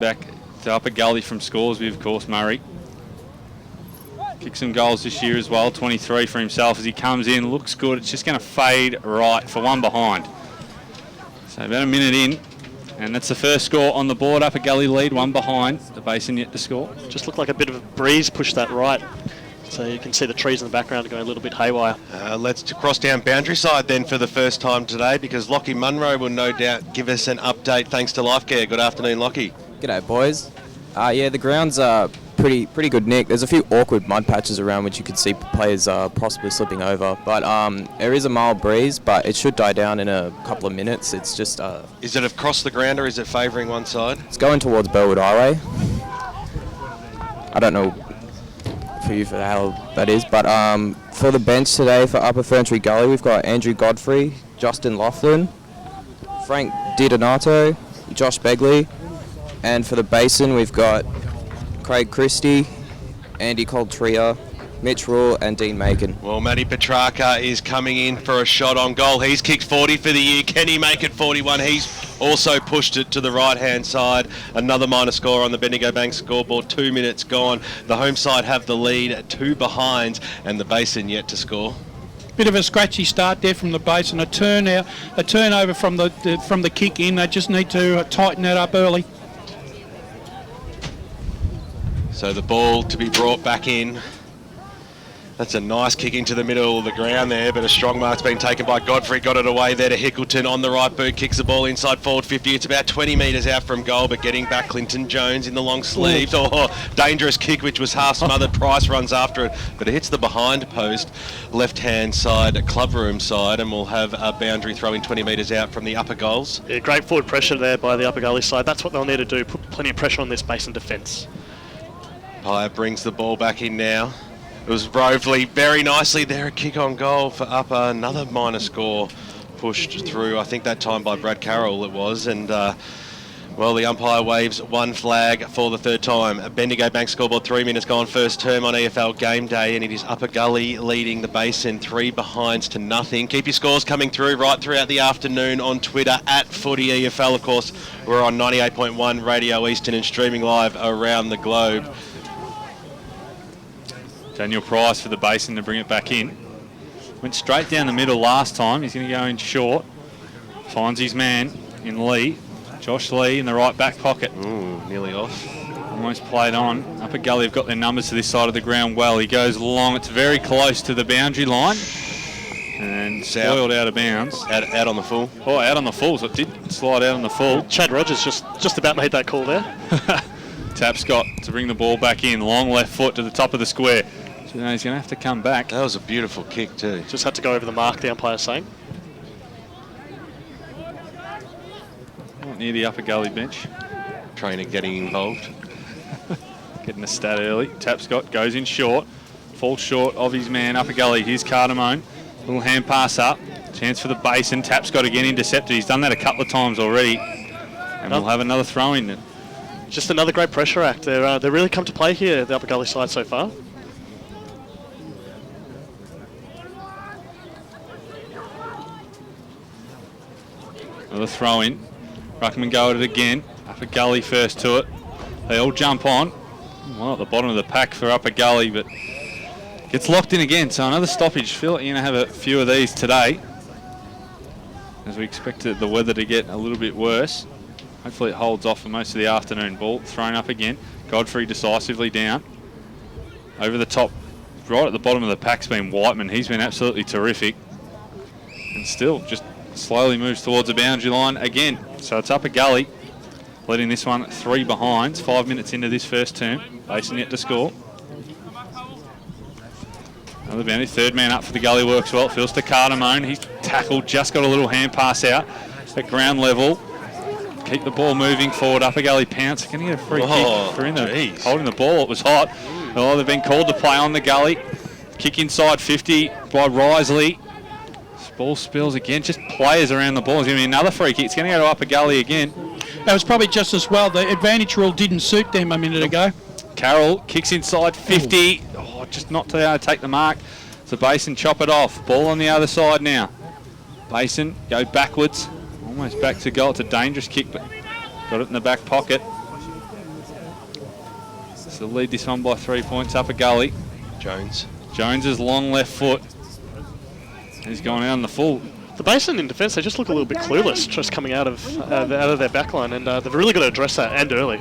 Back to Upper Gully from Scoresby, of course, Murray. Kicked some goals this year as well, 23 for himself as he comes in, looks good. It's just going to fade right for one behind. So about a minute in, and that's the first score on the board. Upper Gully lead, one behind. The Basin yet to score. Just looked like a bit of a breeze pushed that right. So you can see the trees in the background going a little bit haywire. Let's cross down boundary side then for the first time today, because Lachie Munro will no doubt give us an update thanks to LifeCare. Good afternoon, Lachie. G'day, boys. Yeah, the ground's pretty good, Nick. There's a few awkward mud patches around which you could see players possibly slipping over. But there is a mild breeze, but it should die down in a couple of minutes. It's just... Is it across the ground or is it favouring one side? It's going towards Burwood Highway. I don't know for you for how that is, but for the bench today for Upper Ferntree Gully, we've got Andrew Godfrey, Justin Lachlan, Frank DiDonato, Josh Begley, and for the Basin, we've got Craig Christie, Andy Coltria, Mitch Rule, and Dean Macon. Well, Matty Petrarca is coming in for a shot on goal. He's kicked 40 for the year. Can he make it 41? He's also pushed it to the right-hand side. Another minor score on the Bendigo Bank scoreboard. 2 minutes gone. The home side have the lead, 2 behind, and the Basin yet to score. Bit of a scratchy start there from the Basin. A turnover from the kick in. They just need to tighten that up early. So the ball to be brought back in. That's a nice kick into the middle of the ground there, but a strong mark's been taken by Godfrey. Got it away there to Hickleton on the right boot. Kicks the ball inside forward 50. It's about 20 metres out from goal, but getting back Clinton Jones in the long sleeves. Oh, dangerous kick, which was half smothered. Price runs after it, but it hits the behind post, left-hand side, clubroom side, and we'll have a boundary throw in 20 metres out from the upper goals. Yeah, great forward pressure there by the Upper Gully side. That's what they'll need to do, put plenty of pressure on this Basin defence. Pyer brings the ball back in now. It was Roveley very nicely there, a kick on goal for Upper. Another minor score pushed through, I think that time by Brad Carroll it was. And, well, the umpire waves one flag for the third time. Bendigo Bank scoreboard, 3 minutes gone, first term on EFL Gameday, and it is Upper Gully leading the Basin, 3 behinds to nothing. Keep your scores coming through right throughout the afternoon on Twitter, @FootyEFL. Of course, we're on 98.1 Radio Eastern and streaming live around the globe. Daniel Price for the Basin to bring it back in. Went straight down the middle last time. He's going to go in short. Finds his man in Lee. Josh Lee in the right back pocket. Ooh, nearly off. Almost played on. Upper Gully have got their numbers to this side of the ground well. He goes long. It's very close to the boundary line. And spoiled out of bounds. Out on the full. Oh, out on the full. So it did slide out on the full. Chad Rogers just about made that call there. Tapscott to bring the ball back in. Long left foot to the top of the square. So now he's going to have to come back. That was a beautiful kick too. Just had to go over the mark, the umpire's saying. Not near the Upper Gully bench. Trainer getting involved. Getting a stat early. Tapscott goes in short. Falls short of his man, Upper Gully. Here's Cardamone. Little hand pass up. Chance for the Basin. Tapscott again intercepted. He's done that a couple of times already. And we'll have another throw in. Just another great pressure act. They're really come to play here, the Upper Gully side so far. Another throw in. Ruckman go at it again. Upper Gully first to it. They all jump on. Well, at the bottom of the pack for Upper Gully, but gets locked in again. So another stoppage. Feel like you're going to have a few of these today, as we expect the weather to get a little bit worse. Hopefully it holds off for most of the afternoon. Ball thrown up again. Godfrey decisively down. Over the top, right at the bottom of the pack's been Whiteman. He's been absolutely terrific. And still just slowly moves towards the boundary line again. So it's Upper Gully leading this one 3 behinds. 5 minutes into this first term. Basin yet to score. Another boundary. Third man up for the Gully works well. Feels to Cardamone. He's tackled. Just got a little hand pass out at ground level. Keep the ball moving forward. Upper Gully pounce. Can he get a free kick for holding the ball? It was hot. Oh, they've been called to play on the Gully. Kick inside 50 by Risley. Ball spills again. Just players around the ball. It's going to be another free kick. It's going to go to Upper Gully again. That was probably just as well. The advantage rule didn't suit them a minute ago. Carroll kicks inside 50. Oh, just not to be able to take the mark. So Basin chop it off. Ball on the other side now. Basin go backwards. Almost back to goal. It's a dangerous kick, but got it in the back pocket. So lead this one by 3 points. Upper Gully. Jones's long left foot. He's gone out on the full. The Basin in defence, they just look a little bit clueless, just coming out of their backline, and they've really got to address that, and early.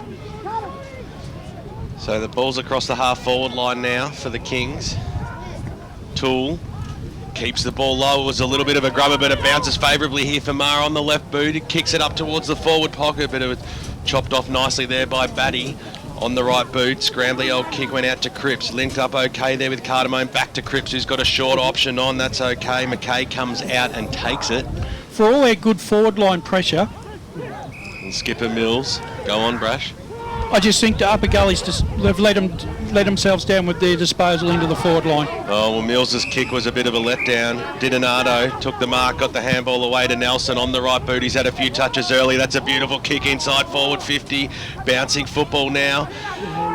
So the ball's across the half-forward line now for the Kings. Toole keeps the ball low. It was a little bit of a grubber, but it bounces favourably here for Mara on the left boot. It kicks it up towards the forward pocket, but it was chopped off nicely there by Batty. On the right boot, scrambly old kick went out to Cripps. Linked up okay there with Cardamone. Back to Cripps, who's got a short option on. That's okay. McKay comes out and takes it. For all their good forward line pressure, And Skipper Mills. Go on, Brash. I just think the Upper Gullies they've let themselves down with their disposal into the forward line. Oh, well, Mills's kick was a bit of a letdown. Didonado took the mark, got the handball away to Nelson on the right boot. He's had a few touches early. That's a beautiful kick inside forward 50. Bouncing football now.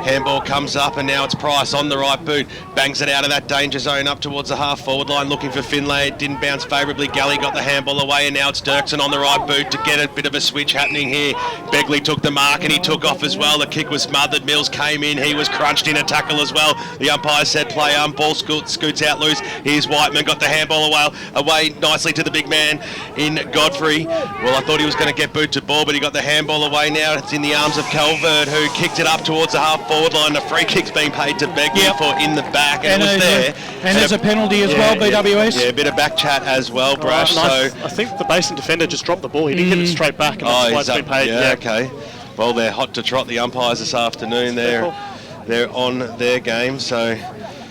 Handball comes up and now it's Price on the right boot. Bangs it out of that danger zone up towards the half-forward line looking for Finlay. It didn't bounce favourably. Gully got the handball away and now it's Dirksen on the right boot to get a bit of a switch happening here. Begley took the mark and he took off as well. The kick was smothered. Mills came in. He was crunched in a tackle as well. The umpire said play on. Ball scoots out loose. Here's Whiteman. Got the handball away nicely to the big man in Godfrey. Well, I thought he was going to get booted ball, but he got the handball away now. It's in the arms of Calvert, who kicked it up towards the half-forward line. The free kick's being paid to Begley for in the back, and it was there. And there's a penalty as well, BWS. Yeah, a bit of back chat as well, Brash. I think the Basin defender just dropped the ball. He didn't get it straight back, and that's why it's been paid. Yeah, okay. Well, they're hot to trot, the umpires this afternoon. They're on their game, so...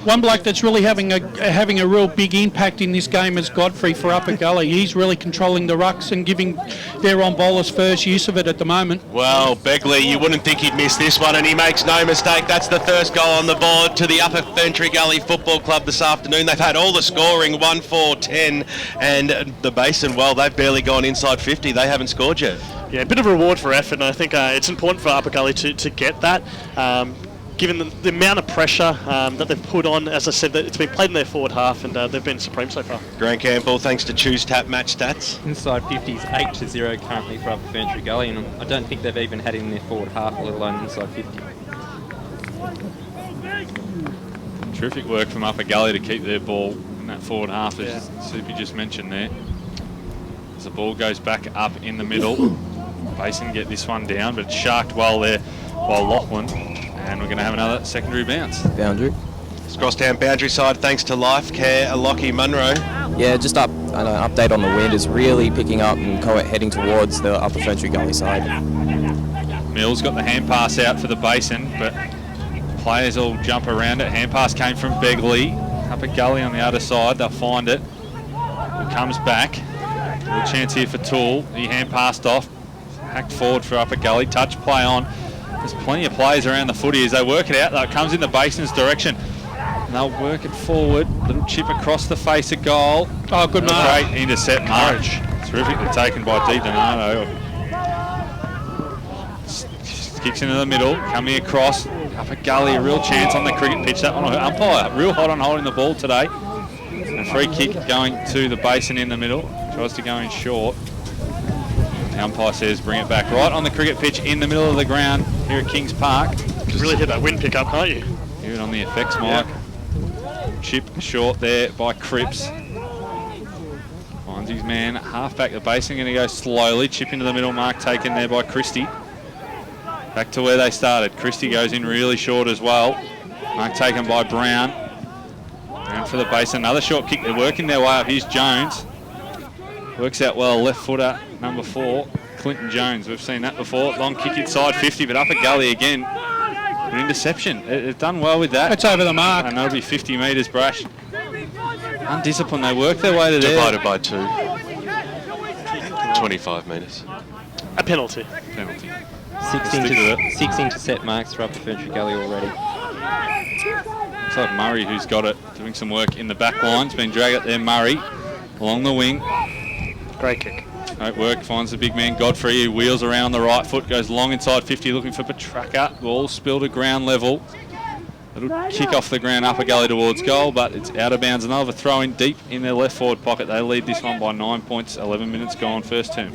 One bloke that's really having a real big impact in this game is Godfrey for Upper Gully. He's really controlling the rucks and giving their on-bowlers first use of it at the moment. Well, Begley, you wouldn't think he'd miss this one, and he makes no mistake. That's the first goal on the board to the Upper Ferntree Gully Football Club this afternoon. They've had all the scoring, 1-4-10, and the Basin, well, they've barely gone inside 50. They haven't scored yet. Yeah, a bit of a reward for effort, and I think it's important for Upper Gully to get that. Given the amount of pressure that they've put on, as I said, it's been played in their forward half, and they've been supreme so far. Grant Campbell, thanks to Choose Tap Match Stats. Inside 50 is 8-0 currently for Upper Ferntree Gully, and I don't think they've even had it in their forward half, let alone inside 50. Terrific work from Upper Gully to keep their ball in that forward half, as Soupy just mentioned there. As the ball goes back up in the middle, Basin get this one down, but it's sharked well there by Lachlan. And we're going to have another secondary bounce. Boundary. It's crossed down boundary side thanks to LifeCare, Lockie Munro. Yeah, just an update on the wind is really picking up and heading towards the Upper Ferntree Gully side. Mills got the hand pass out for the Basin, but players all jump around it. Hand pass came from Begley. Upper Gully on the other side, they'll find it. It comes back. A little chance here for Toole. He hand passed off. Hacked forward for Upper Gully. Touch play on. There's plenty of players around the footy as they work it out. That comes in the Basin's direction. And they'll work it forward. Little chip across the face of goal. Oh, good mark. Great intercept mark. Terrifically taken by Donato. Kicks into the middle. Coming across. Upper Gully, a real chance on the cricket pitch. That one, umpire, real hot on holding the ball today. A free kick going to the Basin in the middle. Tries to go in short. The umpire says bring it back right on the cricket pitch in the middle of the ground here at Kings Park. You really hit that wind pick up, can't you? Hear it on the effects mic. Chip short there by Cripps. Finds his man half back the Basin, going to go slowly. Chip into the middle, mark taken there by Christie. Back to where they started. Christie goes in really short as well. Mark taken by Brown. Brown for the Basin. Another short kick. They're working their way up. Here's Jones. Works out well, left footer, number 4, Clinton Jones. We've seen that before. Long kick inside 50, but Upper Gully again. An interception. They've done well with that. It's over the mark. And that'll be 50 metres, Brash. Undisciplined. They work their way to there. Divided by 2. 25 metres. A penalty. 6 intercept marks for Upper Ferntree Gully already. Looks like Murray, who's got it, doing some work in the back line. It's been dragged up there, Murray, along the wing. Great kick. Great work, finds the big man Godfrey, who wheels around the right foot, goes long inside 50, looking for Petraka. Ball spilled to ground level. It'll kick off the ground, Upper Gully towards goal, but it's out of bounds. Another throw in deep in their left forward pocket. They lead this one by 9 points, 11 minutes gone, first term.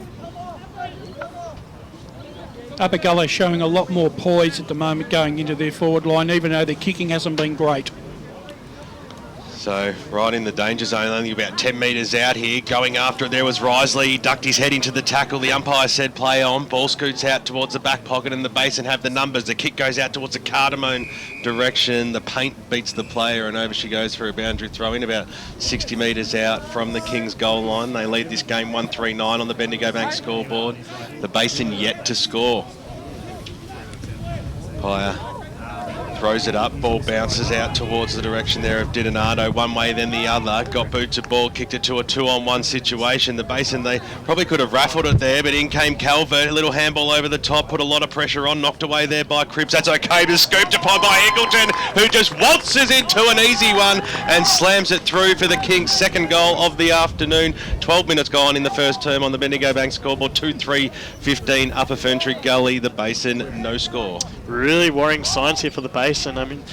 Upper Gully showing a lot more poise at the moment going into their forward line, even though their kicking hasn't been great. So right in the danger zone, only about 10 metres out here. Going after it, there was Risley. He ducked his head into the tackle. The umpire said play on. Ball scoots out towards the back pocket, and the Basin have the numbers. The kick goes out towards the Cardamone direction. The paint beats the player, and over she goes for a boundary throw in about 60 metres out from the Kings goal line. They lead this game 1-3-9 on the Bendigo Bank scoreboard. The Basin yet to score. Umpire throws it up, ball bounces out towards the direction there of Di Donato, one way then the other, got boot to ball, kicked it to a 2-on-1 situation. The Basin, they probably could have raffled it there, but in came Calvert, a little handball over the top, put a lot of pressure on, knocked away there by Cripps. That's okay, but scooped upon by Eggleton, who just waltzes into an easy one and slams it through for the Kings' second goal of the afternoon. 12 minutes gone in the first term on the Bendigo Bank scoreboard, 2-3-15 Upper Ferntree Gully, the Basin, no score. Really worrying signs here for the Basin. I mean,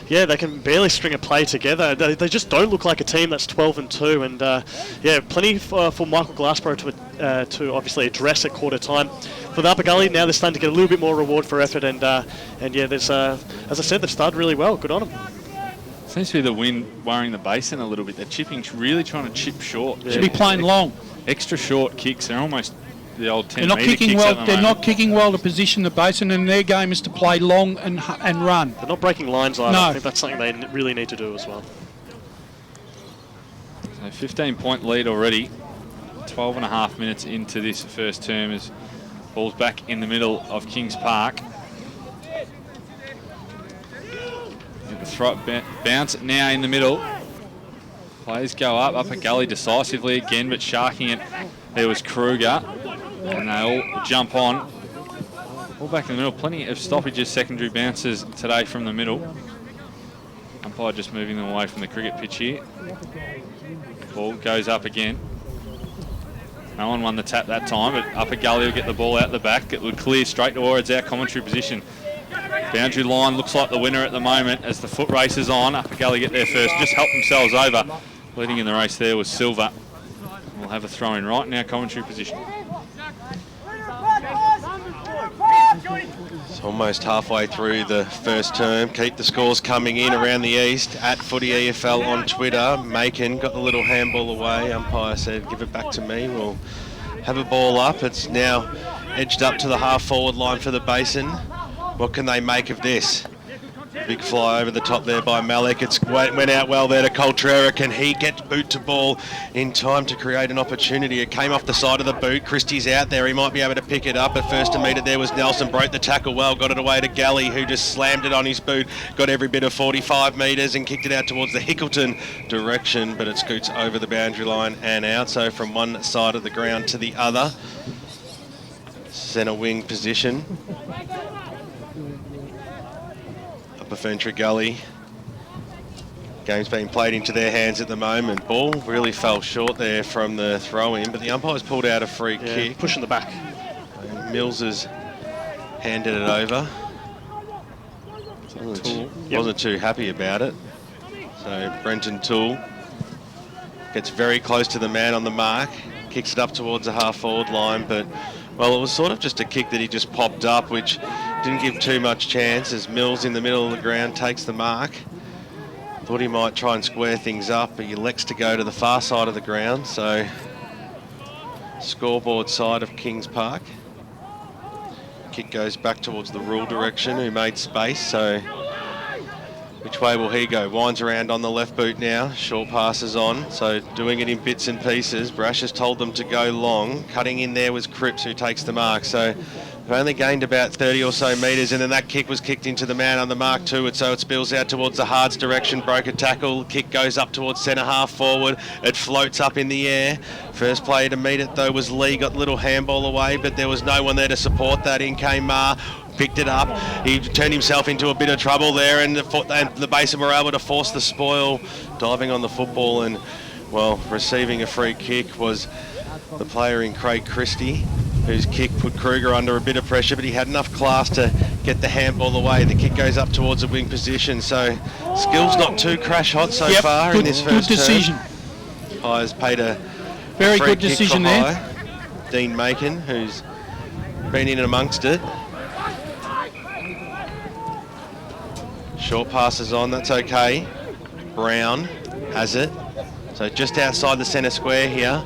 yeah, they can barely string a play together. They just don't look like a team that's 12-2, and yeah, plenty for Michael Glassborough to obviously address at quarter time. For the Upper Gully, now they're starting to get a little bit more reward for effort, and yeah, there's as I said, they've started really well. Good on them. Seems to be the wind worrying the Basin a little bit. They're chipping, really trying to chip short. Should be playing long. Extra short kicks. They're almost the old 10 They're not kicking kicks well. They're not kicking well to position the Basin, and their game is to play long and run. They're not breaking lines either. No. I think that's something they really need to do as well. So 15-point lead already. 12 and a half minutes into this first term as ball's back in the middle of Kings Park. Bounce now in the middle. Players go up. Upper Gully decisively again, but sharking it. There was Kruger. And they all jump on. All back in the middle. Plenty of stoppages, secondary bounces today from the middle. Umpire just moving them away from the cricket pitch here. Ball goes up again. No one won the tap that time, but Upper Gully will get the ball out the back. It would clear straight towards our commentary position. Boundary line looks like the winner at the moment as the foot races on. Upper Gully get there first, just help themselves over. Leading in the race there was Silver. We'll have a throw in right in our commentary position. It's almost halfway through the first term. Keep the scores coming in around the east. At Footy EFL on Twitter. Macon got the little handball away. Umpire said, give it back to me. We'll have a ball up. It's now edged up to the half-forward line for the Basin. What can they make of this? Big fly over the top there by Malik. It went out well there to Coltrera. Can he get boot to ball in time to create an opportunity? It came off the side of the boot. Christie's out there. He might be able to pick it up. At first to meet it there was Nelson. Broke the tackle well. Got it away to Gully, who just slammed it on his boot. Got every bit of 45 metres and kicked it out towards the Hickleton direction. But it scoots over the boundary line and out. So from one side of the ground to the other. Centre wing position. Upper Ferntree Gully. Game's being played into their hands at the moment. Ball really fell short there from the throw-in, but the umpire's pulled out a free kick. Pushing the back. Mills has handed it over. Wasn't too happy about it. So Brenton Toole gets very close to the man on the mark, kicks it up towards the half-forward line, but, well, it was sort of just a kick that he just popped up, which didn't give too much chance as Mills in the middle of the ground takes the mark. Thought he might try and square things up, but he elects to go to the far side of the ground, so scoreboard side of Kings Park. Kick goes back towards the rule direction, who made space, so which way will he go? Winds around on the left boot now, short passes on, so doing it in bits and pieces. Brasher's told them to go long. Cutting in there was Cripps, who takes the mark, so they've only gained about 30 or so metres, and then that kick was kicked into the man on the mark too, so it spills out towards the Hards direction. Broke a tackle, kick goes up towards centre half forward. It floats up in the air. First player to meet it though was Lee, got a little handball away, but there was no one there to support that. In came Marr, picked it up. He turned himself into a bit of trouble there, and the Basin were able to force the spoil, diving on the football, and, well, receiving a free kick was the player in Craig Christie, whose kick put Kruger under a bit of pressure, but he had enough class to get the handball away. The kick goes up towards the wing position, so skill's not too crash hot so far in this first good decision. High's paid a very free good kick decision for there. High. Dean Macon, who's been in amongst it. Short passes on, that's okay. Brown has it. So just outside the centre square here.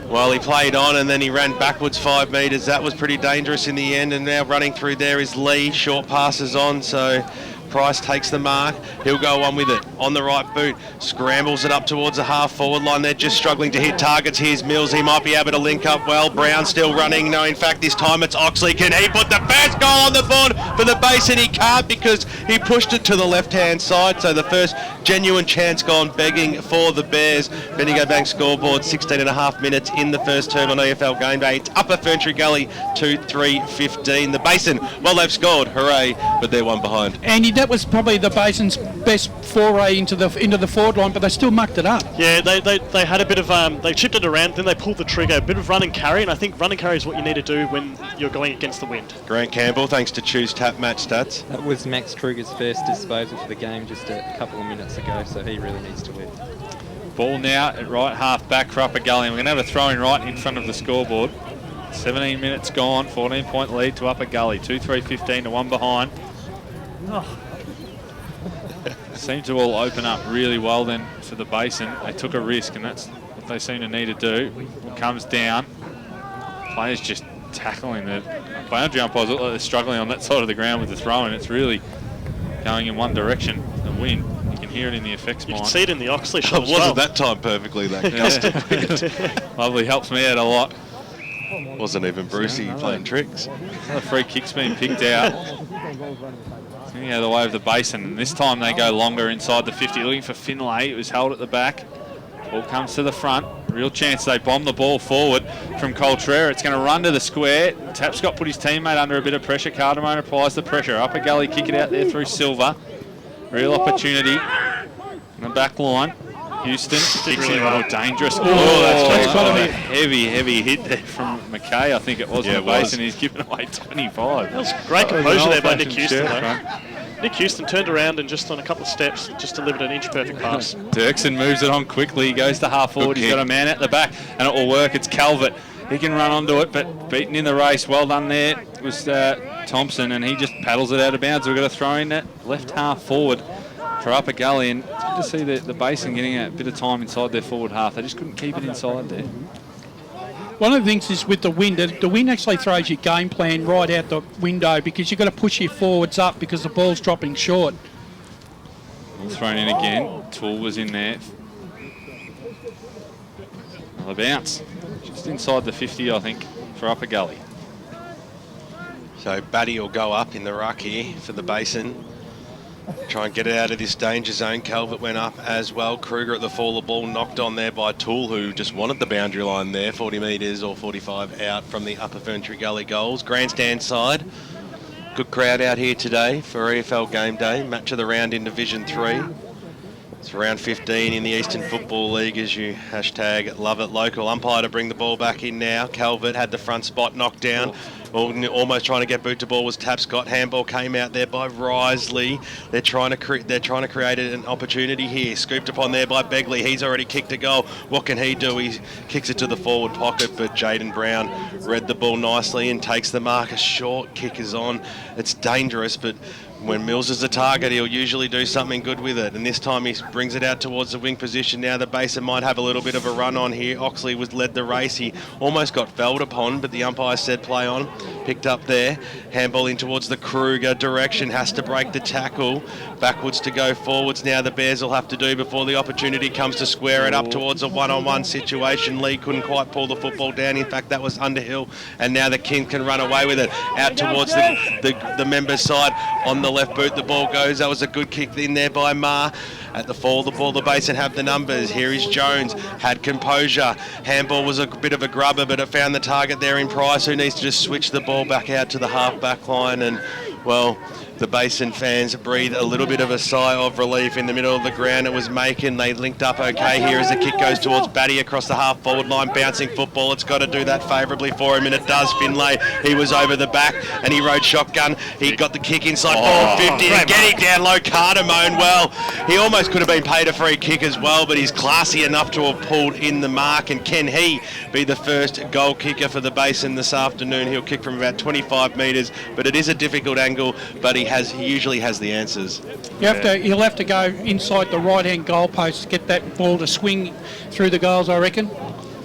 Well, he played on and then he ran backwards 5 metres. That was pretty dangerous in the end. And now running through there is Lee. Short passes on, so Price takes the mark. He'll go on with it on the right boot. Scrambles it up towards the half-forward line. They're just struggling to hit targets. Here's Mills. He might be able to link up well. Brown still running. No, in fact, this time it's Oxley. Can he put the first goal on the board for the Basin? He can't because he pushed it to the left-hand side. So the first genuine chance gone begging for the Bears. Bendigo Bank scoreboard, 16 and a half minutes in the first term on EFL Gameday. It's Upper Ferntree Gully 2-3-15. The Basin, well, they've scored. Hooray, but they're one behind. Andy, that was probably the Basin's best foray into the forward line, but they still mucked it up. Yeah, they had a bit of they chipped it around, then they pulled the trigger, a bit of run and carry, and I think run and carry is what you need to do when you're going against the wind. Grant Campbell, thanks to Choose Tap Match Stats. That was Max Kruger's first disposal for the game just a couple of minutes ago, so he really needs to win. Ball now at right half back for Upper Gully. We're going to have a throw-in right in front of the scoreboard. 17 minutes gone, 14-point lead to Upper Gully. 2-3-15 to one behind. Seemed to all open up really well then for the Basin. They took a risk, and that's what they seem to need to do. It comes down. Players just tackling the boundary umpires. Look like they're struggling on that side of the ground with the throw, and it's really going in one direction. The wind. You can hear it in the effects You mine. can see it in the Oxley shot as Wasn't well. that time perfectly that Yeah. Lovely, helps me out a lot. Wasn't even Brucey playing tricks. The free kick's been picked out. Going out of the way of the Basin, and this time they go longer inside the 50. Looking for Finlay. It was held at the back. Ball comes to the front. Real chance they bomb the ball forward from Coltrera. It's going to run to the square. Tapscott put his teammate under a bit of pressure. Cardamone applies the pressure. Upper Gully kick it out there through Silver. Real opportunity in the back line. Houston kicks in. Oh, dangerous. That's a heavy hit there from McKay. I think it was in the Basin. He's given away 25. That was great composure there by Nick Houston, though. Nick Houston turned around and just on a couple of steps just delivered an inch-perfect pass. Dirksen moves it on quickly. He goes to half forward. He's got a man at the back, and it will work. It's Calvert. He can run onto it, but beaten in the race. Well done there. It was Thompson, and he just paddles it out of bounds. We've got to throw in that left half forward for Upper Gully, and it's good to see the Basin getting a bit of time inside their forward half. They just couldn't keep it inside there. One of the things is with the wind actually throws your game plan right out the window because you've got to push your forwards up because the ball's dropping short. Thrown in again. Tool was in there. Another bounce. Just inside the 50, I think, for Upper Gully. So Batty will go up in the ruck here for the Basin. Try and get it out of this danger zone. Calvert went up as well. Kruger at the fall of ball, knocked on there by Toole, who just wanted the boundary line there, 40 metres or 45 out from the Upper Ferntree Gully goals. Grandstand side. Good crowd out here today for EFL Gameday. Match of the round in Division 3. It's round 15 in the Eastern Football League as you hashtag love it local. Umpire to bring the ball back in now. Calvert had the front spot knocked down. Almost trying to get boot to ball was Tapscott. Handball came out there by Risley. They're trying to create an opportunity here. Scooped upon there by Begley. He's already kicked a goal. What can he do? He kicks it to the forward pocket, but Jaden Brown read the ball nicely and takes the mark. A short kick is on. It's dangerous, but when Mills is the target, he'll usually do something good with it. And this time he brings it out towards the wing position. Now the Basin might have a little bit of a run on here. Oxley led the race. He almost got felled upon, but the umpire said play on. Picked up there. Handball in towards the Kruger direction. Has to break the tackle. Backwards to go forwards. Now the Bears will have to do before the opportunity comes to square it up towards a one-on-one situation. Lee couldn't quite pull the football down. In fact, that was Underhill. And now the King can run away with it. Out towards the members' side on the left boot. The ball goes. That was a good kick in there by Ma. At the fall, the Basin have the numbers. Here is Jones. Had composure. Handball was a bit of a grubber, but it found the target there in Price, who needs to just switch the ball back out to the half-back line. And, well, the Basin fans breathe a little bit of a sigh of relief in the middle of the ground. It was Macon. They linked up okay here as the kick goes towards Batty across the half-forward line. Bouncing football. It's got to do that favourably for him, and it does. Finlay, he was over the back, and he rode shotgun. He got the kick inside 450 and getting down low. Cardamone, well, he almost could have been paid a free kick as well, but he's classy enough to have pulled in the mark. And can he be the first goal kicker for the Basin this afternoon? He'll kick from about 25 metres, but it is a difficult angle angle, but he usually has the answers. He'll have to go inside the right-hand goalpost to get that ball to swing through the goals, I reckon.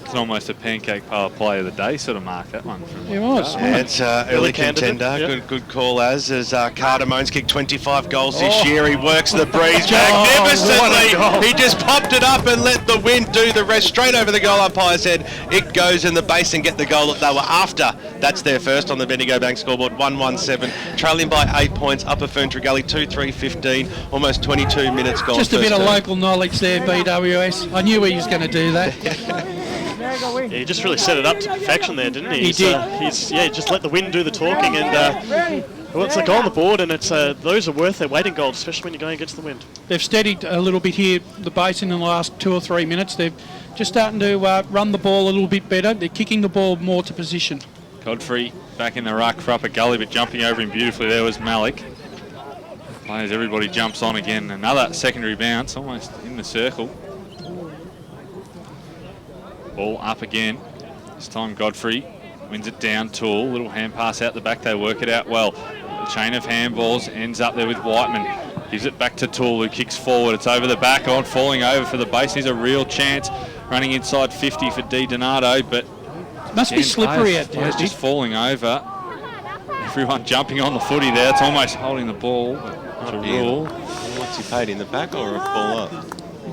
It's almost a Pancake Parlour Player of the Day sort of mark, that one. It was. Yeah, it's early contender. Yep. Good call, as Cardamone's kicked 25 goals this year. He works the breeze magnificently. He just popped it up and let the wind do the rest. Straight over the goal umpire's head. It goes in the Basin, get the goal that they were after. That's their first on the Bendigo Bank scoreboard, 1-1-7. Trailing by 8 points, Upper Ferntree Gully 2-3-15. Almost 22 minutes gone. Just a bit of local knowledge there, BWS. I knew he was going to do that. Yeah, he just really set it up to perfection there, didn't he? He did. He just let the wind do the talking, and well, it's a goal on the board, and it's those are worth their weight in gold, especially when you're going against the wind. They've steadied a little bit here, the Basin, in the last 2 or 3 minutes. They're just starting to run the ball a little bit better. They're kicking the ball more to position. Godfrey back in the ruck for Upper Gully, but jumping over him beautifully there was Malik. Players, everybody jumps on again. Another secondary bounce, almost in the circle. Ball up again. This time Godfrey wins it down. Toole, little hand pass out the back. They work it out well. The chain of handballs ends up there with Whiteman. Gives it back to Toole, who kicks forward. It's over the back on, falling over for the base. He's a real chance. Running inside 50 for Di Donato, but Must be slippery out there. It's just falling over. Everyone jumping on the footy there. It's almost holding the ball, but it's a rule. What's he paid, in the back or a ball up?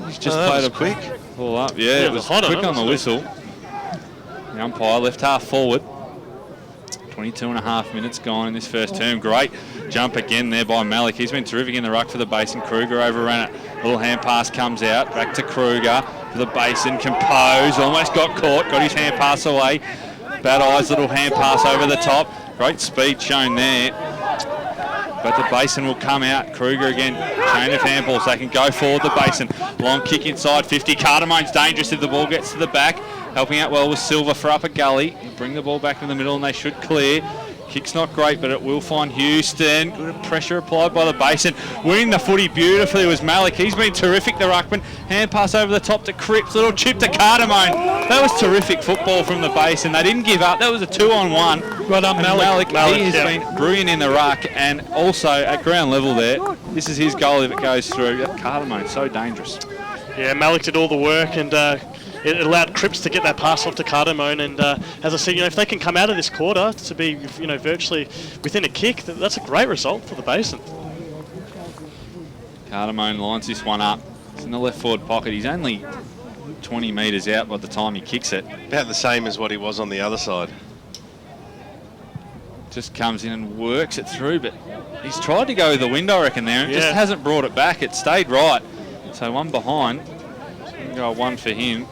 He's just played a quick. Ball up. Yeah, it was quick on the whistle. The umpire left half forward. 22 and a half minutes gone in this first term. Great jump again there by Malik. He's been terrific in the ruck for the Basin. Kruger overran it. Little hand pass comes out. Back to Kruger for the Basin. Composed. Almost got caught. Got his hand pass away. Bad Eyes little hand pass over the top. Great speed shown there. But the Basin will come out. Kruger again. Chain of handballs. They can go forward, the Basin. Long kick inside 50. Cardamone's dangerous if the ball gets to the back. Helping out well with Silver for Upper Gully. Bring the ball back in the middle and they should clear. Kick's not great, but it will find Houston. Good pressure applied by the Basin. Winning the footy beautifully was Malik. He's been terrific, the ruckman. Hand pass over the top to Cripps. Little chip to Cardamone. That was terrific football from the Basin. They didn't give up. That was a 2-on-1. Well done, Malik. He has been brilliant in the ruck, and also at ground level there. This is his goal if it goes through. Cardamone, so dangerous. Yeah, Malik did all the work, and it allowed Cripps to get that pass off to Cardamone. And as I said, if they can come out of this quarter to be, virtually within a kick, that's a great result for the Basin. Cardamone lines this one up. He's in the left forward pocket. He's only 20 metres out by the time he kicks it. About the same as what he was on the other side. Just comes in and works it through, but he's tried to go with the wind, I reckon, there, and just hasn't brought it back. It stayed right. So one behind. Go one for him.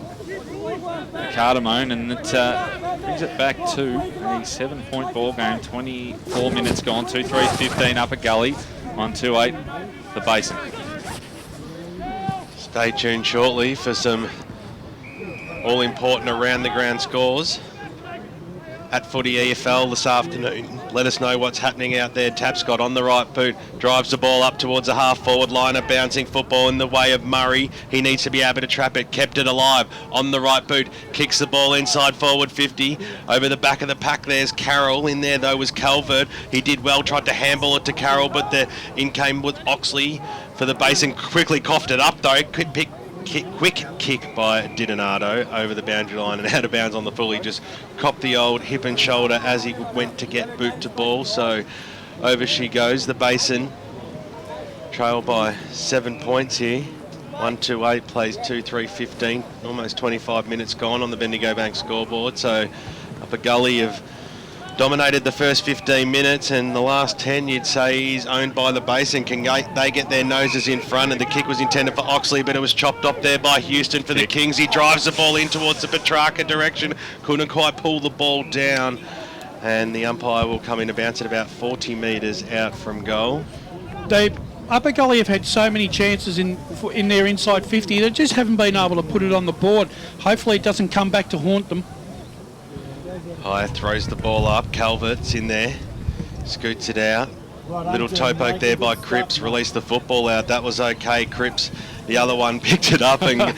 Cardamone, and it brings it back to a 7-point ball game. 24 minutes gone. 2-3-15 Upper Gully. 1-2-8 the Basin. Stay tuned shortly for some all-important around-the-ground scores at Footy EFL this afternoon. Let us know what's happening out there. Tapscott on the right boot, drives the ball up towards the half-forward line, a bouncing football in the way of Murray. He needs to be able to trap it, kept it alive on the right boot, kicks the ball inside forward 50. Over the back of the pack there's Carroll. In there though was Calvert. He did well, tried to handball it to Carroll, but the in came with Oxley for the Basin. Quickly coughed it up though. Quick kick by Di Donato over the boundary line and out of bounds on the full. He just copped the old hip and shoulder as he went to get boot to ball. So over she goes. The Basin trail by 7 points here. 1-2-8 plays 2-3-15. Almost 25 minutes gone on the Bendigo Bank scoreboard. So Upper Gully have dominated the first 15 minutes, and the last 10 you'd say is owned by the Basin. Can they get their noses in front? And the kick was intended for Oxley, but it was chopped up there by Houston for the Kings. He drives the ball in towards the Petrarca direction. Couldn't quite pull the ball down, and the umpire will come in to bounce it about 40 metres out from goal. Upper Gully have had so many chances in their inside 50. They just haven't been able to put it on the board. Hopefully it doesn't come back to haunt them. High throws the ball up. Calvert's in there. Scoots it out. Little toe poke there by Cripps. Released the football out. That was okay. Cripps, the other one, picked it up and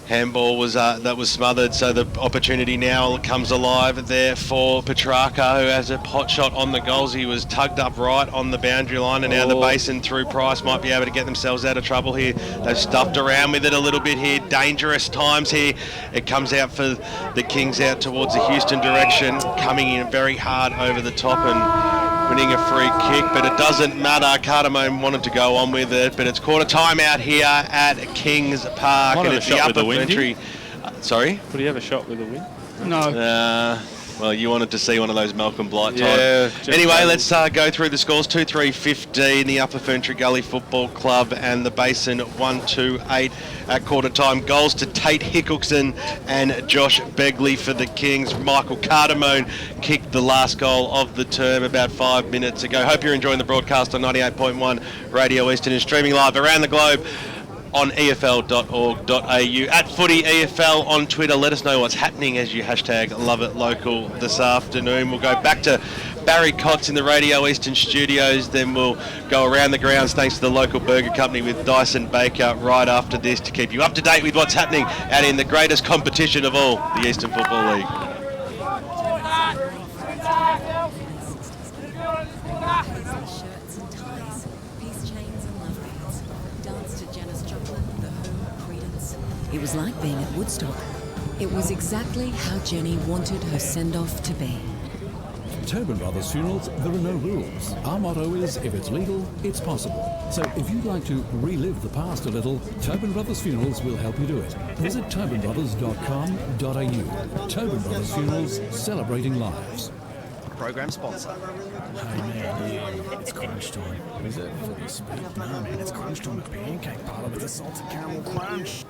handball was that was smothered, so the opportunity now comes alive there for Petrarca, who has a hot shot on the goals. He was tugged up right on the boundary line, and now the Basin through Price might be able to get themselves out of trouble here. They've stuffed around with it a little bit here. Dangerous times here. It comes out for the Kings out towards the Houston direction, coming in very hard over the top and winning a free kick, but it doesn't matter. Cardamom wanted to go on with it, but it's quarter time out here at Kings Park, and it's the upper Ferntree. Sorry? Could he have a shot with a win? No. Well, you wanted to see one of those Malcolm Blight type. Anyway, let's go through the scores. 2-3-15, the Upper Ferntree Gully Football Club and the Basin 1-2-8 at quarter time. Goals to Tate Hickelson and Josh Begley for the Kings. Michael Cardamone kicked the last goal of the term about 5 minutes ago. Hope you're enjoying the broadcast on 98.1 Radio Eastern and streaming live around the globe on efl.org.au, at Footy EFL on Twitter. Let us know what's happening as you hashtag Love It Local this afternoon. We'll go back to Barry Cox in the Radio Eastern studios, then we'll go around the grounds thanks to the local burger company with Dyson Baker right after this to keep you up to date with what's happening out in the greatest competition of all, the Eastern Football League. It was like being at Woodstock. It was exactly how Jenny wanted her send-off to be. Tobin Brothers Funerals, there are no rules. Our motto is, if it's legal, it's possible. So if you'd like to relive the past a little, Tobin Brothers Funerals will help you do it. Visit tobinbrothers.com.au. Tobin Brothers Funerals, celebrating lives. Program sponsor. Hey man, yeah, it's crunch time. Is it? Footy speak? No man, it's crunch time at Pancake Parlour with the salted caramel crunch.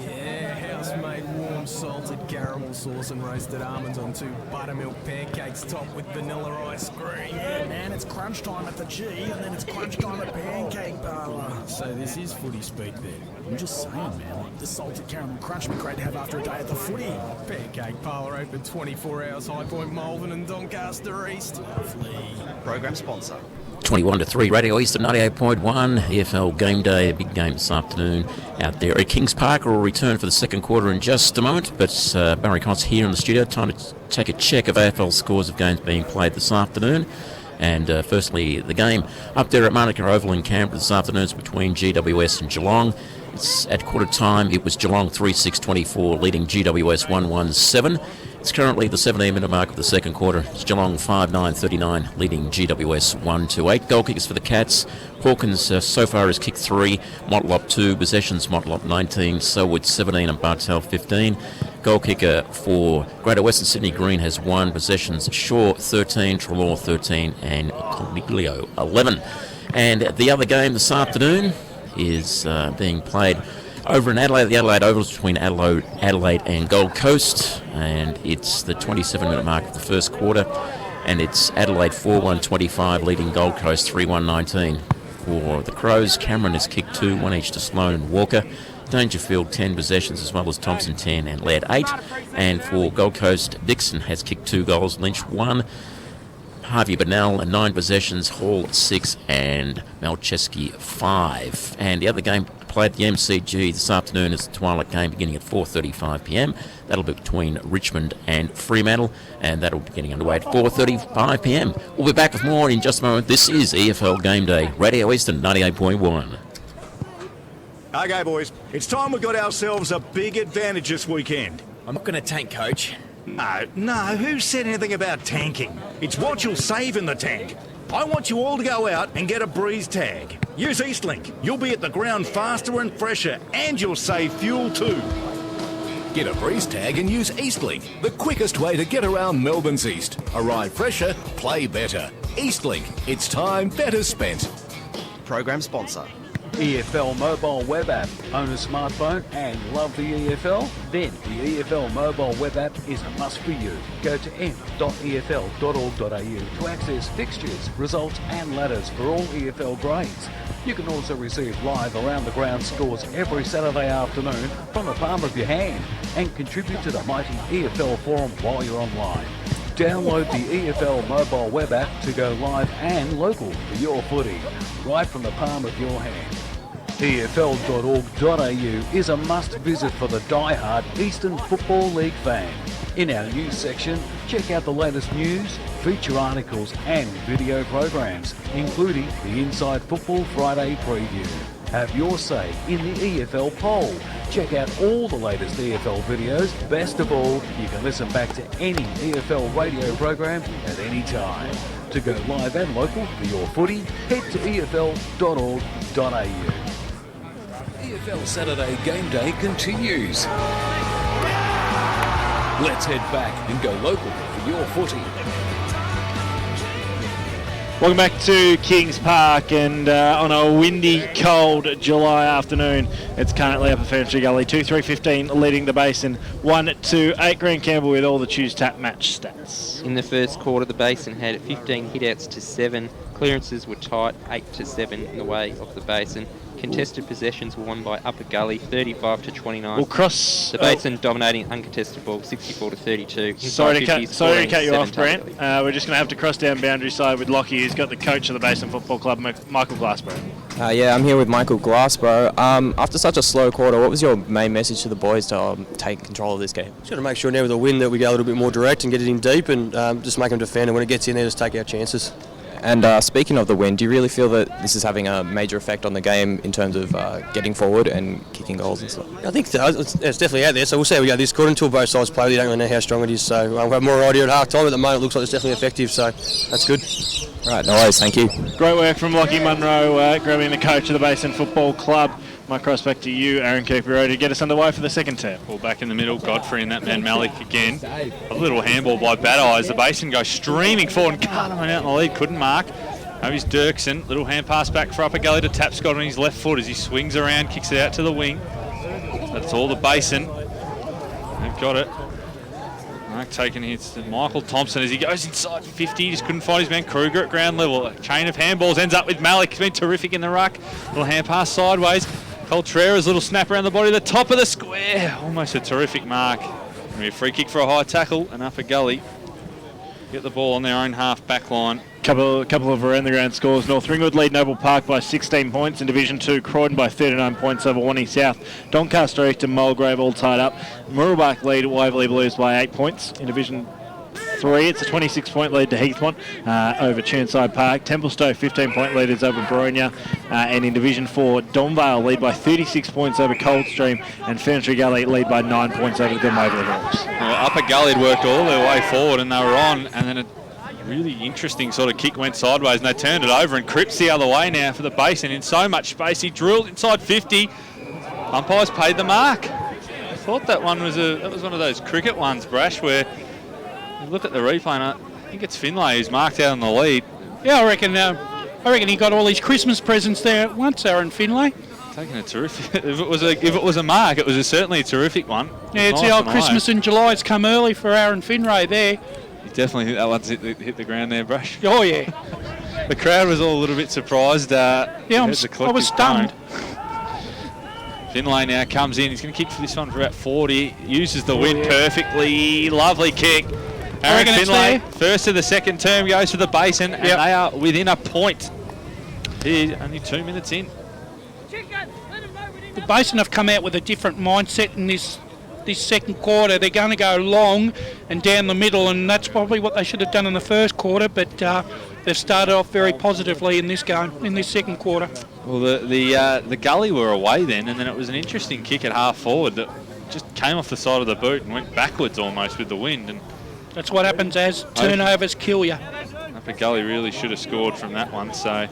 Yeah, house-made warm salted caramel sauce and roasted almonds on 2 buttermilk pancakes topped with vanilla ice cream. Yeah man, it's crunch time at the G and then it's crunch time at Pancake Parlour. So this is footy speak then. I'm just saying man, like the salted caramel crunch would be great to have after a day at the footy. Pancake Parlour open 24 hours, High Point, Malvern and Doncaster East. Lovely. Program sponsor. 21-3 Radio Eastern 98.1 EFL Gameday, a big game this afternoon out there at Kings Park. We'll return for the second quarter in just a moment, but Barry Cox here in the studio. Time to take a check of AFL scores of games being played this afternoon. And firstly, the game up there at Manuka Oval in Canberra this afternoon is between GWS and Geelong. It's at quarter time. It was Geelong 3-6-24 leading GWS 1-1-7. It's currently the 17-minute mark of the second quarter. It's Geelong 5-9-39 leading GWS 1-8. Goal kickers for the Cats. Hawkins so far has kicked 3, Motlop 2, possessions Motlop 19, Selwood 17 and Bartel 15. Goal kicker for Greater Western Sydney Green has 1, possessions Shaw 13, Trelaw 13 and Coniglio 11. And the other game this afternoon is being played over in Adelaide. The Adelaide Oval is between Adelaide and Gold Coast, and it's the 27-minute mark of the first quarter, and it's Adelaide 4-1-25 leading Gold Coast 3-1-19. For the Crows, Cameron has kicked 2, 1 each to Sloan and Walker. Dangerfield 10 possessions, as well as Thompson 10 and Laird 8. And for Gold Coast, Dixon has kicked 2 goals, Lynch 1, Harvey Bennell 9 possessions, Hall 6 and Malcheski 5. And the other game played at the MCG this afternoon is the Twilight game beginning at 4:35pm. That'll be between Richmond and Fremantle, and that'll be getting underway at 4:35pm. We'll be back with more in just a moment. This is EFL Game Day, Radio Eastern 98.1. Okay, boys, it's time we got ourselves a big advantage this weekend. I'm not going to tank, Coach. No, who said anything about tanking? It's what you'll save in the tank. I want you all to go out and get a Breeze tag. Use Eastlink. You'll be at the ground faster and fresher, and you'll save fuel too. Get a Breeze tag and use Eastlink, the quickest way to get around Melbourne's East. Arrive fresher, play better. Eastlink, it's time better spent. Program sponsor. EFL mobile web app. Own a smartphone and love the EFL? Then the EFL mobile web app is a must for you. Go to m.efl.org.au to access fixtures, results and ladders for all EFL grades. You can also receive live around the ground scores every Saturday afternoon from the palm of your hand and contribute to the mighty EFL forum while you're online. Download the EFL mobile web app to go live and local for your footy, right from the palm of your hand. EFL.org.au is a must-visit for the die-hard Eastern Football League fan. In our news section, check out the latest news, feature articles and video programs, including the Inside Football Friday preview. Have your say in the EFL poll. Check out all the latest EFL videos. Best of all, you can listen back to any EFL radio program at any time. To go live and local for your footy, head to EFL.org.au. EFL Saturday Game Day continues. Let's head back and go local for your footy. Welcome back to Kings Park, and on a windy, cold July afternoon, it's currently up at Ferntree Gully, 2-3-15 leading the Basin, 1-8 Grant Campbell with all the Choose Tap match stats. In the first quarter, the Basin had 15 hitouts to 7. Clearances were tight, 8-7 in the way of the Basin. Contested possessions were won by Upper Gully, 35-29. We'll cross... The Basin dominating uncontested ball, 64-32. Sorry to cut you off, Brent. We're just going to have to cross down boundary side with Lockie, who's got the coach of the Basin Football Club, Michael Glassborough. Yeah, I'm here with Michael Glassborough. After such a slow quarter, what was your main message to the boys to take control of this game? Just got to make sure now with a win that we go a little bit more direct and get it in deep, and just make them defend, and when it gets in there, just take our chances. And speaking of the win, do you really feel that this is having a major effect on the game in terms of getting forward and kicking goals and stuff? I think it's definitely out there, so we'll see how we go this quarter. Until both sides play, we don't really know how strong it is, so we'll have more idea at half time. At the moment, it looks like it's definitely effective, so that's good. Right, no worries, thank you. Great work from Lockie Munro, grabbing the coach of the Basin Football Club. Might cross back to you, Aaron Kirkby-Rodier, to get us underway for the second term. Ball back in the middle, Godfrey and that man Malik again. A little handball by Bad Eyes. The Basin goes streaming forward and can't run out in the lead, couldn't mark. Here's Dirksen, little hand pass back for Upper Gully to Tapscott on his left foot as he swings around, kicks it out to the wing. That's all the Basin. They've got it. Mark taking hits to Michael Thompson as he goes inside 50. He just couldn't find his man Kruger at ground level. A chain of handballs ends up with Malik. He's been terrific in the ruck. Little hand pass sideways. Coltrera's little snap around the body, the top of the square. Almost a terrific mark. Gonna be a free kick for a high tackle, and Upper Gully get the ball on their own half back line. Couple of around the ground scores. North Ringwood lead Noble Park by 16 points. In Division 2, Croydon by 39 points over Wannie South. Doncaster East and Mulgrave all tied up. Murrelbach lead Waverley Blues by 8 points. In Division 3, it's a 26-point lead to Heathmont over Churnside Park. Templestowe 15-point leaders over Boronia. And in Division 4, Donvale lead by 36 points over Coldstream. And Ferntree Gully lead by 9 points over the Waverley Hawks. Well, Upper Gully had worked all their way forward and they were on, and then a really interesting sort of kick went sideways and they turned it over, and Cripps the other way now for the Basin in so much space. He drilled inside 50. Umpires paid the mark. I thought that one was one of those cricket ones, Brash, where you look at the replay and I think it's Finlay who's marked out on the lead. Yeah, I reckon he got all his Christmas presents there at once, Aaron Finlay. Taking a terrific. If it was a mark, it was certainly a terrific one. Yeah, it's the old Christmas in July. It's come early for Aaron Finlay there. You definitely think that one's hit the ground there, Brush. Oh yeah. The crowd was all a little bit surprised. I was stunned. Finlay now comes in. He's going to kick for this one for about 40. Uses the wind perfectly. Lovely kick. Aaron Finlay, first of the second term, goes for the Basin, and they are within a point. Here's only 2 minutes in. The Basin have come out with a different mindset in this second quarter. They're going to go long and down the middle, and that's probably what they should have done in the first quarter, but they've started off very positively in this second quarter. Well, the Gully were away then, and then it was an interesting kick at half forward that just came off the side of the boot and went backwards almost with the wind. And that's what happens as turnovers kill you. Upper Gully really should have scored from that one, so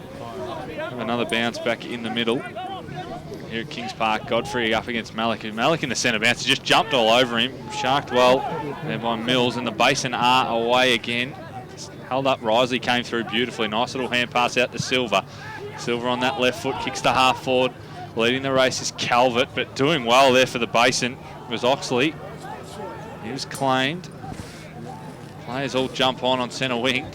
have another bounce back in the middle. Here at Kings Park, Godfrey up against Malik. Malik in the centre bounce just jumped all over him. Sharked well there by Mills, and the Basin are away again. Held up, Risley came through beautifully. Nice little hand pass out to Silver. Silver on that left foot, kicks to half forward. Leading the race is Calvert, but doing well there for the Basin was Oxley. He was claimed. Players all jump on centre wing.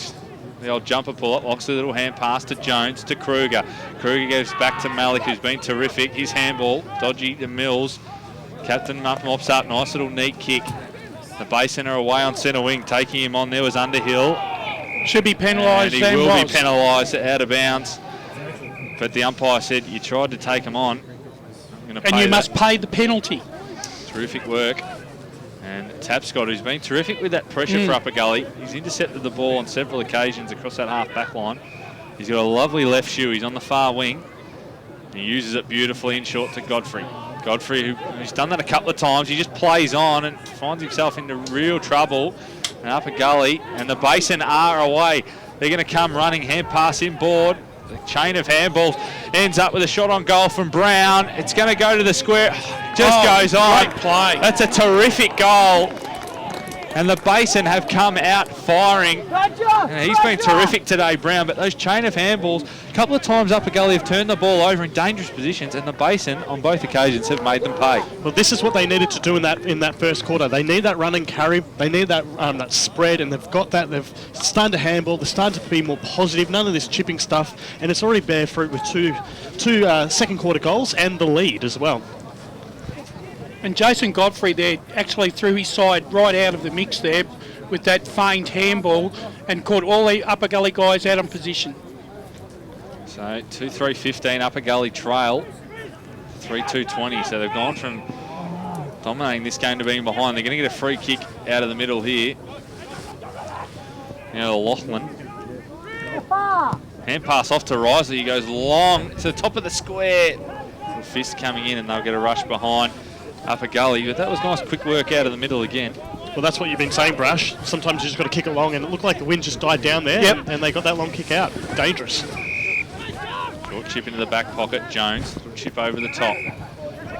The old jumper pull-up. Oxley, little hand pass to Jones, to Kruger. Kruger gives back to Malik, who's been terrific. His handball, dodgy to Mills. Captain mops up, nice little neat kick. The Basin are away on centre wing. Taking him on there was Underhill. Should be penalised. And he will be penalised out of bounds. but the umpire said you tried to take him on. And you must pay the penalty. Terrific work. And Tapscott, who's been terrific with that pressure for Upper Gully. He's intercepted the ball on several occasions across that half-back line. He's got a lovely left shoe. He's on the far wing. He uses it beautifully in short to Godfrey. Godfrey, who's done that a couple of times, he just plays on and finds himself into real trouble. And Upper Gully and the Basin are away. They're going to come running, hand pass inboard. The chain of handballs ends up with a shot on goal from Brown. It's going to go to the square. Just goes on. Great play. That's a terrific goal. And the Basin have come out firing. And he's been terrific today, Brown, but those chain of handballs, a couple of times Upper Gully have turned the ball over in dangerous positions, and the Basin on both occasions have made them pay. Well, this is what they needed to do in that first quarter. They need that run and carry. They need that spread, and they've got that. They've started to handball. They're starting to be more positive. None of this chipping stuff, and it's already bear fruit with two second quarter goals and the lead as well. And Jason Godfrey there actually threw his side right out of the mix there with that feigned handball and caught all the Upper Gully guys out on position. So 2-3-15 Upper Gully trail, 3-2-20. So they've gone from dominating this game to being behind. They're going to get a free kick out of the middle here. Now Lachlan. Hand pass off to Risley. He goes long to the top of the square. Little fist coming in and they'll get a rush behind Upper Gully. But that was nice quick work out of the middle again. Well, that's what you've been saying, Brash. Sometimes you just got to kick it long, and it looked like the wind just died down there, and they got that long kick out. Dangerous. Short chip into the back pocket. Jones, little chip over the top.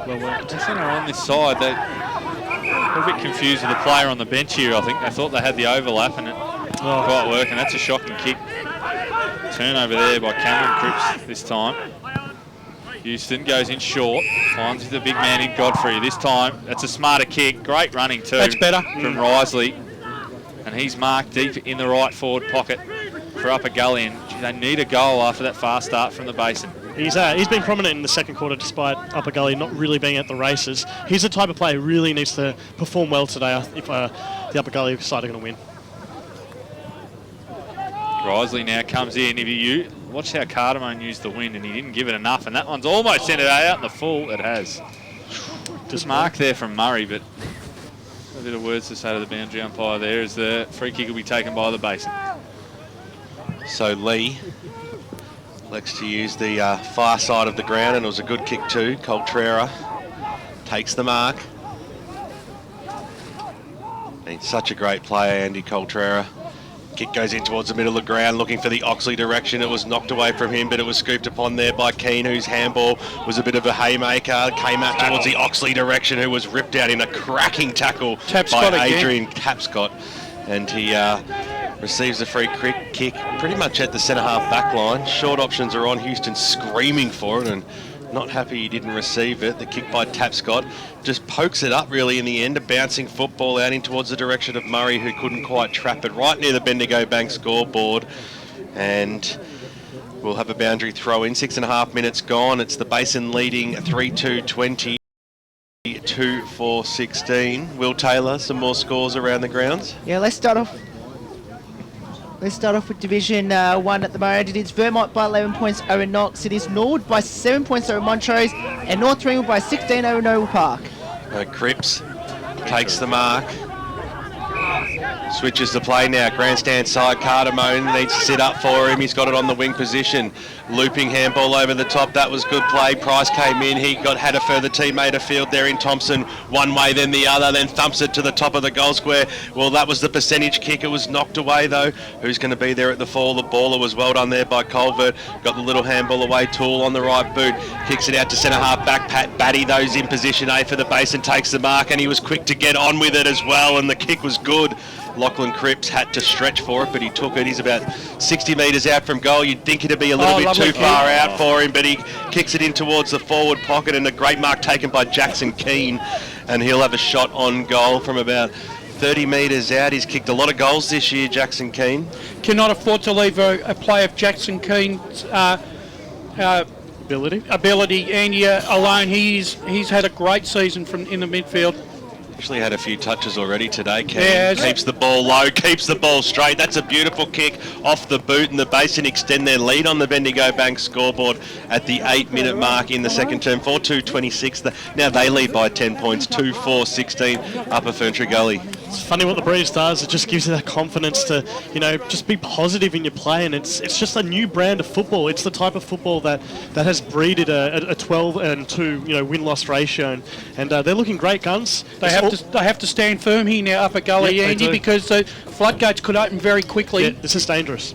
Well, Basin are on this side. They're a bit confused with the player on the bench here, I think. They thought they had the overlap, and it didn't quite work, and that's a shocking kick. Turnover there by Cameron Cripps this time. Houston goes in short, finds the big man in Godfrey. This time, that's a smarter kick. Great running too. That's better. From Risley. And he's marked deep in the right forward pocket for Upper Gully. And they need a goal after that fast start from the Basin. He's been prominent in the second quarter despite Upper Gully not really being at the races. He's the type of player who really needs to perform well today if the Upper Gully side are going to win. Risley now comes in. If you watch how Cardamone used the wind, and he didn't give it enough, and that one's almost sent it out in the full. It has. Just mark there from Murray, but a bit of words to say to the boundary umpire there as the free kick will be taken by the Basin. So Lee elects to use the far side of the ground, and it was a good kick too. Coltrera takes the mark. He's such a great player, Andy Coltrera. Kick goes in towards the middle of the ground, looking for the Oxley direction. It was knocked away from him, but it was scooped upon there by Keane, whose handball was a bit of a haymaker. Came out towards the Oxley direction, who was ripped out in a cracking tackle by Adrian Tapscott. And he receives a free kick pretty much at the centre-half back line. Short options are on. Houston screaming for it and not happy he didn't receive it. The kick by Tapscott just pokes it up really in the end. A bouncing football out in towards the direction of Murray, who couldn't quite trap it right near the Bendigo Bank scoreboard. And we'll have a boundary throw in. 6.5 minutes gone. It's the Basin leading 3-2-20. 2-4-16. Will Taylor, some more scores around the grounds? Yeah, let's start off with Division 1 at the moment. It is Vermont by 11 points over Knox. It is Norwood by 7 points over Montrose, and North Ringwood by 16 over Noble Park. Cripps takes the mark. Switches the play now. Grandstand side. Cardamone needs to sit up for him. He's got it on the wing position. Looping handball over the top. That was good play. Price came in. He had a further teammate afield there in Thompson. One way, then the other. Then thumps it to the top of the goal square. Well, that was the percentage kick. It was knocked away, though. Who's going to be there at the fall? The baller was well done there by Colvert. Got the little handball away. Tool on the right boot. Kicks it out to centre-half back. Pat Batty, those in position A for the Basin, takes the mark, and he was quick to get on with it as well, and the kick was good. Lachlan Cripps had to stretch for it, but he took it. He's about 60 metres out from goal. You'd think it'd be a little bit too far out for him, but he kicks it in towards the forward pocket, and a great mark taken by Jackson Keane, and he'll have a shot on goal from about 30 metres out. He's kicked a lot of goals this year, Jackson Keane. Cannot afford to leave a play of Jackson Keane's ability, and alone. He's had a great season from in the midfield. Actually had a few touches already today, Ken. Yeah, keeps the ball low, keeps the ball straight. That's a beautiful kick off the boot, and the Basin extend their lead on the Bendigo Bank scoreboard at the 8-minute mark in the second term. 4-2-26. Now they lead by 10 points, 2-4-16, Upper Ferntree Gully. It's funny what the breeze does. It just gives you that confidence to, just be positive in your play, and it's just a new brand of football. It's the type of football that has breeded a 12-2 win-loss ratio, and they're looking great guns. They have to stand firm here now, Upper Gully, Andy, because the floodgates could open very quickly. Yeah, this is dangerous.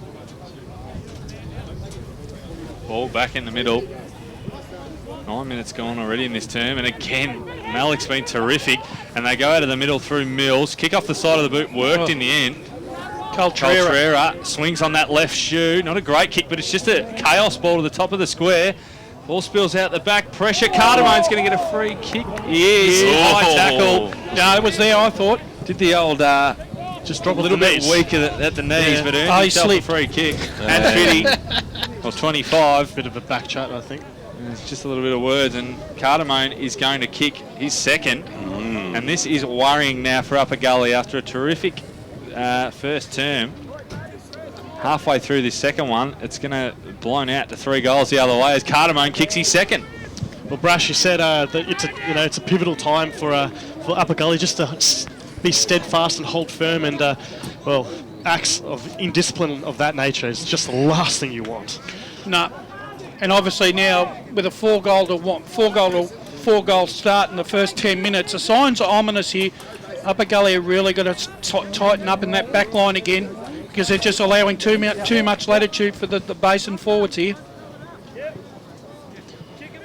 Ball back in the middle. 9 minutes gone already in this term, and again, Malik's been terrific, and they go out of the middle through Mills. Kick off the side of the boot, worked in the end. Coltrera swings on that left shoe. Not a great kick, but it's just a chaos ball to the top of the square. Ball spills out the back. Pressure. Cardamone's going to get a free kick. He is. High tackle. No, it was there, I thought. Did the old... just drop a little bit weaker at the knees, but earned himself a free kick. And 50, or 25. Bit of a back chat, I think. It's just a little bit of words, and Cardamone is going to kick his second. And this is worrying now for Upper Gully after a terrific first term. Halfway through this second one, it's going to blown out to 3 goals the other way as Cardamone kicks his second. Well, Brash, you said that it's a pivotal time for Upper Gully just to be steadfast and hold firm, and acts of indiscipline of that nature is just the last thing you want. No, and obviously now with a 4 goal start in the first 10 minutes, the signs are ominous here. Upper Gully are really going to tighten up in that back line again, because they're just allowing too much latitude for the Basin forwards here.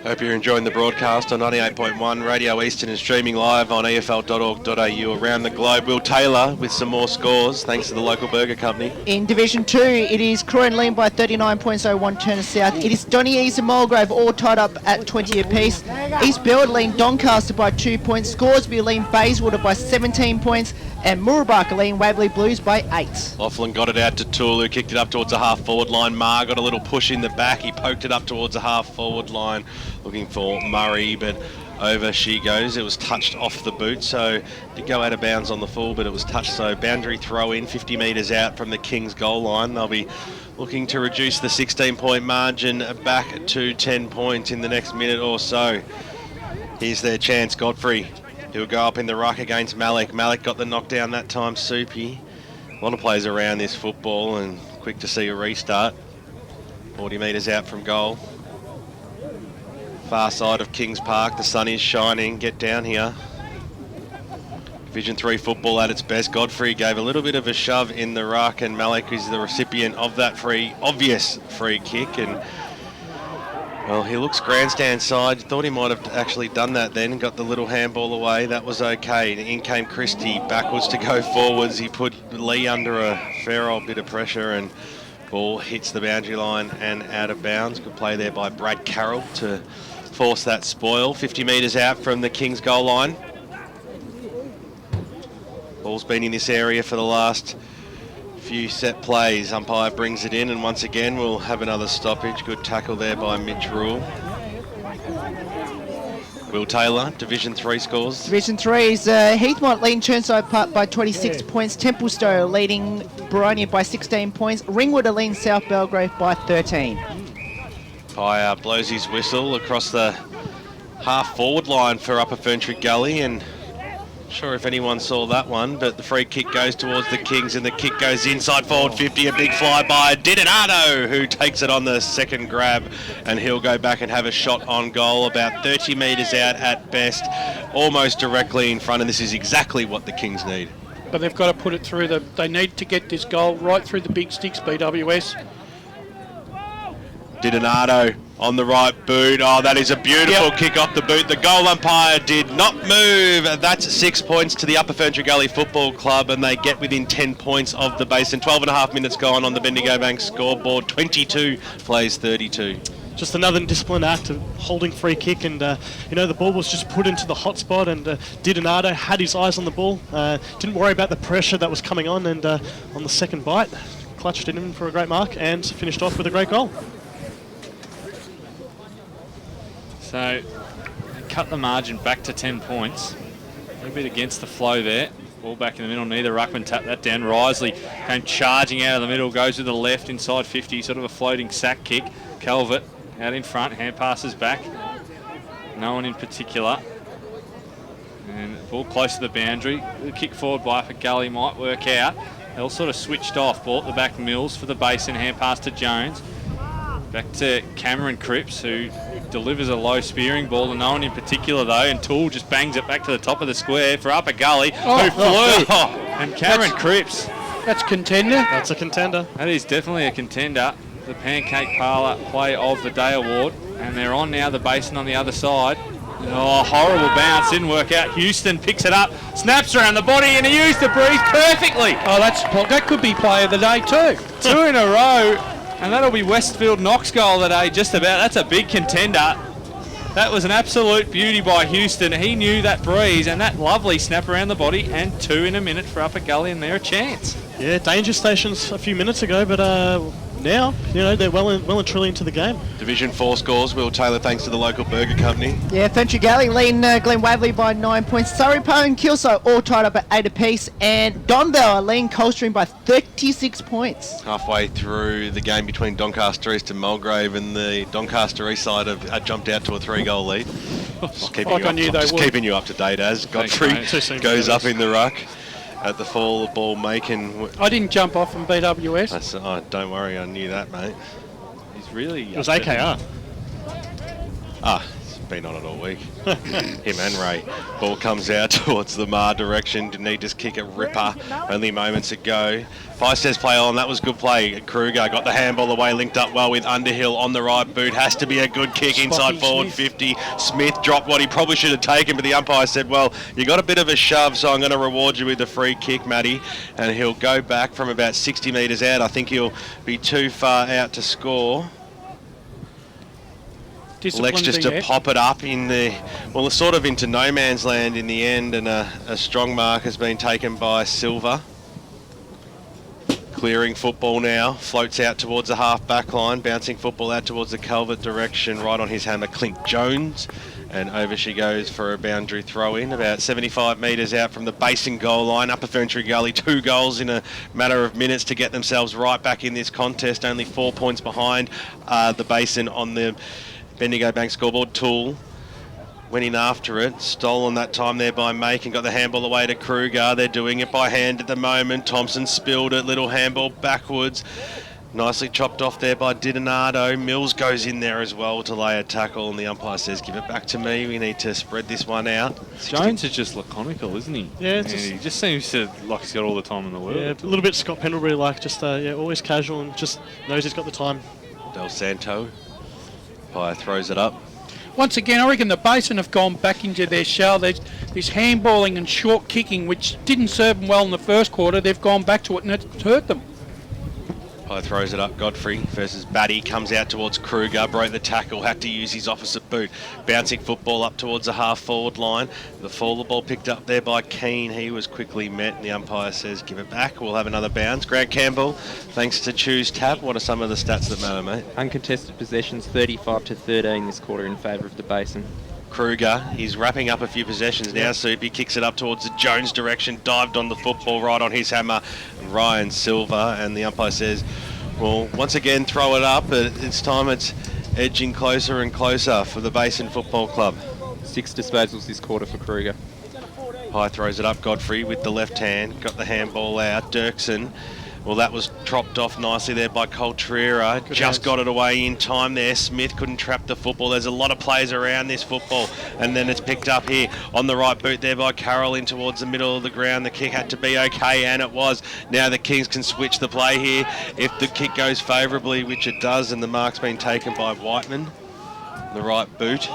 Hope you're enjoying the broadcast on 98.1 Radio Eastern and streaming live on efl.org.au around the globe. Will Taylor with some more scores, thanks to the local burger company. In Division 2, it is Croydon leading by 39 points over one Turner South. It is Donny East and Mulgrave all tied up at 20 apiece. East Belwood leading Doncaster by 2 points. Scoresby leading Bayswater by 17 points. And Mooroolbark leading Waverley Blues by 8. Lachlan got it out to Toole, who kicked it up towards the half-forward line. Marr got a little push in the back. He poked it up towards the half-forward line, looking for Murray, but over she goes. It was touched off the boot, so did go out of bounds on the full, but it was touched, so boundary throw in, 50 metres out from the Kings goal line. They'll be looking to reduce the 16-point margin back to 10 points in the next minute or so. Here's their chance, Godfrey. He'll go up in the ruck against Malik. Malik got the knockdown that time, Soupy. A lot of players around this football and quick to see a restart. 40 metres out from goal. Far side of Kings Park, the sun is shining. Get down here. Division 3 football at its best. Godfrey gave a little bit of a shove in the ruck, and Malik is the recipient of that obvious free kick. And well, he looks grandstand side. Thought he might have actually done that then. Got the little handball away. That was okay. In came Christie backwards to go forwards. He put Lee under a fair old bit of pressure, and ball hits the boundary line and out of bounds. Good play there by Brad Carroll to force that spoil. 50 metres out from the Kings goal line. Ball's been in this area for the last few set plays. Umpire brings it in, and once again we'll have another stoppage. Good tackle there by Mitch Rule. Will Taylor, Division 3 scores. Division 3 is Heathmont leading Churnside Park by 26 points. Templestowe leading Boronia by 16 points. Ringwood are leading South Belgrave by 13. Pye blows his whistle across the half-forward line for Upper Ferntree Gully, and sure if anyone saw that one, but the free kick goes towards the Kings, and the kick goes inside forward 50. A big fly by Didonado, who takes it on the second grab, and he'll go back and have a shot on goal about 30 metres out at best, almost directly in front, and this is exactly what the Kings need. But they've got to put it through they need to get this goal right through the big sticks, BWS. Didonado on the right boot. Oh, that is a beautiful kick off the boot. The goal umpire did not move. That's 6 points to the Upper Ferntree Gully Football Club, and they get within 10 points of the Basin. 12.5 minutes gone on the Bendigo Bank scoreboard. 22 plays 32. Just another disciplined act of holding free kick, and the ball was just put into the hot spot, and Didonado had his eyes on the ball. Didn't worry about the pressure that was coming on, and on the second bite, clutched it in for a great mark and finished off with a great goal. So, cut the margin back to 10 points. A bit against the flow there. Ball back in the middle, neither ruckman tapped that down. Risley came charging out of the middle, goes with the left inside 50, sort of a floating sack kick. Calvert out in front, hand passes back. No one in particular. And ball close to the boundary. The kick forward by Upper Gully might work out. They all sort of switched off. Ball at the back, Mills for the Basin, hand pass to Jones. Back to Cameron Cripps, who delivers a low spearing ball to no one in particular though, and Toole just bangs it back to the top of the square for Upper Gully, who flew. And Cameron Cripps. That's contender. That's a contender. That is definitely a contender. The Pancake Parlour Play of the Day award. And they're on now, the Basin on the other side. Oh, horrible bounce, didn't work out. Houston picks it up, snaps around the body, and he used the breeze perfectly. Oh, that could be Play of the Day too. 2 in a row. And that'll be Westfield Knox goal of the day, just about. That's a big contender. That was an absolute beauty by Houston. He knew that breeze and that lovely snap around the body, and 2 in a minute for Upper Gully, and they're a chance. Yeah, danger stations a few minutes ago, but now, they're well and truly into the game. Division 4 scores, Will Taylor, thanks to the local burger company. Yeah, Ferntree Gully leading Glen Waverley by 9 points. Surrey, Poe and Kilso all tied up at 8 apiece. And Donville are leading Coldstream by 36 points. Halfway through the game between Doncaster East and Mulgrave, and the Doncaster East side have jumped out to a 3-goal lead. Just keeping you up to date as Godfrey goes up in the ruck. At the fall, the ball making... I didn't jump off from BWS. Don't worry, I knew that, mate. He's really... It was AKR. He's been on it all week. Him and Ray. Ball comes out towards the Mar direction. Didn't he just kick a ripper? Only moments ago. Five says play on. That was good play. Kruger got the handball away, linked up well with Underhill on the right boot. Has to be a good kick inside forward 50. Smith dropped what he probably should have taken, but the umpire said, well, you got a bit of a shove, so I'm going to reward you with a free kick, Matty. And he'll go back from about 60 metres out. I think he'll be too far out to score. Lex just to pop it up in the, well, sort of into no man's land in the end, and a strong mark has been taken by Silver. Clearing football now, floats out towards the half-back line, bouncing football out towards the Calvert direction, right on his hammer, Clint Jones. And over she goes for a boundary throw-in, about 75 metres out from the Basin goal line. Upper Ferntree Gully, 2 goals in a matter of minutes to get themselves right back in this contest, only 4 points behind the Basin on the Bendigo Bank scoreboard. Toole went in after it, stolen that time there by Make and got the handball away to Kruger. They're doing it by hand at the moment. Thompson spilled it, little handball backwards. Nicely chopped off there by Didonado. Mills goes in there as well to lay a tackle, and the umpire says, give it back to me. We need to spread this one out. Jones is just laconical, isn't he? Yeah, he just seems to like he's got all the time in the world. Yeah, a little bit Scott Pendlebury-like, just always casual and just knows he's got the time. Del Santo. Umpire throws it up. Once again, I reckon the Basin have gone back into their shell. There's this handballing and short kicking, which didn't serve them well in the first quarter. They've gone back to it, and it's hurt them. Throws it up. Godfrey versus Batty. Comes out towards Kruger. Broke the tackle. Had to use his opposite boot. Bouncing football up towards the half-forward line. The ball picked up there by Keane. He was quickly met, and the umpire says, give it back. We'll have another bounce. Grant Campbell, thanks to Choose Tab. What are some of the stats that matter, mate? Uncontested possessions, 35-13 this quarter in favour of the Basin. Kruger, he's wrapping up a few possessions now. Soupy kicks it up towards the Jones direction, dived on the football right on his hammer. Ryan Silver, and the umpire says, well, once again, throw it up, but it's time it's edging closer and closer for the Basin Football Club. 6 disposals this quarter for Kruger. High throws it up, Godfrey with the left hand, got the handball out. Dirksen, well, that was dropped off nicely there by Coltrera. Just got it away in time there. Smith couldn't trap the football. There's a lot of players around this football. And then it's picked up here on the right boot there by Carroll in towards the middle of the ground. The kick had to be okay, and it was. Now the Kings can switch the play here if the kick goes favourably, which it does, and the mark's been taken by Whiteman. The right boot.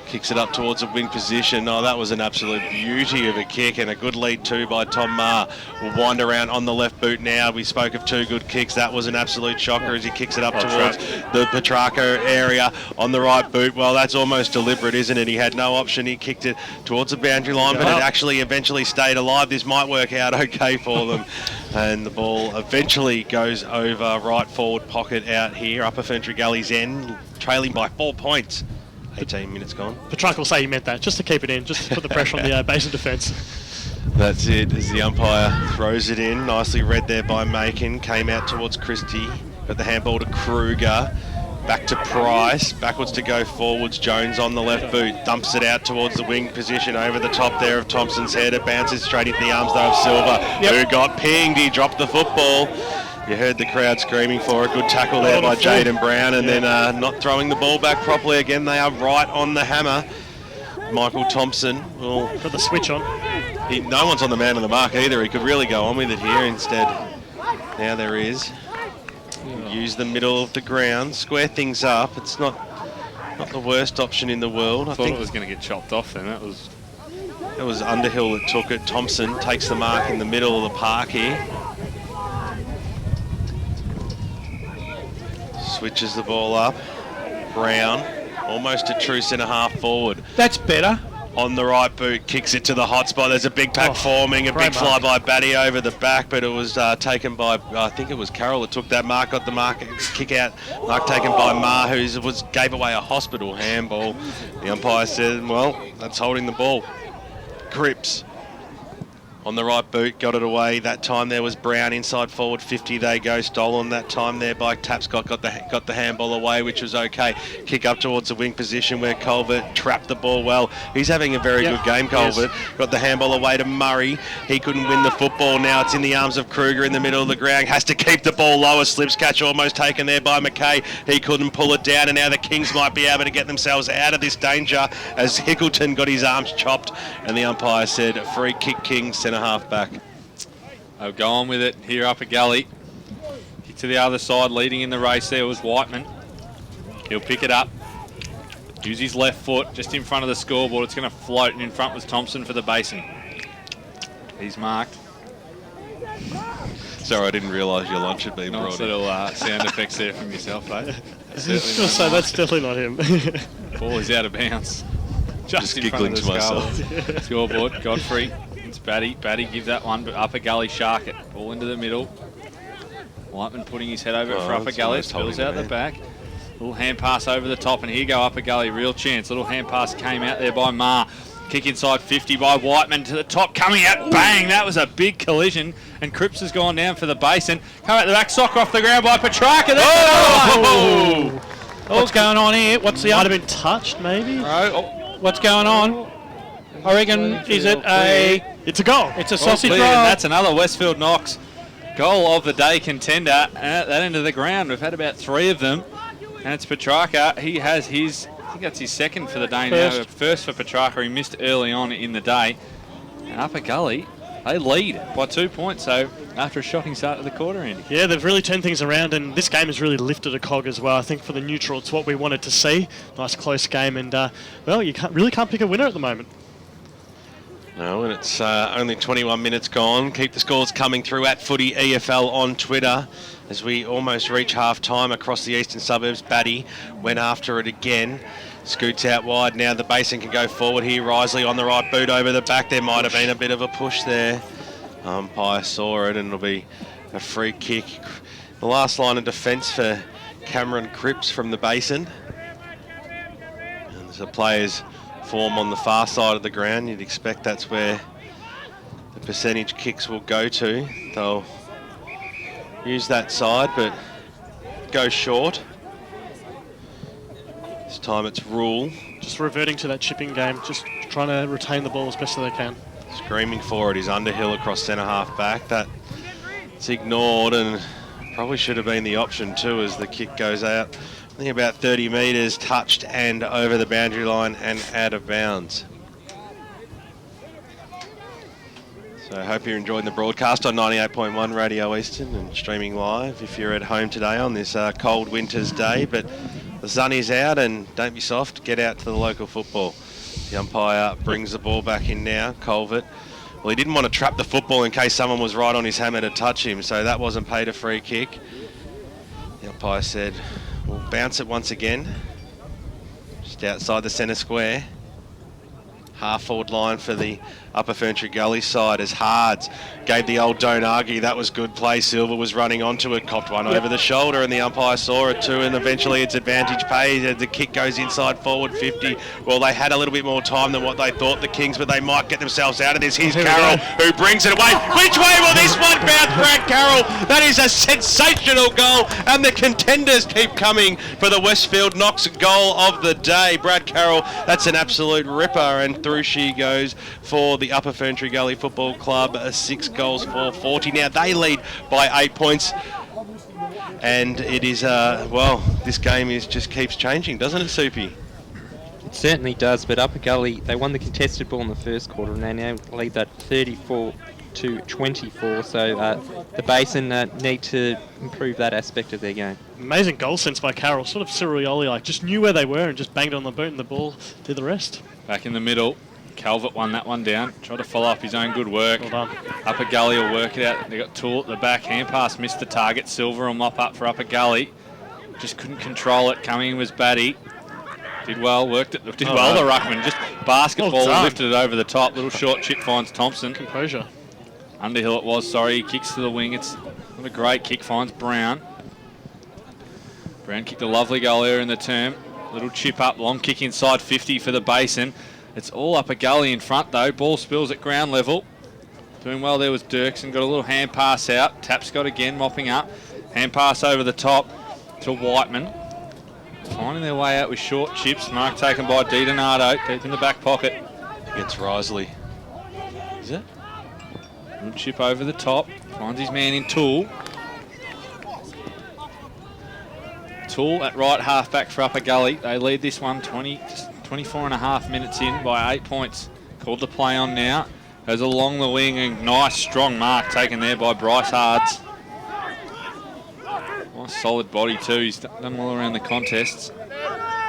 Kicks it up towards a wing position. Oh, that was an absolute beauty of a kick, and a good lead too by Tom Maher. Will wind around on the left boot now. We spoke of 2 good kicks. That was an absolute shocker as he kicks it up towards the Petrarca area on the right boot. Well, that's almost deliberate, isn't it? He had no option. He kicked it towards the boundary line, but it actually eventually stayed alive. This might work out okay for them. And the ball eventually goes over right forward pocket out here. Upper Ferntree Gully's end, trailing by 4 points. 18 minutes gone. Petrarca will say he meant that, just to keep it in, just to put the pressure on the Basin defence. That's it, as the umpire throws it in. Nicely read there by Macon. Came out towards Christie. Got the handball to Kruger. Back to Price. Backwards to go forwards. Jones on the left boot. Dumps it out towards the wing position. Over the top there of Thompson's head. It bounces straight into the arms though of Silver, who got pinged. He dropped the football. You heard the crowd screaming for a good tackle there by Jaden Brown, and then not throwing the ball back properly again. They are right on the hammer. Michael Thompson will got the switch on. No one's on the man of the mark either. He could really go on with it here instead. Now there is. Use the middle of the ground, square things up. It's not the worst option in the world. I thought it was going to get chopped off then. It was Underhill that took it. Thompson takes the mark in the middle of the park here. Switches the ball up. Brown, almost a true centre-half forward. That's better. On the right boot, kicks it to the hot spot. There's a big pack forming, a big fly by Batty over the back, but it was taken by, I think it was Carroll that took that mark, got the mark, kick out, mark taken by Ma, who gave away a hospital handball. The umpire said, well, that's holding the ball. Cripps on the right boot, got it away. That time there was Brown inside forward 50. They go stolen. That time there by Tapscott got the handball away, which was okay. Kick up towards the wing position where Culvert trapped the ball well. He's having a very good game, Culvert. Yes. Got the handball away to Murray. He couldn't win the football. Now it's in the arms of Kruger in the middle of the ground. Has to keep the ball lower. Slips catch almost taken there by McKay. He couldn't pull it down, and now the Kings might be able to get themselves out of this danger as Hickleton got his arms chopped, and the umpire said free kick Kings, centre half back. They'll go on with it here up at Gully. Kick to the other side, leading in the race there was Whiteman. He'll pick it up. Use his left foot just in front of the scoreboard. It's going to float, and in front was Thompson for the Basin. He's marked. Sorry, I didn't realise your lunch had been brought in. Little sound effects there from yourself, eh? So that's definitely not him. Ball is out of bounds. Just giggling to myself. Scoreboard, Godfrey. It's Batty. Batty give that one, but Upper Gully shark it. Ball into the middle. Whiteman putting his head over it for Upper Gully. Spills out the back. Little hand pass over the top, and here go Upper Gully. Real chance. Little hand pass came out there by Ma. Kick inside 50 by Whiteman to the top. Coming out, bang! That was a big collision. And Cripps has gone down for the Basin. Come out the back, sock off the ground by Petrarca. What's going on here? What's the... Might have been touched, maybe? What's going on? I reckon, is it a... It's a goal. It's a sausage roll. And that's another Westfield Knox goal of the day contender. At that end of the ground, we've had about 3 of them. And it's Petrarca. He has his... I think that's his second for the day now. First for Petrarca. He missed early on in the day. And Upper Gully, they lead by 2 points. So after a shocking start to the quarter, Andy. Yeah, they've really turned things around, and this game has really lifted a cog as well. I think for the neutral, it's what we wanted to see. Nice close game, and well, you really can't pick a winner at the moment. No, and it's only 21 minutes gone. Keep the scores coming through at Footy EFL on Twitter as we almost reach half-time across the eastern suburbs. Batty went after it again. Scoots out wide. Now the Basin can go forward here. Risley on the right boot over the back. There might have been a bit of a push there. Umpire saw it, and it'll be a free kick. The last line of defence for Cameron Cripps from the Basin. And the players form on the far side of the ground. You'd expect that's where the percentage kicks will go to. They'll use that side, but go short. This time it's Rule. Just reverting to that chipping game, just trying to retain the ball as best as they can. Screaming for it is Underhill across centre half back. That's ignored, and probably should have been the option too as the kick goes out. I think about 30 metres, touched and over the boundary line and out of bounds. So I hope you're enjoying the broadcast on 98.1 Radio Eastern and streaming live if you're at home today on this cold winter's day. But the sun is out, and don't be soft, get out to the local football. The umpire brings the ball back in now, Culvert. Well, he didn't want to trap the football in case someone was right on his hammer to touch him, so that wasn't paid a free kick. The umpire said, we'll bounce it once again, just outside the centre square. Half-forward line for the Upper Ferntree Gully side as Hards gave the old don't argue. That was good play. Silver was running onto it, copped one over the shoulder, and the umpire saw it too, and eventually it's advantage paid. The kick goes inside forward 50. Well, they had a little bit more time than what they thought, the Kings, but they might get themselves out of this. Here's Carroll, who brings it away. Which way will this one bounce? Brad Carroll. That is a sensational goal, and the contenders keep coming for the Westfield Knox goal of the day. Brad Carroll, that's an absolute ripper, and through she goes for the Upper Ferntree Gully Football Club. 6 goals for 40. Now they lead by 8 points, and it is well, this game just keeps changing, doesn't it, Soupy? It certainly does, but Upper Gully, they won the contested ball in the first quarter, and they now lead that 34-24. So the Basin need to improve that aspect of their game. Amazing goal sense by Carroll, sort of Cirioli-like, just knew where they were and just banged on the boot, and the ball did the rest. Back in the middle, Calvert won that one down. Tried to follow up his own good work. Well done. Upper Gully will work it out. They got Tool at the back. Hand pass missed the target. Silver will mop up for Upper Gully. Just couldn't control it. Coming in was Batty. Did well. Worked it. Did well. The ruckman just basketball lifted it over the top. Little short chip finds Thompson. Composure. Underhill it was. Sorry, he kicks to the wing. It's not a great kick. Finds Brown. Brown kicked a lovely goal earlier in the term. Little chip up. Long kick inside 50 for the Basin. It's all Upper Gully in front though. Ball spills at ground level. Doing well there was Dirksen. Got a little hand pass out. Tapscott again mopping up. Hand pass over the top to Whiteman. Finding their way out with short chips. Mark taken by Di Donato. Deep in the back pocket. Against Risley. Is it? Little chip over the top. Finds his man in Tool. Tool at right half back for Upper Gully. They lead this one 24 and a half minutes in by 8 points. Called the play on now. Goes along the wing, and nice strong mark taken there by Bryce Hards. Nice solid body too. He's done well around the contests.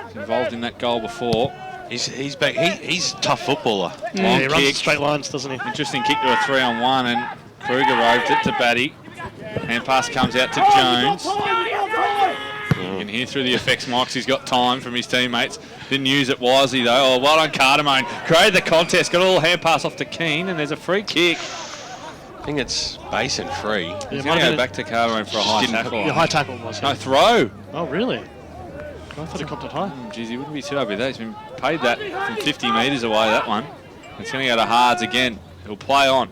He's involved in that goal before. He's back. He's a tough footballer. Long kick. Runs straight lines, doesn't he? Interesting kick to a 3-on-1, and Kruger roved it to Batty. Hand pass comes out to Jones. You can hear through the effects mics he's got time from his teammates. Didn't use it wisely though. Oh, well done Cardamone. Created the contest. Got a little hand pass off to Keane, and there's a free kick. I think it's Basin free. He's going to go back to Cardamone for a high tackle. Your high tackle was. No, throw. Oh, really? I thought he copped it high. Geez, he wouldn't be too happy with that. He's been paid that from 50 metres away, that one. It's going to go to Hards again. He'll play on.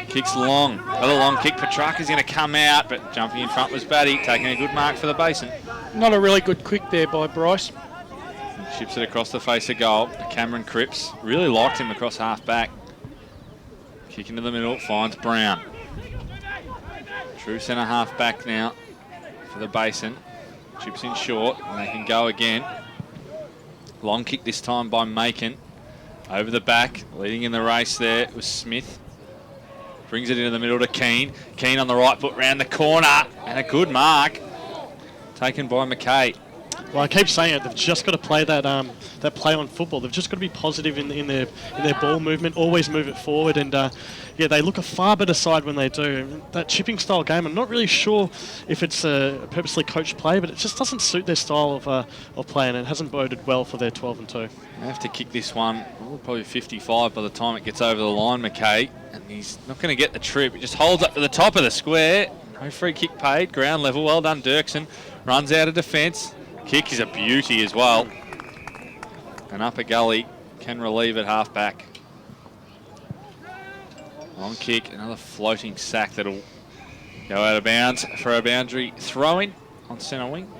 Kicks long. Another long kick. Petrarca's going to come out, but jumping in front was Batty, taking a good mark for the Basin. Not a really good quick there by Bryce. Ships it across the face of goal. Cameron Cripps really liked him across half back. Kick into the middle, finds Brown. True centre half back now for the Basin. Chips in short, and they can go again. Long kick this time by Macon. Over the back, leading in the race there was Smith. Brings it into the middle to Keane. Keane on the right foot round the corner, and a good mark taken by McKay. Well, I keep saying it. They've just got to play that that play on football. They've just got to be positive in their ball movement. Always move it forward, and yeah, they look a far better side when they do. That chipping style game, I'm not really sure if it's a purposely coached play, but it just doesn't suit their style of play, and it hasn't boded well for their 12-2. They have to kick this one, probably 55 by the time it gets over the line, McKay, and he's not going to get the trip. He just holds up to the top of the square. No free kick paid, ground level. Well done, Dirksen. Runs out of defence. Kick is a beauty as well. And Upper Gully can relieve at half back. Long kick, another floating sack that'll go out of bounds for a boundary throw-in on centre wing.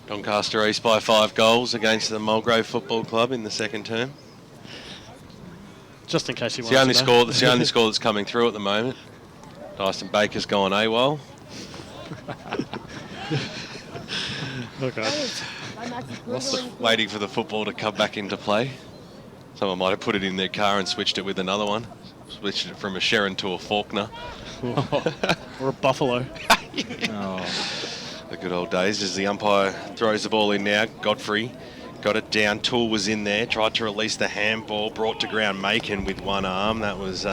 Doncaster East by 5 goals against the Mulgrave Football Club in the second term. Just in case you want to know. It's the only score that's coming through at the moment. Dyson Baker's gone AWOL. Okay. Waiting for the football to come back into play. Someone might have put it in their car and switched it with another one. Switched it from a Sharon to a Faulkner. Or a Buffalo. The good old days as the umpire throws the ball in now. Godfrey got it down. Tool was in there. Tried to release the handball. Brought to ground Macon with one arm. That was...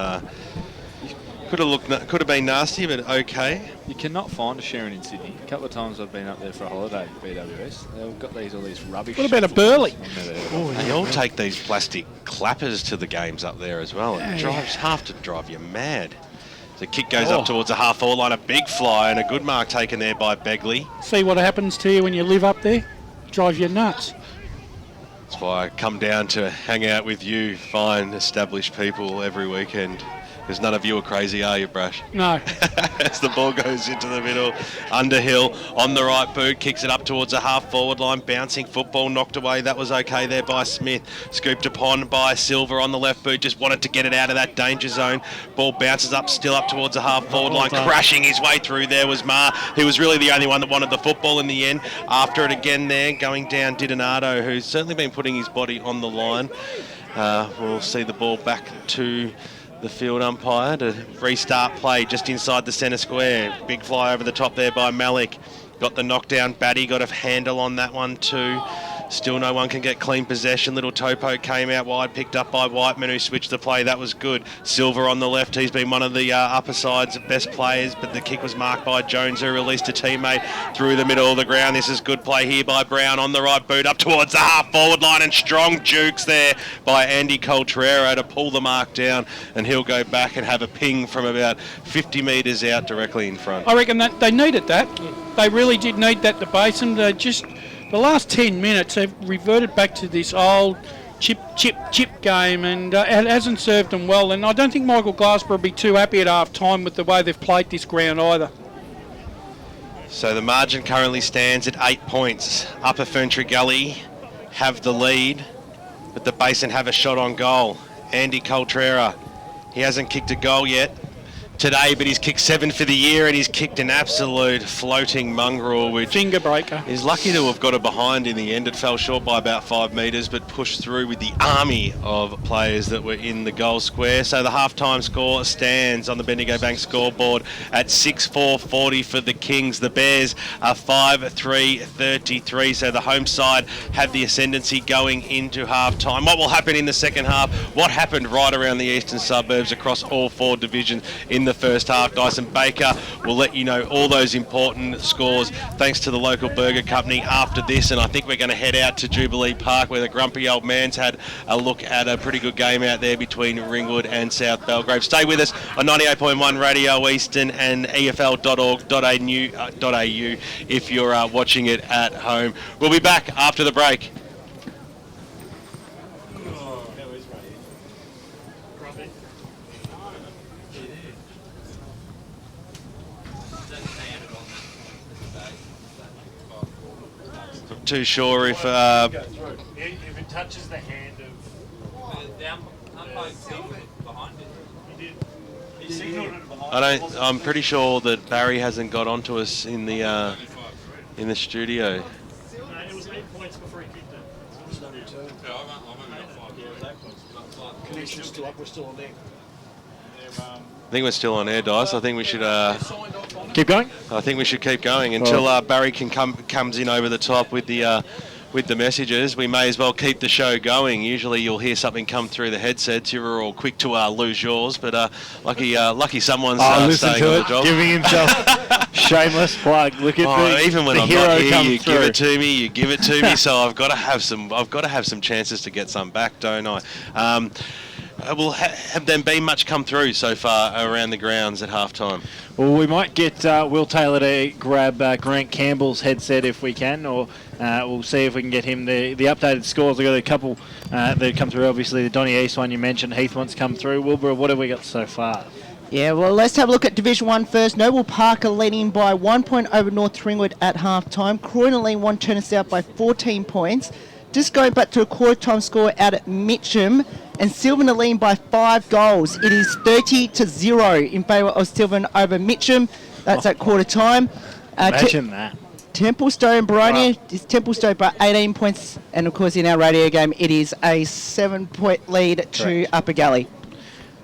Could have been nasty, but okay. You cannot find a Sharon in Sydney. A couple of times I've been up there for a holiday at BWS. They've got all these rubbish. What about a Burley? They all take these plastic clappers to the games up there as well. It drives half to drive you mad. The kick goes up towards the half-forward line. A big fly and a good mark taken there by Begley. See what happens to you when you live up there? Drives you nuts. That's why I come down to hang out with you fine, established people every weekend. Because none of you are crazy, are you, Brash? No. As the ball goes into the middle, Underhill on the right boot, kicks it up towards the half-forward line, bouncing football, knocked away. That was okay there by Smith. Scooped upon by Silver on the left boot, just wanted to get it out of that danger zone. Ball bounces up, still up towards the half-forward line, crashing his way through there was Marr, who was really the only one that wanted the football in the end. After it again there, going down Didonato, who's certainly been putting his body on the line. We'll see the ball back to the field umpire to restart play just inside the centre square. Big fly over the top there by Malik. Got the knockdown. Batty got a handle on that one too. Still no one can get clean possession. Little Topo came out wide, picked up by Whiteman, who switched the play. That was good. Silver on the left. He's been one of the upper side's best players, but the kick was marked by Jones, who released a teammate through the middle of the ground. This is good play here by Brown on the right boot up towards the half-forward line, and strong jukes there by Andy Coltrero to pull the mark down, and he'll go back and have a ping from about 50 metres out directly in front. I reckon that they needed that. They really did need that, the Basin. They just... The last 10 minutes, they've reverted back to this old chip game, and it hasn't served them well. And I don't think Michael Glasper will be too happy at half-time with the way they've played this ground either. So the margin currently stands at 8 points. Upper Ferntree Gully have the lead, but the Basin have a shot on goal. Andy Coltrera, he hasn't kicked a goal yet today, but he's kicked 7 for the year, and he's kicked an absolute floating mongrel, which finger breaker. Is lucky to have got a behind in the end. It fell short by about 5 metres, but pushed through with the army of players that were in the goal square. So the half-time score stands on the Bendigo Bank scoreboard at 6-4-40 for the Kings. The Bears are 5-3-33, so the home side have the ascendancy going into half-time. What will happen in the second half? What happened right around the eastern suburbs across all 4 divisions in the first half? Dyson Baker will let you know all those important scores thanks to the local burger company after this, and I think we're going to head out to Jubilee Park, where the grumpy old man's had a look at a pretty good game out there between Ringwood and South Belgrave. Stay with us on 98.1 Radio Eastern and EFL.org.au if you're watching it at home. We'll be back after the break. Too sure if if it touches the hand of I'm pretty sure that Barry hasn't got onto us in the studio. It was 8 points before he kicked it. Connection's still up. We're still on there. I think we're still on air, Dice. I think we should keep going. I think we should keep going until Barry comes in over the top with the messages. We may as well keep the show going. Usually you'll hear something come through the headsets. You're all quick to lose yours, but lucky someone's staying on the job. Giving himself shameless plug. Look at even when the I'm hero not here, come you through. give it to me. You give it to me. So I've got to have some chances to get some back, don't I? Have there been much come through so far around the grounds at halftime? Well, we might get Will Taylor to grab Grant Campbell's headset if we can, or we'll see if we can get him the updated scores. We've got a couple that come through. Obviously, the Donny East one you mentioned, Heath wants come through. Wilbur, what have we got so far? Yeah, well, let's have a look at Division 1 first. Noble Park are leading by 1 point over North Ringwood at half-time. Croydon leading 1 Turner South by 14 points. Just going back to a quarter-time score out at Mitcham, and Sylvan are leading by 5 goals. It is 30-0 in favour of Sylvan over Mitcham. That's at quarter-time. Imagine that. Templestowe Baronia is Templestowe by 18 points, and of course in our radio game it is a 7-point lead to Upper Gully.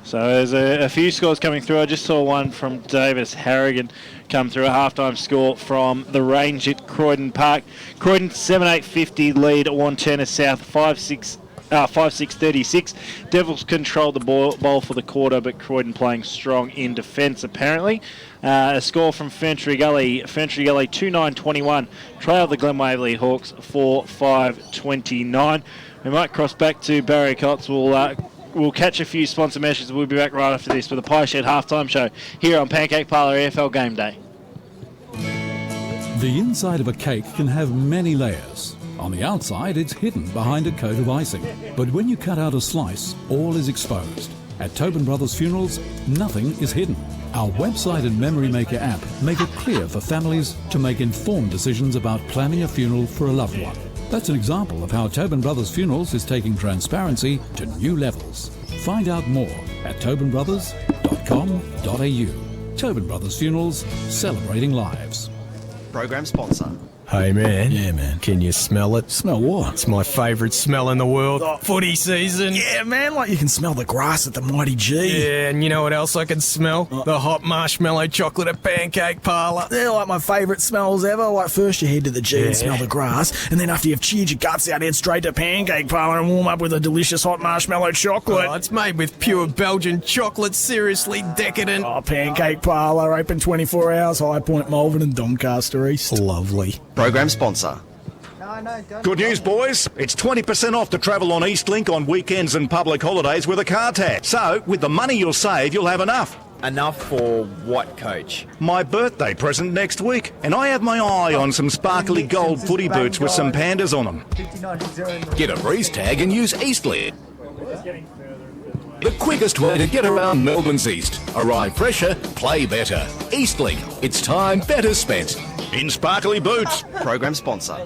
So there's a few scores coming through. I just saw one from Davis Harrigan come through, a half-time score from the Range at Croydon Park. Croydon 7-8-50 lead at Wanturna South, 5-6 5-6-36. Devils controlled the ball for the quarter, but Croydon playing strong in defence, apparently. A score from Ferntree Gully. Ferntree Gully 2-9-21. Trailed the Glen Waverley Hawks 4-5-29. We might cross back to Barry Cox. We'll catch a few sponsor messages. We'll be back right after this with the Pie Shed halftime show here on Pancake Parlour EFL Game Day. The inside of a cake can have many layers. On the outside, it's hidden behind a coat of icing. But when you cut out a slice, all is exposed. At Tobin Brothers Funerals, nothing is hidden. Our website and Memory Maker app make it clear for families to make informed decisions about planning a funeral for a loved one. That's an example of how Tobin Brothers Funerals is taking transparency to new levels. Find out more at tobinbrothers.com.au. Tobin Brothers Funerals, celebrating lives. Program sponsor. Hey man. Yeah, man. Can you smell it? Smell what? It's my favourite smell in the world. Oh, footy season. Yeah, man, like you can smell the grass at the Mighty G. Yeah, and you know what else I can smell? The hot marshmallow chocolate at Pancake Parlour. They're like my favourite smells ever. Like first you head to the G and smell the grass, and then after you've chewed your guts out, head straight to Pancake Parlour and warm up with a delicious hot marshmallow chocolate. Oh, it's made with pure Belgian chocolate, seriously decadent. Oh, Pancake Parlour, open 24 hours, High Point, Malvern and Doncaster East. Lovely. Program sponsor. Good news, boys. It's 20% off to travel on Eastlink on weekends and public holidays with a car tax. So, with the money you'll save, you'll have enough. Enough for what, Coach? My birthday present next week. And I have my eye on some sparkly gold footy boots with some pandas on them. Get a breeze tag and use Eastlink. The quickest way to get around Melbourne's East. Arrive fresher, play better. Eastlink. It's time better spent. In sparkly boots. Program sponsor.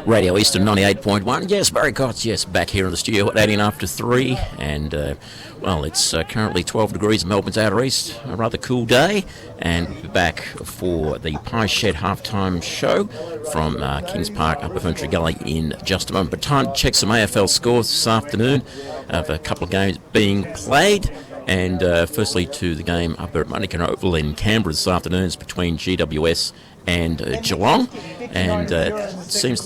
Radio Eastern 98.1. Yes, Barry Cox, yes, back here in the studio at 18 after 3. And, well, it's currently 12 degrees in Melbourne's outer east. A rather cool day. And we'll be back for the Pie Shed halftime show from Kings Park, Upper Ferntree Gully in just a moment. But time to check some AFL scores this afternoon of a couple of games being played. And firstly to the game up at Munro Oval in Canberra this afternoon. It's between GWS and Geelong, and it seems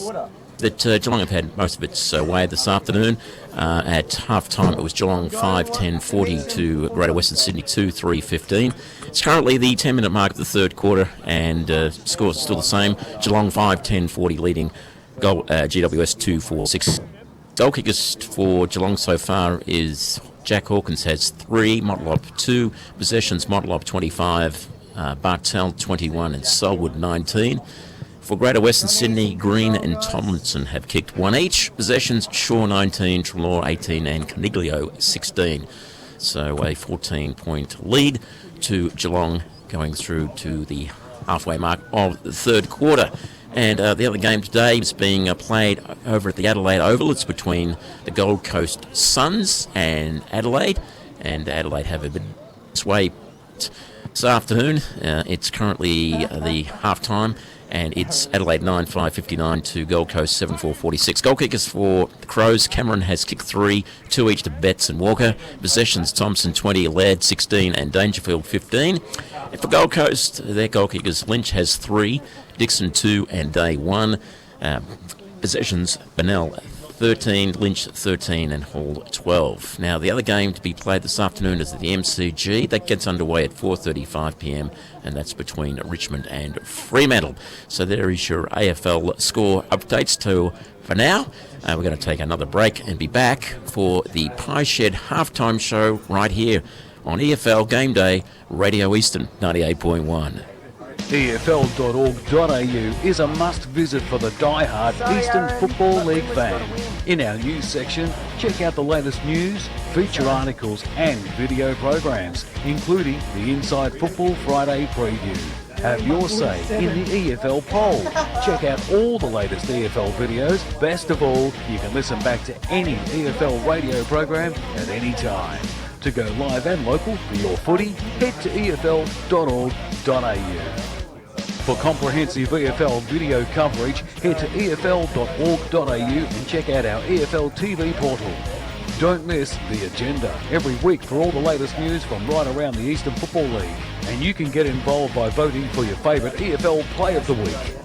that Geelong have had most of its way this afternoon. At half-time it was Geelong 5-10-40 to Greater Western Sydney 2-3-15. It's currently the 10-minute mark of the third quarter, and scores are still the same. Geelong 5-10-40 leading GWS 2-4-6. Goal kickers for Geelong so far is Jack Hawkins has 3, Motlop 2, possessions Motlop 25, Bartel 21 and Selwood 19. For Greater Western Sydney, Green and Tomlinson have kicked 1 each. Possessions, Shaw 19, Trelaw 18 and Coniglio 16. So a 14-point lead to Geelong going through to the halfway mark of the third quarter. And the other game today is being played over at the Adelaide Oval. It's between the Gold Coast Suns and Adelaide. And Adelaide have a bit of sway this afternoon. It's currently the half-time, and it's Adelaide 9-5-59 to Gold Coast 7-4-46. Goal kickers for the Crows, Cameron has kicked 3, 2 each to Betts and Walker. Possessions, Thompson 20, Laird 16 and Dangerfield 15. And for Gold Coast, their goal kickers, Lynch has 3, Dixon 2 and Day 1. Possessions, Bennell 13, Lynch 13 and Hall 12. Now the other game to be played this afternoon is at the MCG. That gets underway at 4:35pm, and that's between Richmond and Fremantle. So there is your AFL score updates. For now, we're going to take another break and be back for the Pie Shed halftime show right here on EFL Game Day, Radio Eastern 98.1. EFL.org.au is a must-visit for the die-hard Eastern Football League fan. In our news section, check out the latest news, feature articles and video programs, including the Inside Football Friday preview. Have your say in the EFL poll. Check out all the latest EFL videos. Best of all, you can listen back to any EFL radio program at any time. To go live and local for your footy, head to EFL.org.au. For comprehensive EFL video coverage, head to EFL.org.au and check out our EFL TV portal. Don't miss The Agenda every week for all the latest news from right around the Eastern Football League. And you can get involved by voting for your favourite EFL Play of the Week.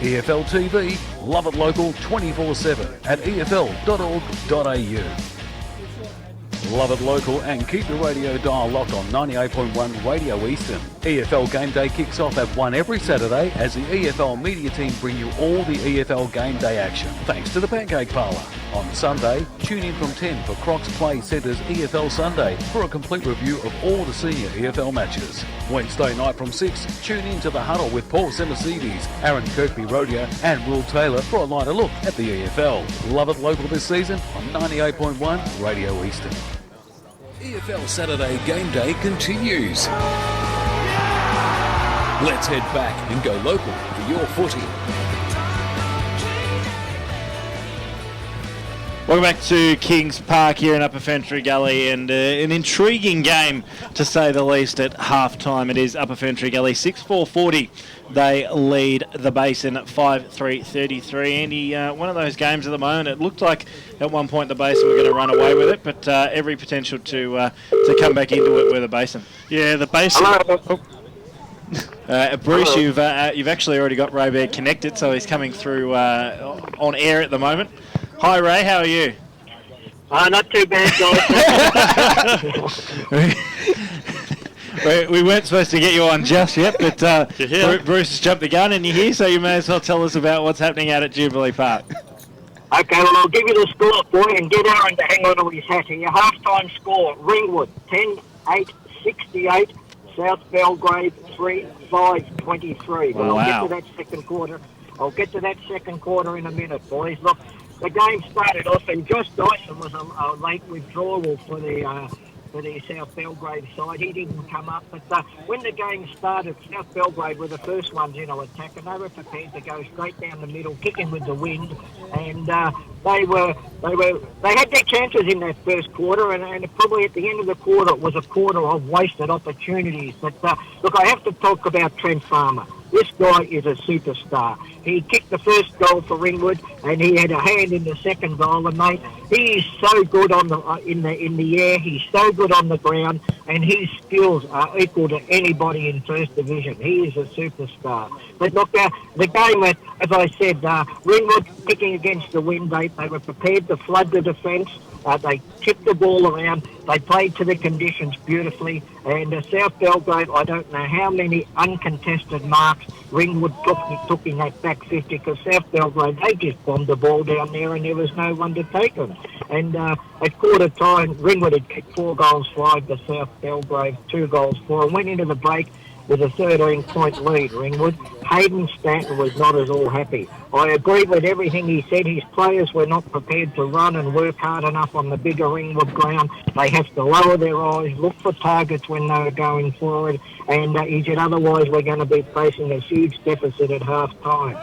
EFL TV, love it local 24/7 at efl.org.au. Love it local and keep your radio dial locked on 98.1 Radio Eastern. EFL Game Day kicks off at 1 every Saturday as the EFL Media Team bring you all the EFL Game Day action, thanks to the Pancake Parlour. On Sunday, tune in from 10 for Crocs Play Centre's EFL Sunday for a complete review of all the senior EFL matches. Wednesday night from 6, tune in to The Huddle with Paul Semasides, Aaron Kirkby-Rodier and Will Taylor for a lighter look at the EFL. Love it local this season on 98.1 Radio Eastern. EFL Saturday Game Day continues. Let's head back and go local for your footy. Welcome back to Kings Park here in Upper Ferntree Gully, and an intriguing game to say the least at half-time. It is Upper Ferntree Gully 6-4-40. They lead the Basin at 5-3-33. Andy, one of those games at the moment, it looked like at one point the Basin were going to run away with it, but every potential to come back into it with the Basin. Yeah, the Basin... Bruce, you've actually already got Ray Baird connected, so he's coming through on air at the moment. Hi Ray, how are you? Not too bad, guys. We weren't supposed to get you on just yet, but Bruce has jumped the gun and you're here, so you may as well tell us about what's happening out at Jubilee Park. Okay, well, I'll give you the score for you and get Aaron to hang on to his hat here. Half-time score, Ringwood 10-8-68, South Belgrade 3-5-23. Well, wow. I'll get to that second quarter in a minute, boys. Look, the game started off, and Josh Dyson was a late withdrawal for the South Belgrade side. He didn't come up, but when the game started, South Belgrade were the first ones in to attack, and they were prepared to go straight down the middle, kicking with the wind, and they had their chances in that first quarter, and probably at the end of the quarter it was a quarter of wasted opportunities. But look, I have to talk about Trent Farmer. This guy is a superstar. He kicked the first goal for Ringwood, and he had a hand in the second goal. And mate, he is so good on the in the air. He's so good on the ground, and his skills are equal to anybody in First Division. He is a superstar. But look, the game, as I said, Ringwood kicking against the wind. They were prepared to flood the defence. They tipped the ball around. They played to the conditions beautifully. And South Belgrade, I don't know how many uncontested marks Ringwood took in that back 50, because South Belgrade, they just bombed the ball down there and there was no one to take them. And at quarter time, Ringwood had kicked 4 goals 5 to South Belgrade 2 goals 4, and went into the break with a 13-point lead, Ringwood. Hayden Stanton was not at all happy. I agree with everything he said. His players were not prepared to run and work hard enough on the bigger Ringwood ground. They have to lower their eyes, look for targets when they were going forward, and he said otherwise we're going to be facing a huge deficit at half-time.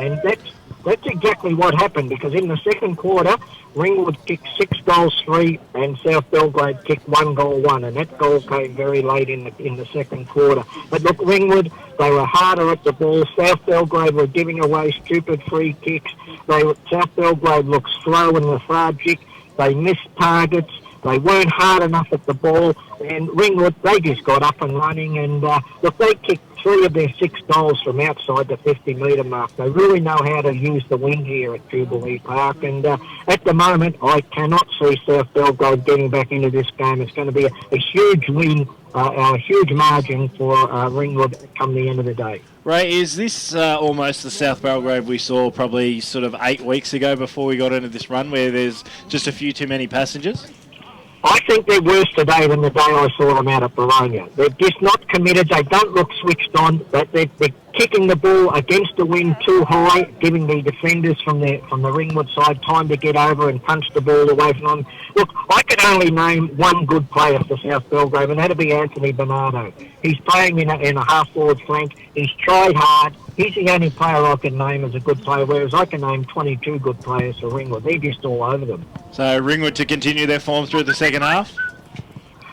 And that's exactly what happened, because in the second quarter, Ringwood kicked 6 goals 3 and South Belgrade kicked 1 goal 1, and that goal came very late in the second quarter. But look, Ringwood, they were harder at the ball. South Belgrade were giving away stupid free kicks. South Belgrade looked slow and lethargic. They missed targets. They weren't hard enough at the ball, and Ringwood, they just got up and running, and look, they kicked 3 of their 6 goals from outside the 50-metre mark. They really know how to use the wind here at Jubilee Park, and at the moment, I cannot see South Belgrade getting back into this game. It's going to be a huge win, a huge margin for Ringwood come the end of the day. Ray, is this almost the South Belgrade we saw probably sort of 8 weeks ago before we got into this run, where there's just a few too many passengers? I think they're worse today than the day I saw them out at Bologna. They're just not committed. They don't look switched on. They're kicking the ball against the wind too high, giving the defenders from the Ringwood side time to get over and punch the ball away from them. Look, I can only name one good player for South Belgrade, and that'd be Anthony Bernardo. He's playing in a half-forward flank. He's tried hard. He's the only player I can name as a good player, whereas I can name 22 good players for Ringwood. They're just all over them. So Ringwood to continue their form through the second half?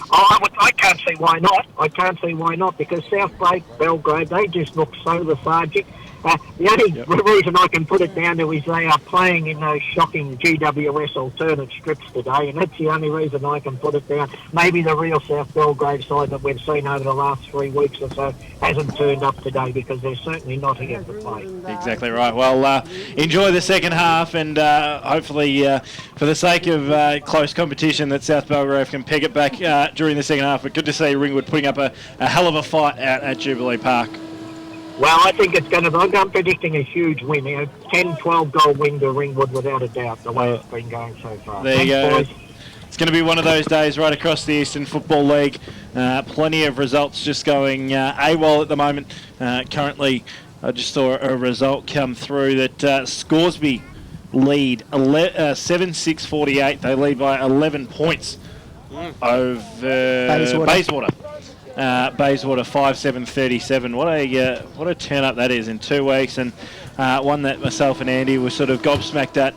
I can't see why not. I can't see why not, because South Belgrade, they just look so lethargic. The only reason I can put it down to is they are playing in those shocking GWS alternate strips today, and that's the only reason I can put it down. Maybe the real South Belgrave side that we've seen over the last 3 weeks or so hasn't turned up today, because they're certainly not here to play. Exactly right. Well, enjoy the second half, and hopefully, for the sake of close competition, that South Belgrave can peg it back during the second half. But good to see Ringwood putting up a hell of a fight out at Jubilee Park. Well, I think it's going to be, I'm predicting a huge win, 10-12 goal win to Ringwood without a doubt, the way it's been going so far. There you go. It's going to be one of those days right across the Eastern Football League. Plenty of results just going AWOL at the moment. Currently, I just saw a result come through that Scoresby lead 7-6-48. They lead by 11 points over Bayswater. Bayswater 5-7-37. What a turn up that is in 2 weeks, and one that myself and Andy were sort of gobsmacked at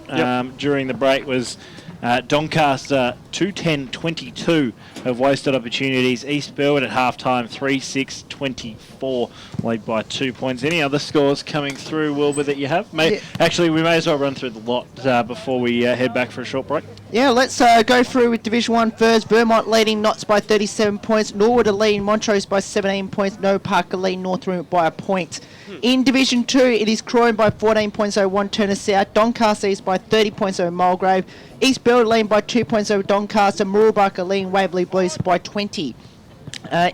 during the break was Doncaster 2-10-22 have wasted opportunities. East Belwood at half-time 3-6-24, lead by 2 points. Any other scores coming through, Wilbur, that you have? Actually, we may as well run through the lot before we head back for a short break. Yeah, let's go through with Division 1 first. Vermont leading Notts by 37 points. Norwood are leading Montrose by 17 points. No Park are leading North Ringwood by a point. In Division 2, it is Croydon by 14 points over 1 Turner South. Doncaster East by 30 points over Mulgrave. East Belwood leading by 2 points over Doncaster. Mooroolbark are leading Waverley Blues by 20.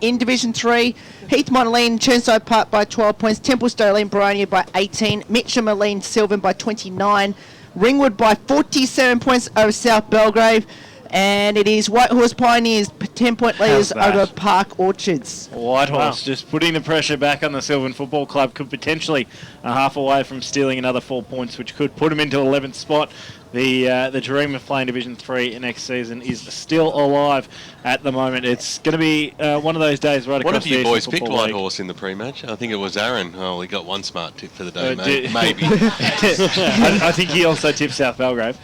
In Division 3, Heathmont are leading Churnside Park by 12 points. Templestowe leading Boronia by 18. Mitcham are leading Sylvan by 29. Ringwood by 47 points over South Belgrave. And it is Whitehorse Pioneers 10-point leaders over Park Orchards. Whitehorse just putting the pressure back on the Sylvan Football Club, could potentially half away from stealing another 4 points, which could put them into 11th spot. The dream of playing Division 3 next season is still alive at the moment. It's going to be one of those days right across the Eastern Football League. One of you boys picked Whitehorse in the pre-match. I think it was Aaron. Oh, we got one smart tip for the day, maybe. I think he also tipped South Belgrave,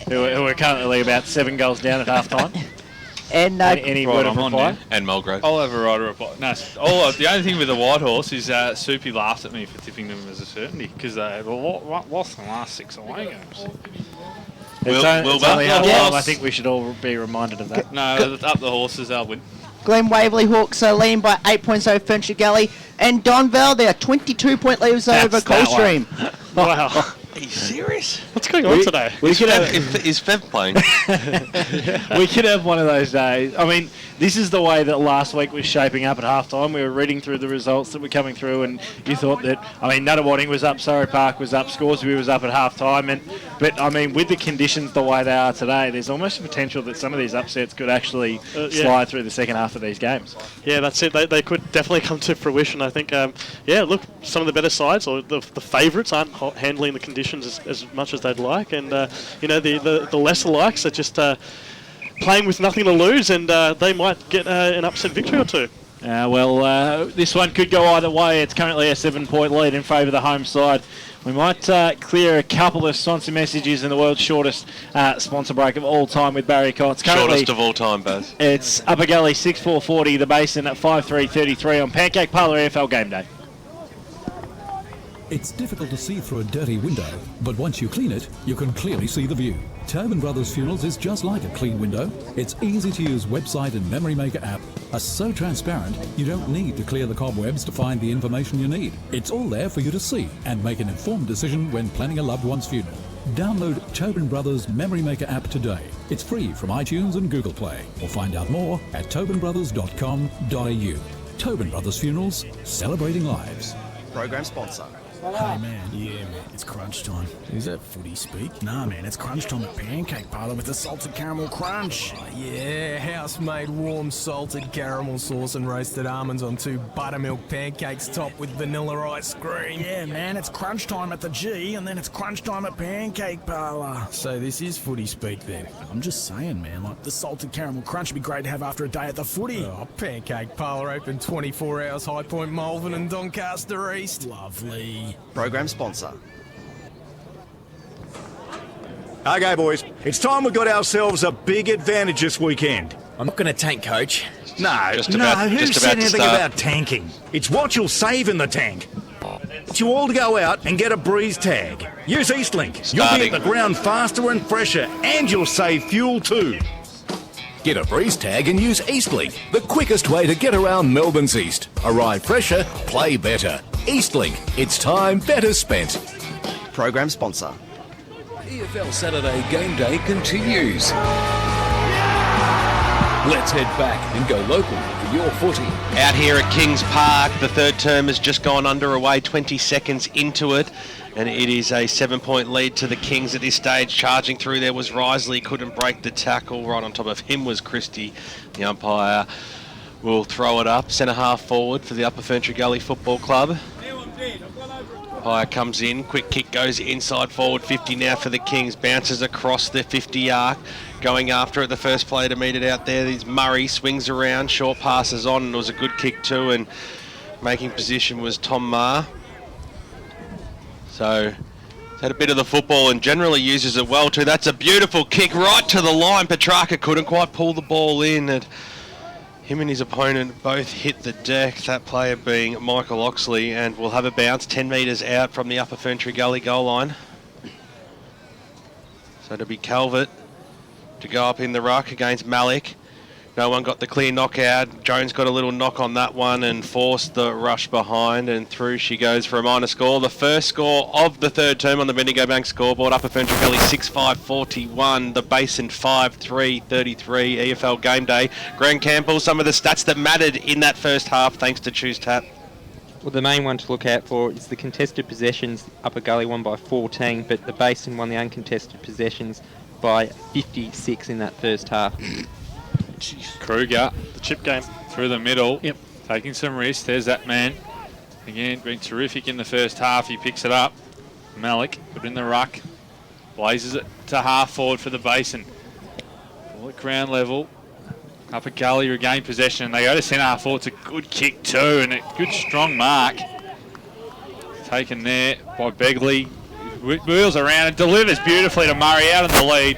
who are currently about 7 goals down at half-time. And any word of reply? And Mulgrave. I'll have a right reply. No, the only thing with the Whitehorse is Soupy laughed at me for tipping them as a certainty, because they lost the last 6 away games. It's only half-time. I think we should all be reminded of that. No, up the horses, they'll win. Glen Waverley Hawks are leading by 8 points over Ferntree Gully. And Donvale, they are 22-point leaders over Coldstream. Wow. Are you serious? What's going on today? Is Fev playing? We could have one of those days. I mean, this is the way that last week was shaping up at halftime. We were reading through the results that were coming through, and you thought that, Nuttawading was up, Surrey Park was up, Scoresby was up at halftime. But with the conditions the way they are today, there's almost a potential that some of these upsets could actually slide through the second half of these games. Yeah, that's it. They could definitely come to fruition, I think. Look, some of the better sides, or the favourites, aren't handling the conditions as much as they'd like, and the lesser likes are just playing with nothing to lose, and they might get an upset victory or two. This one could go either way. It's currently a 7-point lead in favour of the home side. We might clear a couple of sponsor messages in the world's shortest sponsor break of all time with Barry Cox. Shortest of all time, Baz. It's Upper Gully 6-4-40, the Basin at 5-3-33 on Pancake Parlour EFL Gameday. It's difficult to see through a dirty window, but once you clean it, you can clearly see the view. Tobin Brothers Funerals is just like a clean window. Its easy-to-use website and Memory Maker app are so transparent, you don't need to clear the cobwebs to find the information you need. It's all there for you to see and make an informed decision when planning a loved one's funeral. Download Tobin Brothers Memory Maker app today. It's free from iTunes and Google Play. Or find out more at tobinbrothers.com.au. Tobin Brothers Funerals, celebrating lives. Program sponsor. Hey man, it's crunch time. Is that footy speak? Nah man, it's crunch time at Pancake Parlour with the salted caramel crunch. Oh, yeah, house-made warm salted caramel sauce and roasted almonds on 2 buttermilk pancakes topped with vanilla ice cream. Yeah man, it's crunch time at the G, and then it's crunch time at Pancake Parlour. So this is footy speak then? I'm just saying man, like the salted caramel crunch would be great to have after a day at the footy. Oh, Pancake Parlour open 24 hours, High Point, Malvern and Doncaster East. Lovely. Program sponsor. Okay, boys, it's time we got ourselves a big advantage this weekend. I'm not going to tank, Coach. Who said anything about tanking? It's what you'll save in the tank. want you all to go out and get a breeze tag. Use Eastlink. You'll be at the ground faster and fresher, and you'll save fuel too. Get a breeze tag and use Eastlink, the quickest way to get around Melbourne's East. Arrive fresher, play better. Eastlink, it's time better spent. Program sponsor. EFL Saturday Game Day continues. Let's head back and go local for your footy. Out here at Kings Park, the third term has just gone underway, 20 seconds into it, and it is a 7-point lead to the Kings at this stage. Charging through there was Risley, couldn't break the tackle. Right on top of him was Christie. The umpire will throw it up, centre half forward for the Upper Ferntree Gully Football Club. Umpire comes in, quick kick goes inside forward 50 now for the Kings, bounces across the 50 arc. Going after it, the first player to meet it out there is Murray, swings around, short passes on, and it was a good kick too, and making position was Tom Maher. So, he's had a bit of the football and generally uses it well too. That's a beautiful kick right to the line. Petrarca couldn't quite pull the ball in, and him and his opponent both hit the deck, that player being Michael Oxley, and will have a bounce 10 metres out from the Upper Ferntree Gully goal line. So it'll be Calvert to go up in the ruck against Malik. No one got the clear knockout. Jones got a little knock on that one and forced the rush behind, and through she goes for a minor score. The first score of the third term on the Bendigo Bank scoreboard. Upper Ferntree Gully 6-5-41. The Basin 5-3-33. EFL Gameday. Grant Campbell, some of the stats that mattered in that first half thanks to Choose Tap. Well, the main one to look out for is the contested possessions. Upper Gully won by 14, but the Basin won the uncontested possessions by 56 in that first half. Kruger, the chip game through the middle, taking some risks. There's that man. Again, been terrific in the first half. He picks it up. Malik, put in the ruck. Blazes it to half forward for the Basin. Ball at ground level. Upper Gully regain possession, and they go to centre half forward. It's a good kick too, and a good strong mark. Taken there by Begley. Wheels around and delivers beautifully to Murray out in the lead.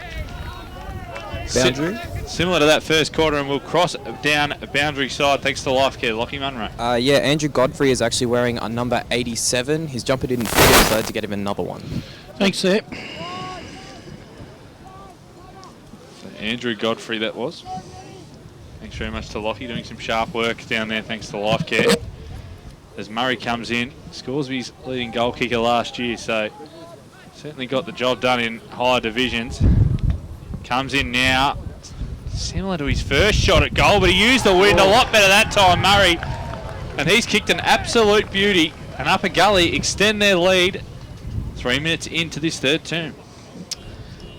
Boundary? Similar to that first quarter, and we'll cross down a boundary side thanks to LifeCare. Lockie Munro. Yeah, Andrew Godfrey is actually wearing a number 87. His jumper didn't fit him, so I had to get him another one. Thanks, sir. So Andrew Godfrey, that was. Thanks very much to Lockie, doing some sharp work down there thanks to LifeCare. As Murray comes in, scores his leading goal kicker last year, so certainly got the job done in higher divisions. Comes in now. Similar to his first shot at goal, but he used the wind a lot better that time, Murray. And he's kicked an absolute beauty. And Upper Gully extend their lead 3 minutes into this third term.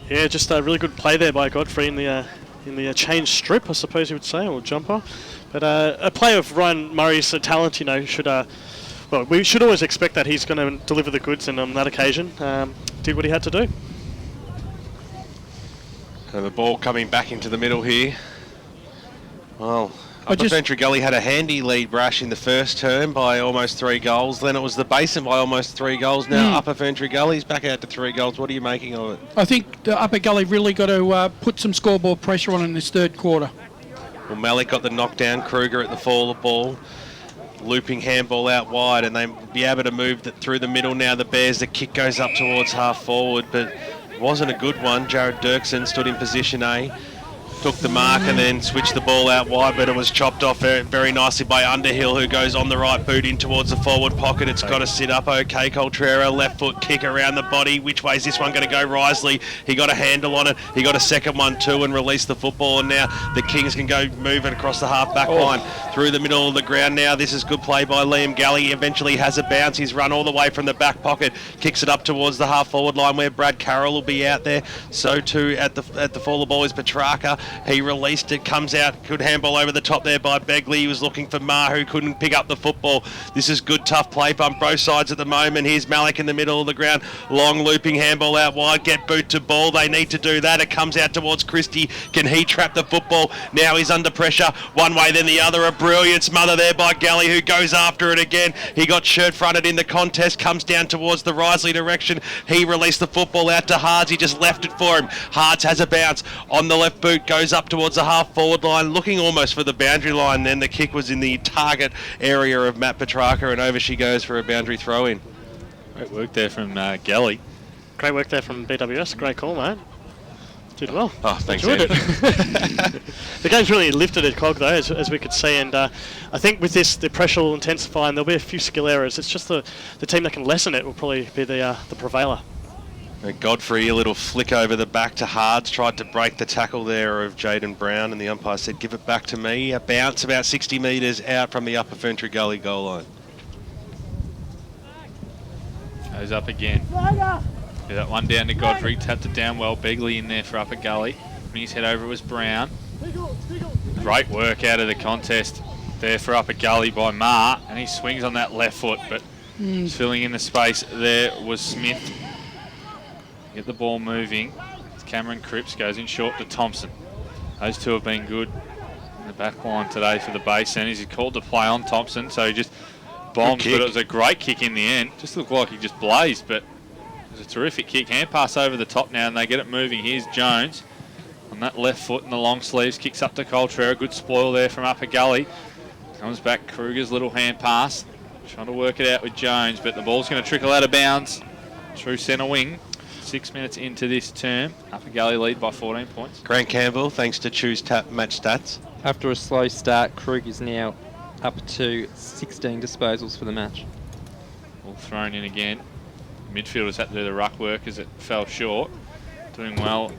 Yeah, just a really good play there by Godfrey in the change strip, I suppose you would say, or jumper. But a play of Ryan Murray's talent, you know, well, we should always expect that he's going to deliver the goods, and on that occasion, did what he had to do. And the ball coming back into the middle here. Well, Upper Ferntree Gully had a handy lead, Brash, in the first term by almost 3 goals. Then it was the Basin by almost 3 goals. Now Upper Ferntree Gully's back out to 3 goals. What are you making of it? I think the Upper Gully really got to put some scoreboard pressure on in this third quarter. Well, Malik got the knockdown. Kruger at the fall of the ball. Looping handball out wide, and they'll be able to move through the middle now. The Bears, the kick goes up towards half forward, but wasn't a good one. Jared Dirksen stood in position A, took the mark and then switched the ball out wide, but it was chopped off very nicely by Underhill, who goes on the right boot in towards the forward pocket. It's got to sit up okay. Coltrera, left foot kick around the body. Which way is this one going to go? Risley, he got a handle on it. He got a second one too and released the football, and now the Kings can go moving across the half-back line through the middle of the ground now. This is good play by Liam Galley. He eventually has a bounce. He's run all the way from the back pocket, kicks it up towards the half-forward line where Brad Carroll will be out there. So too at the fall of ball is Petrarca. He released it, comes out, good handball over the top there by Begley. He was looking for Maher, who couldn't pick up the football. This is good, tough play from both sides at the moment. Here's Malik in the middle of the ground. Long looping handball out wide, get boot to ball. They need to do that. It comes out towards Christie. Can he trap the football? Now he's under pressure. One way, then the other. A brilliant smother there by Galley, who goes after it again. He got shirt fronted in the contest, comes down towards the Risley direction. He released the football out to Hards. He just left it for him. Hards has a bounce on the left boot, goes up towards the half-forward line, looking almost for the boundary line. Then the kick was in the target area of Matt Petrarca, and over she goes for a boundary throw-in. Great work there from Gully. Great work there from BWS. Great call, mate. Did well. Oh, thanks, Enjoyed Andy. it. The game's really lifted at Cog, though, as we could see. And I think with this, the pressure will intensify and there'll be a few skill errors. It's just the team that can lessen it will probably be the prevailer. Godfrey, a little flick over the back to Hards, tried to break the tackle there of Jaden Brown, and the umpire said, give it back to me. A bounce about 60 metres out from the upper Ferntree Gully goal line. Goes up again. Yeah, that one down to Godfrey, tapped it down well. Begley in there for Upper Gully. When his head over, it was Brown. Great work out of the contest there for Upper Gully by Ma, and he swings on that left foot, but filling in the space there was Smith. Get the ball moving. Cameron Cripps goes in short to Thompson. Those two have been good in the back line today for the Basin. He's called to play on Thompson, so he just bombs, but it was a great kick in the end. Just looked like he just blazed, but it was a terrific kick. Hand pass over the top now, and they get it moving. Here's Jones on that left foot in the long sleeves. Kicks up to Coltrera. Good spoil there from Upper Gully. Comes back Kruger's little hand pass. Trying to work it out with Jones, but the ball's going to trickle out of bounds through centre wing. 6 minutes into this term. Upper Gully lead by 14 points. Grant Campbell, thanks to Choose Tap Match Stats. After a slow start, Krug is now up to 16 disposals for the match. All thrown in again. Midfielders had to do the ruck work as it fell short. Doing well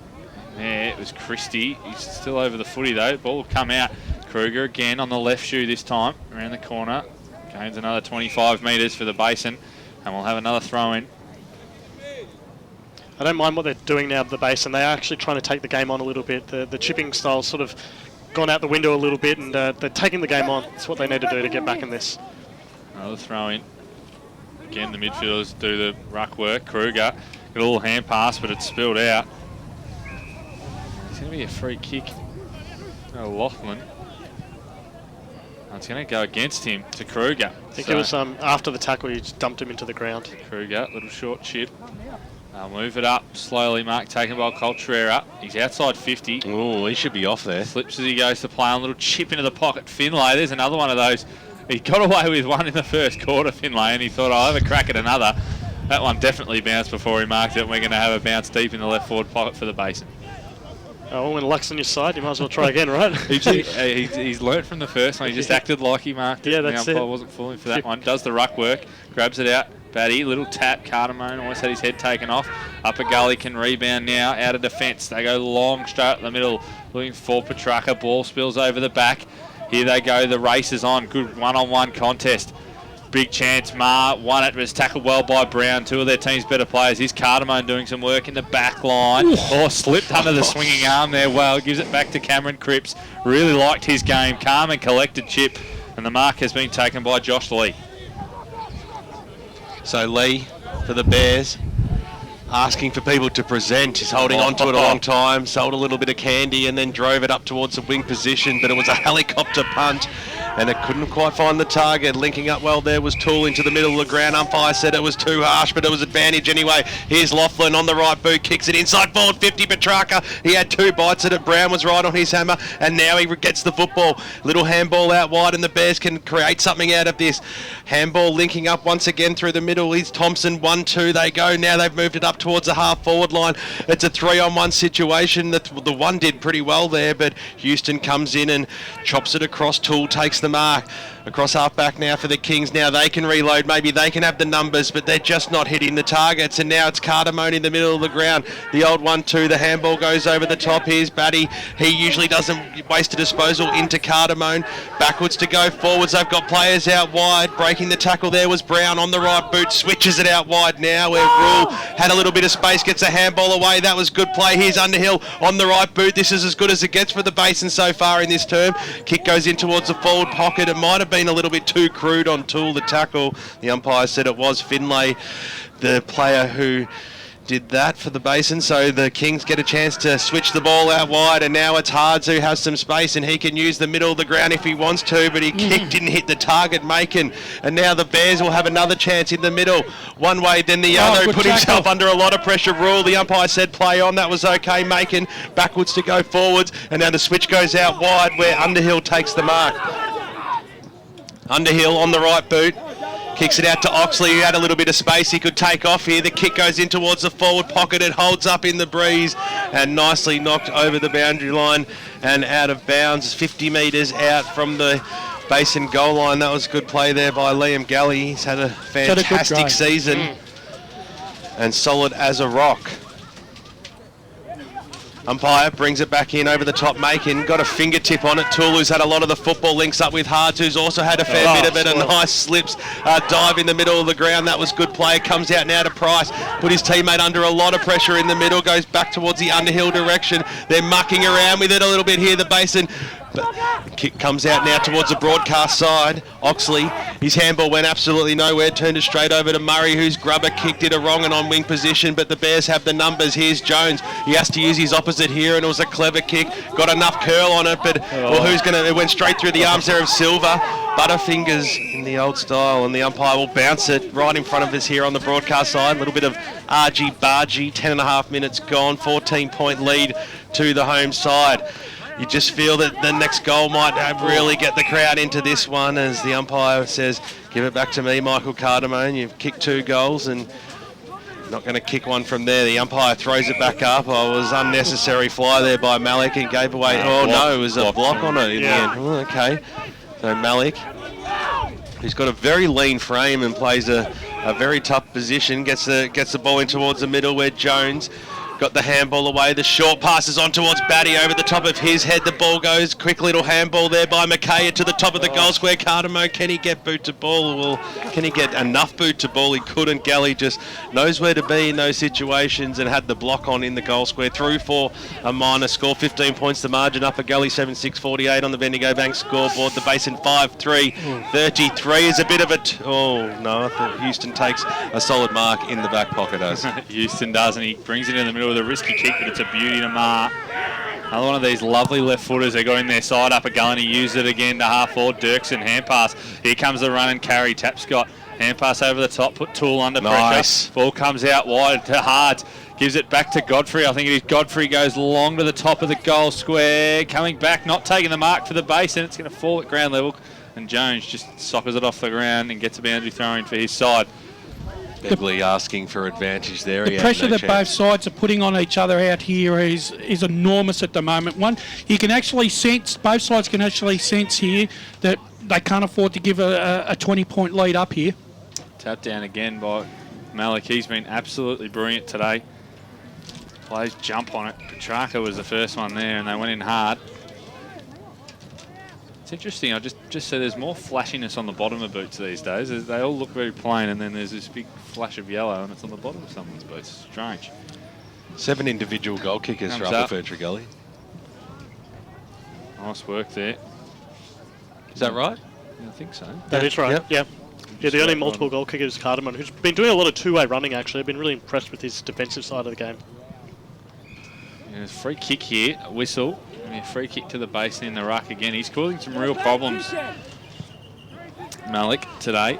there, it was Christie. He's still over the footy though. Ball will come out. Kruger again on the left shoe this time. Around the corner. Gains another 25 metres for the Basin. And we'll have another throw in. I don't mind what they're doing now at the Basin. They are actually trying to take the game on a little bit. The chipping style's sort of gone out the window a little bit, and they're taking the game on. It's what they need to do to get back in this. Another throw in. Again, the midfielders do the ruck work. Kruger got a little hand pass, but it's spilled out. It's going to be a free kick. Lachlan. It's going to go against him to Kruger. I think it was after the tackle, he just dumped him into the ground. Kruger, little short chip. They'll move it up slowly. Mark taken by Coltrera. He's outside 50. Oh, he should be off there. Slips as he goes to play on. Little chip into the pocket. Finlay, there's another one of those. He got away with one in the first quarter, Finlay, and he thought, I'll have a crack at another. That one definitely bounced before he marked it. We're going to have a bounce deep in the left forward pocket for the Basin. Oh, when luck's on your side, you might as well try again, right? He's learnt from the first one. He just acted like he marked it. Yeah, that's it. I wasn't fooling for that one. Does the ruck work. Grabs it out. Batty, little tap. Cardamone always had his head taken off. Upper Gully can rebound now out of defence. They go long straight up the middle, looking for Petrarca. Ball spills over the back. Here they go. The race is on. Good one-on-one contest. Big chance. Ma won it. Was tackled well by Brown. Two of their team's better players. Here's Cardamone doing some work in the back line. Slipped under the swinging arm there. Well, gives it back to Cameron Cripps. Really liked his game. Calm and collected chip. And the mark has been taken by Josh Lee. So Lee for the Bears, asking for people to present. He's holding on to it a long time, sold a little bit of candy and then drove it up towards the wing position, but it was a helicopter punt and it couldn't quite find the target. Linking up well there was Toole into the middle of the ground. Umpire said it was too harsh, but it was advantage anyway. Here's Lachlan on the right boot, kicks it inside forward 50. Petrarca, he had two bites at it. Brown was right on his hammer, and now he gets the football. Little handball out wide, and the Bears can create something out of this. Handball linking up once again through the middle. Here's Thompson, 1-2 they go. Now they've moved it up towards the half forward line. It's a 3-on-1 situation. The one did pretty well there, but Houston comes in and chops it across. Toole takes the mark. Across half back now for the Kings. Now they can reload. Maybe they can have the numbers, but they're just not hitting the targets. And now it's Cardamone in the middle of the ground. The old 1-2. The handball goes over the top. Here's Batty. He usually doesn't waste a disposal into Cardamone. Backwards to go forwards. They've got players out wide. Breaking the tackle there was Brown on the right boot. Switches it out wide now where Rule had a little bit of space. Gets a handball away. That was good play. Here's Underhill on the right boot. This is as good as it gets for the Basin so far in this term. Kick goes in towards the forward pocket. It might have been a little bit too crude on Toole, the tackle. The umpire said it was Finlay, the player who did that for the Basin. So the Kings get a chance to switch the ball out wide, and now it's Hards who has some space and he can use the middle of the ground if he wants to, but he kicked, didn't hit the target, Macon. And now the Bears will have another chance in the middle. One way, then the other. Put himself under a lot of pressure. Rule, the umpire said play on. That was okay. Macon backwards to go forwards, and now the switch goes out wide where Underhill takes the mark. Underhill on the right boot. Kicks it out to Oxley, who had a little bit of space. He could take off here. The kick goes in towards the forward pocket. It holds up in the breeze and nicely knocked over the boundary line and out of bounds. 50 metres out from the Basin goal line. That was good play there by Liam Gully. He's had a fantastic season and solid as a rock. Umpire brings it back in over the top. Macon got a fingertip on it. Tulu's had a lot of the football, links up with Hards, who's also had a fair bit of it. A nice slips dive in the middle of the ground. That was good play. Comes out now to Price. Put his teammate under a lot of pressure in the middle. Goes back towards the Underhill direction. They're mucking around with it a little bit here, the Basin. But kick comes out now towards the broadcast side. Oxley, his handball went absolutely nowhere. Turned it straight over to Murray, whose grubber kicked it a wrong and on wing position. But the Bears have the numbers. Here's Jones. He has to use his opposite here, and it was a clever kick. Got enough curl on it, but well, who's going to? It went straight through the arms there of Silver. Butterfingers in the old style, and the umpire will bounce it right in front of us here on the broadcast side. A little bit of argy-bargy. 10.5 minutes gone. 14-point lead to the home side. You just feel that the next goal might really get the crowd into this one, as the umpire says, give it back to me, Michael Cardamone. You've kicked 2 goals and not going to kick one from there. The umpire throws it back up. It was unnecessary fly there by Malik and gave away. It was a block on it in the end. Oh, okay. So Malik, who's got a very lean frame and plays a very tough position, gets the ball in towards the middle where Jones got the handball away. The short passes on towards Batty over the top of his head. The ball goes. Quick little handball there by Makaya to the top of the goal square. Cardamo, can he get boot to ball? Well, can he get enough boot to ball? He couldn't. Gully just knows where to be in those situations and had the block on in the goal square. Through for a minor score. 15 points the margin. Upper Gully 7-6-48 on the Bendigo Bank scoreboard. The Basin 5-3. 33 is a bit of a... I thought Houston takes a solid mark in the back pocket. Houston does, and he brings it in the middle with a risky kick, but it's a beauty to mark. Another one of these lovely left footers. They got in their side. Upper Gully, and he used it again to half forward. Dirksen, hand pass. Here comes the run and carry. Tapscott, hand pass over the top. Put Toole under pressure. Ball comes out wide to Hards. Gives it back to Godfrey. I think it is Godfrey goes long to the top of the goal square. Coming back, not taking the mark for the base, and it's going to fall at ground level. And Jones just soccers it off the ground and gets a boundary throwing for his side. Begley asking for advantage there. The pressure that both sides are putting on each other out here is enormous at the moment. You can actually sense, both sides can actually sense here that they can't afford to give a 20-point lead up here. Tap down again by Malik. He's been absolutely brilliant today. Players jump on it. Petrarca was the first one there, and they went in hard. It's interesting. I just said there's more flashiness on the bottom of boots these days. They all look very plain, and then there's this big flash of yellow, and it's on the bottom of someone's boots. Strange. 7 individual goal kickers for Upper Ferntree Gully. Nice work there. Is that right? Yeah, I think so. That is right. Yeah. Yeah, the only multiple goal kicker is Cardamone, who's been doing a lot of two-way running, actually. I've been really impressed with his defensive side of the game. Yeah, free kick here, a whistle. A free kick to the Basin in the ruck again. He's causing some real problems, Malik, today.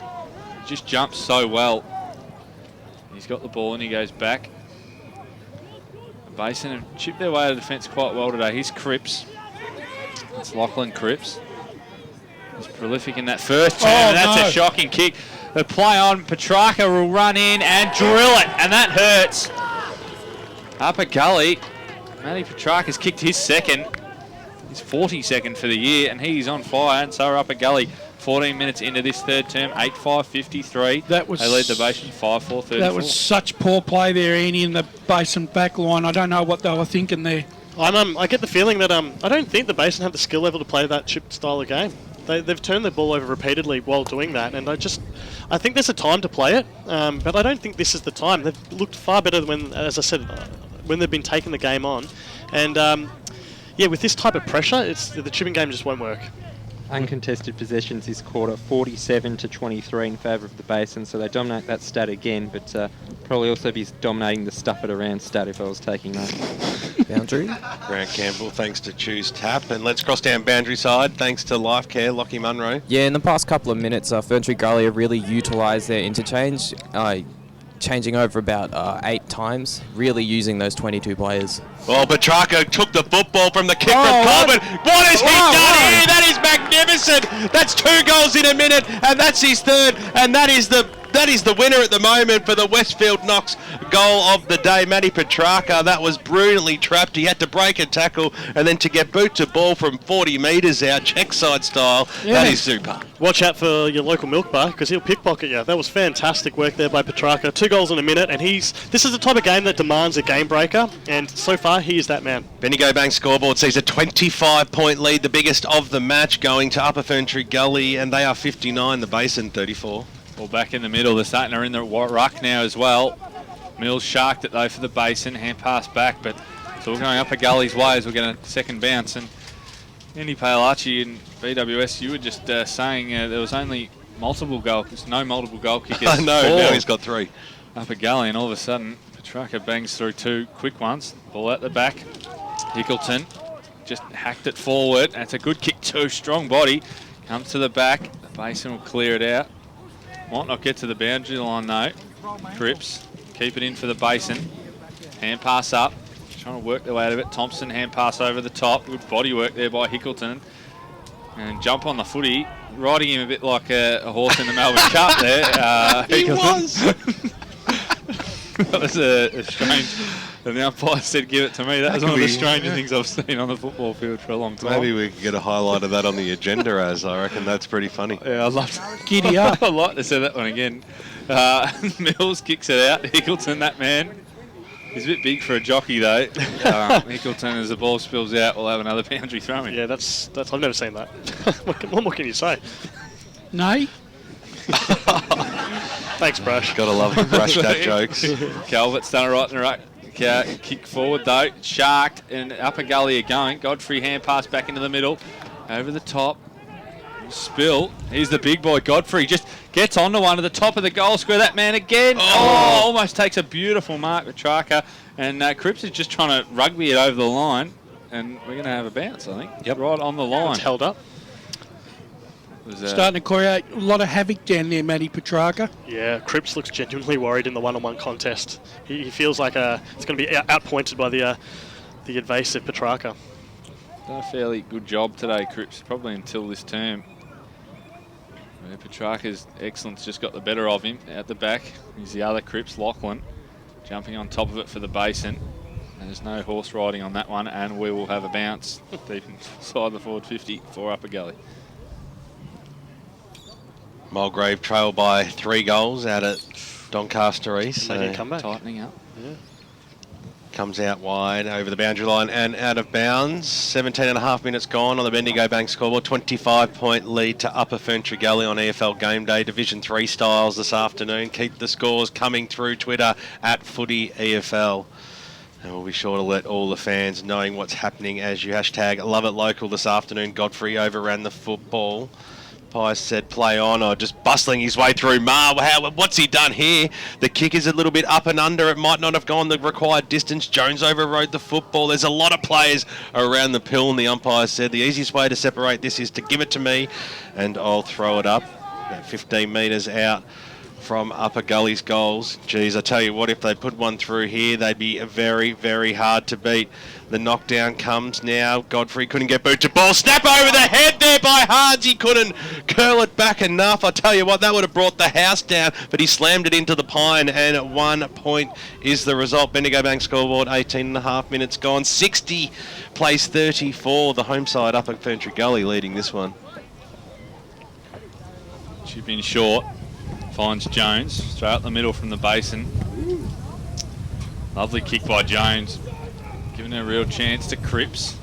Just jumps so well. He's got the ball and he goes back. The Basin have chipped their way to defence quite well today. Here's Cripps. It's Lachlan Cripps. He's prolific in that first term, and that's a shocking kick. The play on, Petrarca will run in and drill it, and that hurts. Upper Gully, Matty Petrarca's kicked his second. He's 42nd for the year, and he's on fire, and so are Upper Gully. 14 minutes into this third term, 8-5-53. They lead the Basin 5-4-34. That was such poor play there, Andy, in the Basin back line. I don't know what they were thinking there. I get the feeling that I don't think the Basin have the skill level to play that chip style of game. They've turned the ball over repeatedly while doing that, and I think there's a time to play it, but I don't think this is the time. They've looked far better when, as I said, when they've been taking the game on, and yeah, with this type of pressure, the chipping game just won't work. Uncontested possessions this quarter, 47-23 in favour of the Basin, so they dominate that stat again, but probably also be dominating the stuff it around stat if I was taking that. Boundary. Grant Campbell, thanks to Choose Tap, and let's cross down boundary side, thanks to LifeCare, Lockie Munro. Yeah, in the past couple of minutes, Ferntree Gully have really utilised their interchange. changing over about 8 times, really using those 22 players. Well, Petrarca took the football from the kick from Coleman. What has he done here? That is magnificent. That's 2 goals in a minute, and that's his third, and that is the winner at the moment for the Westfield Knox goal of the day. Matty Petrarca, that was brilliantly trapped. He had to break a tackle, and then to get boot to ball from 40 metres out, check side style, that is super. Watch out for your local milk bar, because he'll pickpocket you. That was fantastic work there by Petrarca. 2 goals in a minute, and this is the type of game that demands a game breaker, and so far he is that man. Bendigo Bank scoreboard sees a 25-point lead, the biggest of the match, going to Upper Ferntree Gully, and they are 59, the Basin 34. Well, back in the middle, the Sutton are in the ruck now as well. Mills sharked it though for the Basin, hand pass back, but so we're going Upper Gully's way as we're going to second bounce. And Andy Paolacci in BWS, you were just saying there was only no multiple goal kickers. I know, now he's got 3. Upper Gully, and all of a sudden, Petrarca bangs through 2 quick ones. Ball at the back. Hickleton just hacked it forward. That's a good kick too, strong body. Comes to the back. The Basin will clear it out. Might not get to the boundary line though. Cripps, keep it in for the Basin. Hand pass up. Trying to work their way out of it. Thompson, hand pass over the top. Good body work there by Hickleton. And jump on the footy. Riding him a bit like a horse in the Melbourne Cup there. He was! That was a strange... And the umpire said, give it to me. That was one of the strangest things I've seen on the football field for a long time. Maybe we could get a highlight of that on the agenda, as I reckon that's pretty funny. Yeah, I'd love to. Giddy up. I'd like to see that one again. Mills kicks it out. Hickleton, that man. He's a bit big for a jockey, though. Hickleton, as the ball spills out, will have another boundary throw in. Yeah, that's I've never seen that. What more can you say? No. Thanks, Brush. Gotta love the Brush that jokes. Calvert's done it right in the ruck. Kick forward though, sharked, and Upper Gully are going. Godfrey hand pass back into the middle, over the top, spill. Here's the big boy Godfrey, just gets onto one at the top of the goal square. That man again, almost takes a beautiful mark with Petrarca, and Cripps is just trying to rugby it over the line, and we're going to have a bounce, I think. Yep, right on the line. It's held up. Starting to create a lot of havoc down there, Matty Petrarca. Yeah, Cripps looks genuinely worried in the one-on-one contest. He feels like it's going to be outpointed by the evasive Petrarca. Done a fairly good job today, Cripps, probably until this term. Petrarca's excellence just got the better of him out the back. He's the other Cripps, Lachlan, jumping on top of it for the Basin. There's no horse riding on that one, and we will have a bounce deep inside the forward 50 for Upper Gully. Mulgrave trailed by 3 goals out at Doncaster East. So tightening up. Yeah. Comes out wide over the boundary line and out of bounds. 17.5 minutes gone on the Bendigo Bank scoreboard. 25-point lead to Upper Ferntree Gully on EFL Gameday. Division 3 styles this afternoon. Keep the scores coming through Twitter at Footy EFL. And we'll be sure to let all the fans knowing what's happening as you hashtag Love It Local this afternoon. Godfrey overran the football. Pies said play on, or just bustling his way through. What's he done here? The kick is a little bit up and under. It might not have gone the required distance. Jones overrode the football. There's a lot of players around the pill, and the umpire said the easiest way to separate this is to give it to me, and I'll throw it up. About 15 metres out from Upper Gully's goals. Geez, I tell you what, if they put one through here, they'd be very, very hard to beat. The knockdown comes now. Godfrey couldn't get boot to ball. Snap over the head there by Hards. He couldn't curl it back enough. I tell you what, that would have brought the house down, but he slammed it into the pine, and at 1 point is the result. Bendigo Bank scoreboard, 18.5 minutes gone. 60 plays 34. The home side, Upper Ferntree Gully, leading this one. Chip in short. Finds Jones, straight up the middle from the Basin. Lovely kick by Jones. Giving a real chance to Cripps.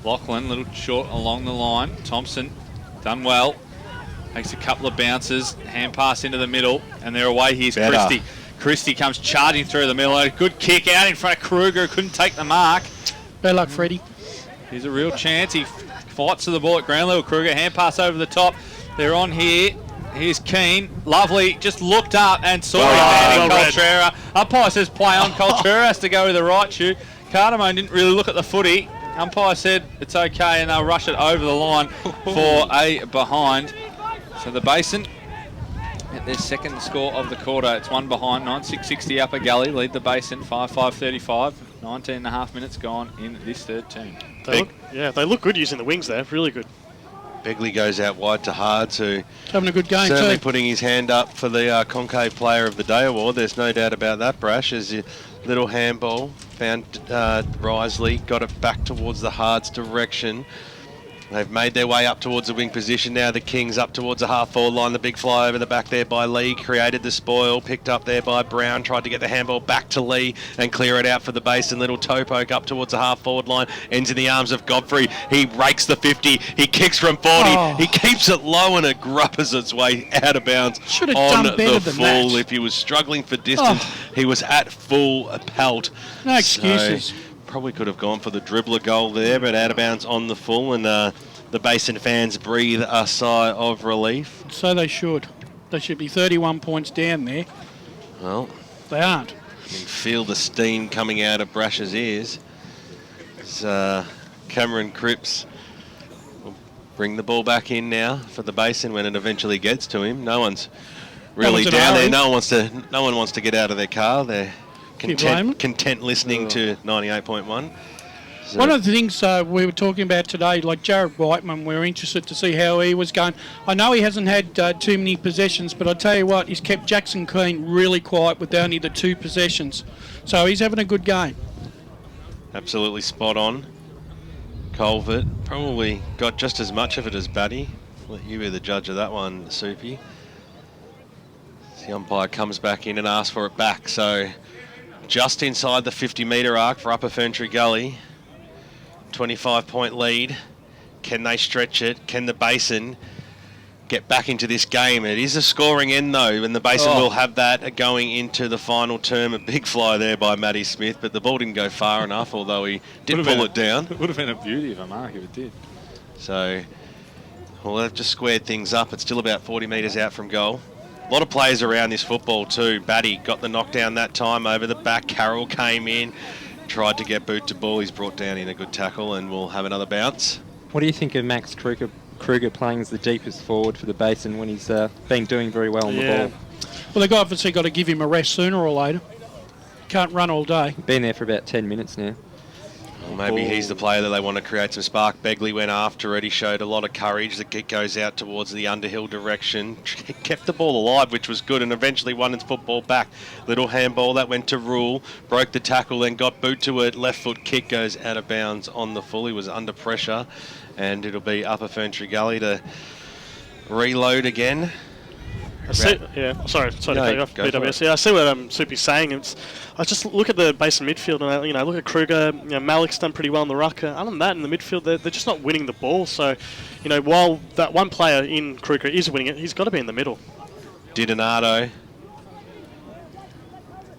Lachlan, little short along the line. Thompson, done well. Takes a couple of bounces. Hand pass into the middle, and they're away. Here's Christie. Christie comes charging through the middle. A good kick out in front of Kruger, who couldn't take the mark. Bad luck, Freddie. Here's a real chance. He fights to the ball at ground level. Kruger, hand pass over the top. They're on here. Here's Keane. Lovely. Just looked up and saw him there in Coltrera. Umpire says play on. Coltrera has to go with the right shoe. Cardamone didn't really look at the footy. Umpire said it's okay, and they'll rush it over the line for a behind. So the Basin at their second score of the quarter. It's one behind, 9-6-60 Upper Gully, lead the Basin, 5-5-35. 19 and a half minutes gone in this third term. They look good using the wings there, really good. Begley goes out wide to Hards, who having a good game certainly too. Putting his hand up for the Concave Player of the Day award. There's no doubt about that, Brash. As a little handball, found Risley, got it back towards the Hards direction. They've made their way up towards the wing position now. The Kings up towards the half-forward line. The big fly over the back there by Lee. Created the spoil. Picked up there by Brown. Tried to get the handball back to Lee and clear it out for the Basin. Little toe poke up towards the half-forward line. Ends in the arms of Godfrey. He rakes the 50. He kicks from 40. Oh. He keeps it low and it grubbers its way out of bounds Should have on done better the than full. that. If he was struggling for distance, he was at full pelt. No excuses. So, probably could have gone for the dribbler goal there, but out of bounds on the full. And the Basin fans breathe a sigh of relief. So they should. They should be 31 points down there. Well, they aren't. You can feel the steam coming out of Brasher's ears. As, Cameron Cripps will bring the ball back in now for the Basin when it eventually gets to him. No one's really down there. No one wants to get out of their car. They're content listening to 98.1. So one of the things we were talking about today, like Jared Whiteman, we were interested to see how he was going. I know he hasn't had too many possessions, but I tell you what, he's kept Jackson Keane really quiet with only the 2 possessions. So he's having a good game. Absolutely spot on. Colvert probably got just as much of it as Batty. Let you be the judge of that one, Soupy. The umpire comes back in and asks for it back. So just inside the 50-metre arc for Upper Ferntree Gully. 25-point lead. Can they stretch it? Can the Basin get back into this game? It is a scoring end, though, and the Basin will have that going into the final term. A big fly there by Matty Smith, but the ball didn't go far enough, although he did pull it down. It would have been a beauty of a mark if it did. So, well, they've just squared things up. It's still about 40 metres out from goal. A lot of players around this football, too. Batty got the knockdown that time over the back. Carroll came in. Tried to get boot to ball. He's brought down in a good tackle and we'll have another bounce. What do you think of Max Kruger playing as the deepest forward for the Basin when he's been doing very well on the ball? Well, they've obviously got to give him a rest sooner or later. Can't run all day. Been there for about 10 minutes now. Well, maybe he's the player that they want to create some spark. Begley went after it. He showed a lot of courage. The kick goes out towards the Underhill direction. Kept the ball alive, which was good, and eventually won its football back. Little handball that went to Rule. Broke the tackle, then got boot to it. Left foot kick goes out of bounds on the full. He was under pressure, and it'll be Upper Ferntree Gully to reload again. Sorry to cut you off, BWS. Yeah, I see what Soupy's saying. I just look at the Basin midfield and I look at Kruger. Malik's done pretty well in the ruck. Other than that, in the midfield, they're just not winning the ball. So, while that one player in Kruger is winning it, he's got to be in the middle. Didonado.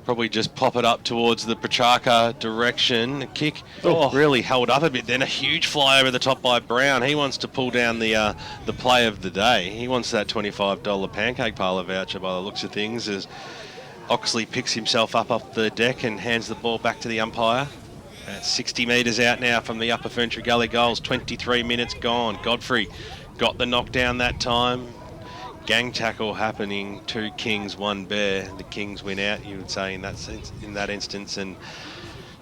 Probably just pop it up towards the Petrarca direction. The kick really held up a bit. Then a huge fly over the top by Brown. He wants to pull down the play of the day. He wants that $25 Pancake Parlour voucher by the looks of things, as Oxley picks himself up off the deck and hands the ball back to the umpire. At 60 metres out now from the Upper Ferntree Gully goals. 23 minutes gone. Godfrey got the knockdown that time. Gang tackle happening, 2 Kings, 1 Bear. The Kings win out, you would say, in that instance, and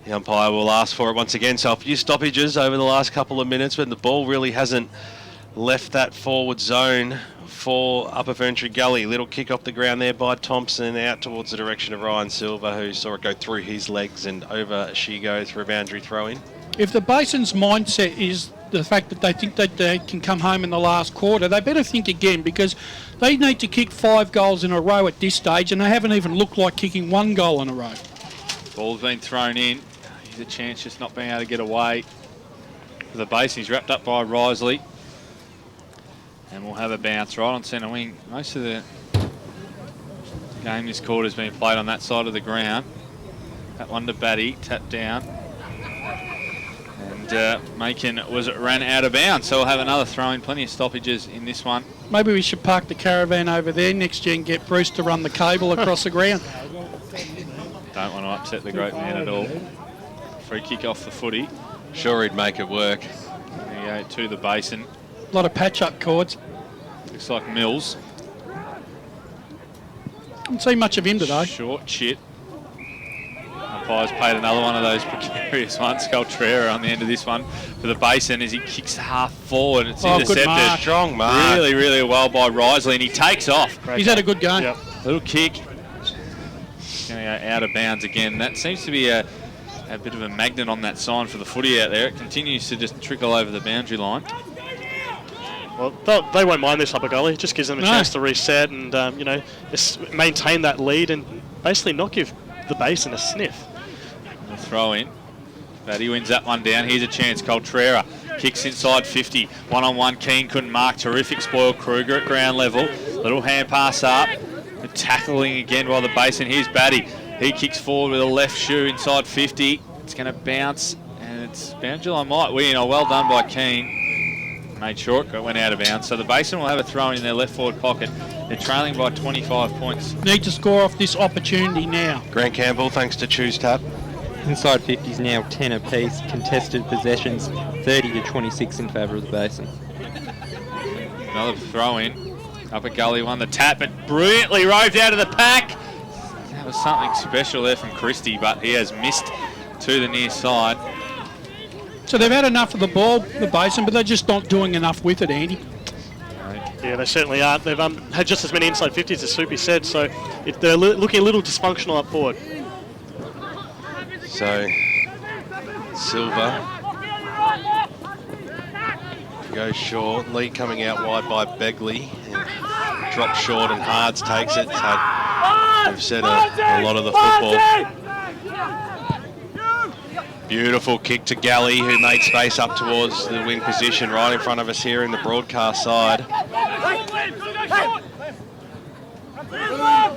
the umpire will ask for it once again. So a few stoppages over the last couple of minutes, but the ball really hasn't left that forward zone for Upper Ferntree Gully. Little kick off the ground there by Thompson, out towards the direction of Ryan Silver, who saw it go through his legs, and over she goes for a boundary throw-in. If the Basin's mindset is the fact that they think that they can come home in the last quarter, they better think again, because they need to kick 5 goals in a row at this stage, and they haven't even looked like kicking 1 goal in a row. Ball's been thrown in. He's a chance just not being able to get away. For the Basin, he's wrapped up by Risley. And we'll have a bounce right on centre wing. Most of the game this quarter has been played on that side of the ground. That one to Batty, tapped down. Macon ran out of bounds, so we'll have another throw-in. Plenty of stoppages in this one. Maybe we should park the caravan over there next year and get Bruce to run the cable across the ground. Don't want to upset the great man at all. Free kick off the footy. Sure, he'd make it work. There you go, to the Basin. A lot of patch-up chords. Looks like Mills. Didn't see much of him today. Short chit. Umpire's paid another one of those precarious ones. Coltrera on the end of this one for the Basin as he kicks half forward. It's intercepted. Mark. Strong mark. Really, really well by Risley, and he takes off. He's had a good game. Yep. Little kick. Going to go out of bounds again. That seems to be a bit of a magnet on that sign for the footy out there. It continues to just trickle over the boundary line. Well, they won't mind this Upper Gully. It just gives them a chance to reset and, you know, just maintain that lead and basically not give the Basin a sniff. The throw in. Batty wins that one down. Here's a chance. Coltrera kicks inside 50. One-on-one. Keane couldn't mark. Terrific spoil. Kruger at ground level. Little hand pass up. Tackling again by the Basin. Here's Batty. He kicks forward with a left shoe inside 50. It's going to bounce, and it's boundary line might win. Well done by Keane. Made sure it went out of bounds. So the Basin will have a throw in their left forward pocket. They're trailing by 25 points. Need to score off this opportunity now. Grant Campbell, thanks to Choose Tap. Inside 50s now 10 apiece. Contested possessions 30 to 26 in favour of the Basin. Another throw in. Upper Gully won the tap, but brilliantly roved out of the pack. That was something special there from Christie, but he has missed to the near side. So they've had enough of the ball, the Basin, but they're just not doing enough with it, Andy. Yeah, they certainly aren't. They've had just as many inside 50s as Soupy said, so they're looking a little dysfunctional up forward. So, Silver goes short. Lee coming out wide by Begley. Drops short and Hards takes it. They've said a lot of the football. Beautiful kick to Gully, who made space up towards the wing position right in front of us here in the broadcast side.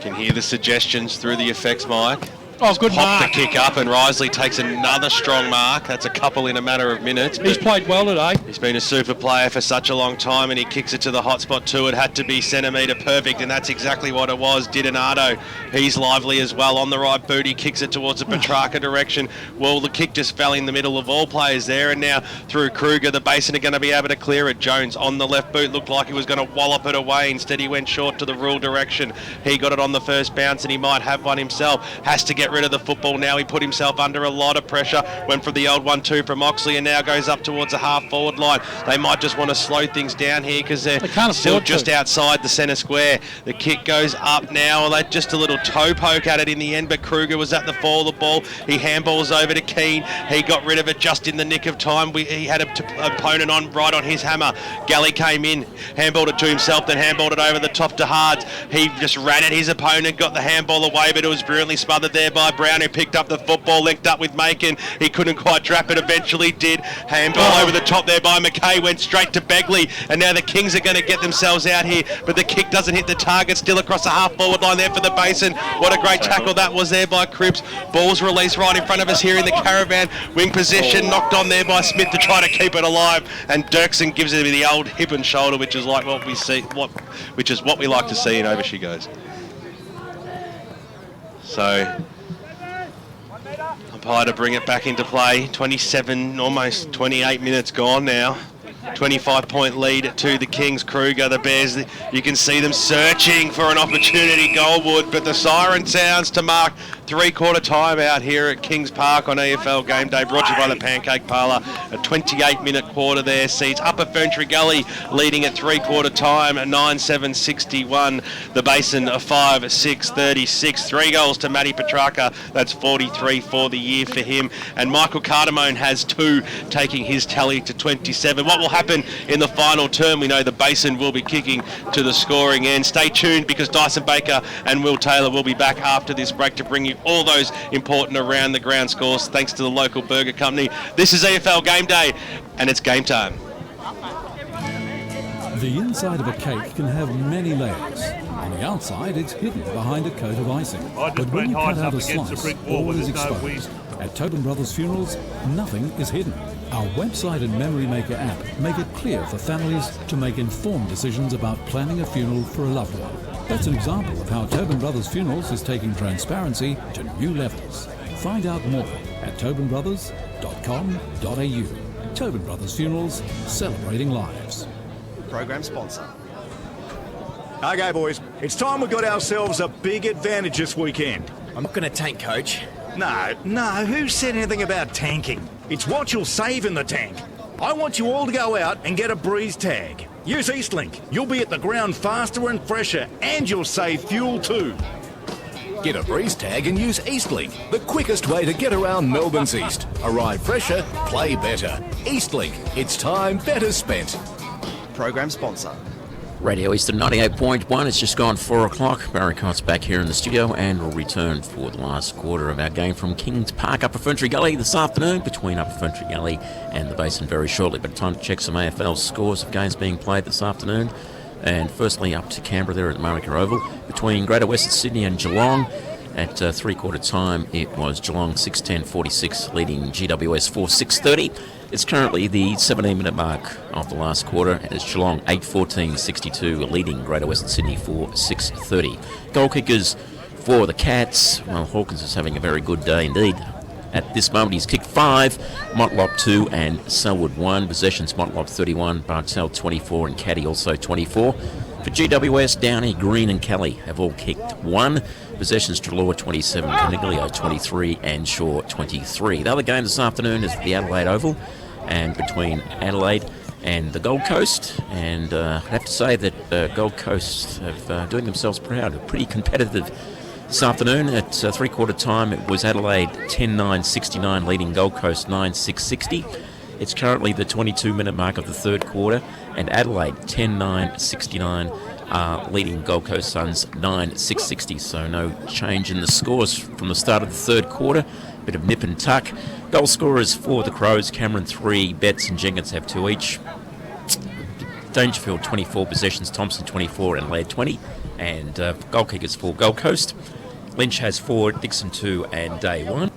Can hear the suggestions through the effects mic. Oh, good Pop mark. the kick up and Risley takes another strong mark. That's a couple in a matter of minutes. He's played well today. He's been a super player for such a long time and he kicks it to the hot spot too. It had to be centimetre perfect and that's exactly what it was. Didonado, he's lively as well on the right boot. He kicks it towards the Petrarca direction. Well, the kick just fell in the middle of all players there and now through Kruger, the Basin are going to be able to clear it. Jones on the left boot looked like he was going to wallop it away. Instead he went short to the rule direction. He got it on the first bounce and he might have one himself. Has to get rid of the football now. He put himself under a lot of pressure. Went for the old 1-2 from Oxley and now goes up towards the half forward line. They might just want to slow things down here because they're still just outside the centre square. The kick goes up now. Well, just a little toe poke at it in the end, but Kruger was at the fall of the ball. He handballs over to Keane. He got rid of it just in the nick of time. He had an opponent on right on his hammer. Gully came in, handballed it to himself, then handballed it over the top to Hards. He just ran at his opponent, got the handball away, but it was brilliantly smothered there by Brown, who picked up the football, linked up with Macon. He couldn't quite trap it, eventually did. Handball over the top there by McKay, went straight to Begley, and now the Kings are going to get themselves out here, but the kick doesn't hit the target, still across the half forward line there for the Basin. What a great tackle that was there by Cripps. Ball's released right in front of us here in the Caravan. Wing possession, knocked on there by Smith to try to keep it alive, and Dirksen gives it the old hip and shoulder, which is like what we see, which is what we like to see, and over she goes. So, umpire to bring it back into play. 27, almost 28 minutes gone now. 25-point lead to the Kings. Kruger, the Bears, you can see them searching for an opportunity, Goldwood, but the siren sounds to mark three-quarter time out here at Kings Park on EFL Gameday, brought to you by the Pancake Parlour. A 28-minute quarter there sees Upper Ferntree Gully leading at three-quarter time, 9-7-61. The Basin, a 5-6-36. 3 goals to Matty Petrarca. That's 43 for the year for him. And Michael Cardamone has 2, taking his tally to 27. What will happen in the final term? We know the Basin will be kicking to the scoring end. Stay tuned because Dyson Baker and Will Taylor will be back after this break to bring you all those important around the ground scores thanks to the local burger company. This is EFL Game Day and it's game time. The inside of a cake can have many layers. On the outside, it's hidden behind a coat of icing. But when you cut out a slice, all is exposed. At Tobin Brothers Funerals, nothing is hidden. Our website and Memory Maker app make it clear for families to make informed decisions about planning a funeral for a loved one. That's an example of how Tobin Brothers Funerals is taking transparency to new levels. Find out more at tobinbrothers.com.au. Tobin Brothers Funerals, celebrating lives. Program sponsor. Okay, boys, it's time we got ourselves a big advantage this weekend. I'm not going to tank, Coach. No, who said anything about tanking? It's what you'll save in the tank. I want you all to go out and get a breeze tag. Use Eastlink. You'll be at the ground faster and fresher, and you'll save fuel too. Get a breeze tag and use Eastlink, the quickest way to get around Melbourne's East. Arrive fresher, play better. Eastlink, it's time better spent. Program sponsor. Radio Eastern 98.1. It's just gone 4 o'clock. Barry Cott's back here in the studio and will return for the last quarter of our game from Kings Park, Upper Ferntree Gully this afternoon, between Upper Ferntree Gully and the Basin very shortly. But time to check some AFL scores of games being played this afternoon. And firstly up to Canberra there at the Monica Oval, between Greater Western Sydney and Geelong. At three-quarter time, it was Geelong 6:10.46 leading GWS 4:6.30. It's currently the 17-minute mark of the last quarter, and it's Geelong 8:14.62 leading Greater Western Sydney 4:6.30. Goal kickers for the Cats. Well, Hawkins is having a very good day indeed. At this moment, he's kicked 5, Motlop 2 and Selwood 1. Possessions, Motlop 31, Bartell 24 and Caddy also 24. For GWS, Downey, Green and Kelly have all kicked 1. Possessions, Trelaw 27, Caniglio 23 and Shaw 23. The other game this afternoon is the Adelaide Oval, and between Adelaide and the Gold Coast. And I have to say that Gold Coast have doing themselves proud. Pretty competitive this afternoon. At three-quarter time, it was Adelaide 10:09.69 leading Gold Coast 9:6.60. It's currently the 22-minute mark of the third quarter, and Adelaide 10:09.69 leading Gold Coast Suns 9:6.60. So no change in the scores from the start of the third quarter. Bit of nip and tuck. Goal scorers for the Crows: Cameron 3, Betts and Jenkins have 2 each. Dangerfield 24 possessions, Thompson 24 and Laird 20. And goal kickers for Gold Coast: Lynch has 4, Dixon 2 and Day 1.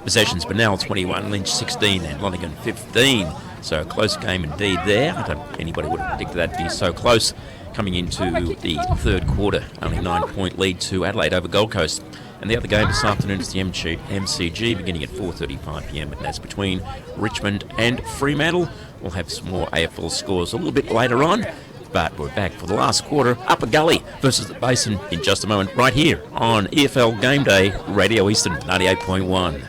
Possessions, Burnell 21, Lynch 16 and Lonergan 15. So a close game indeed there. I don't think anybody would have predicted that to be so close coming into the third quarter. Only 9-point lead to Adelaide over Gold Coast. And the other game this afternoon is the MCG beginning at 4:35pm, and that's between Richmond and Fremantle. We'll have some more AFL scores a little bit later on, but we're back for the last quarter. Upper Gully versus the Basin in just a moment, right here on EFL Gameday, Radio Eastern 98.1.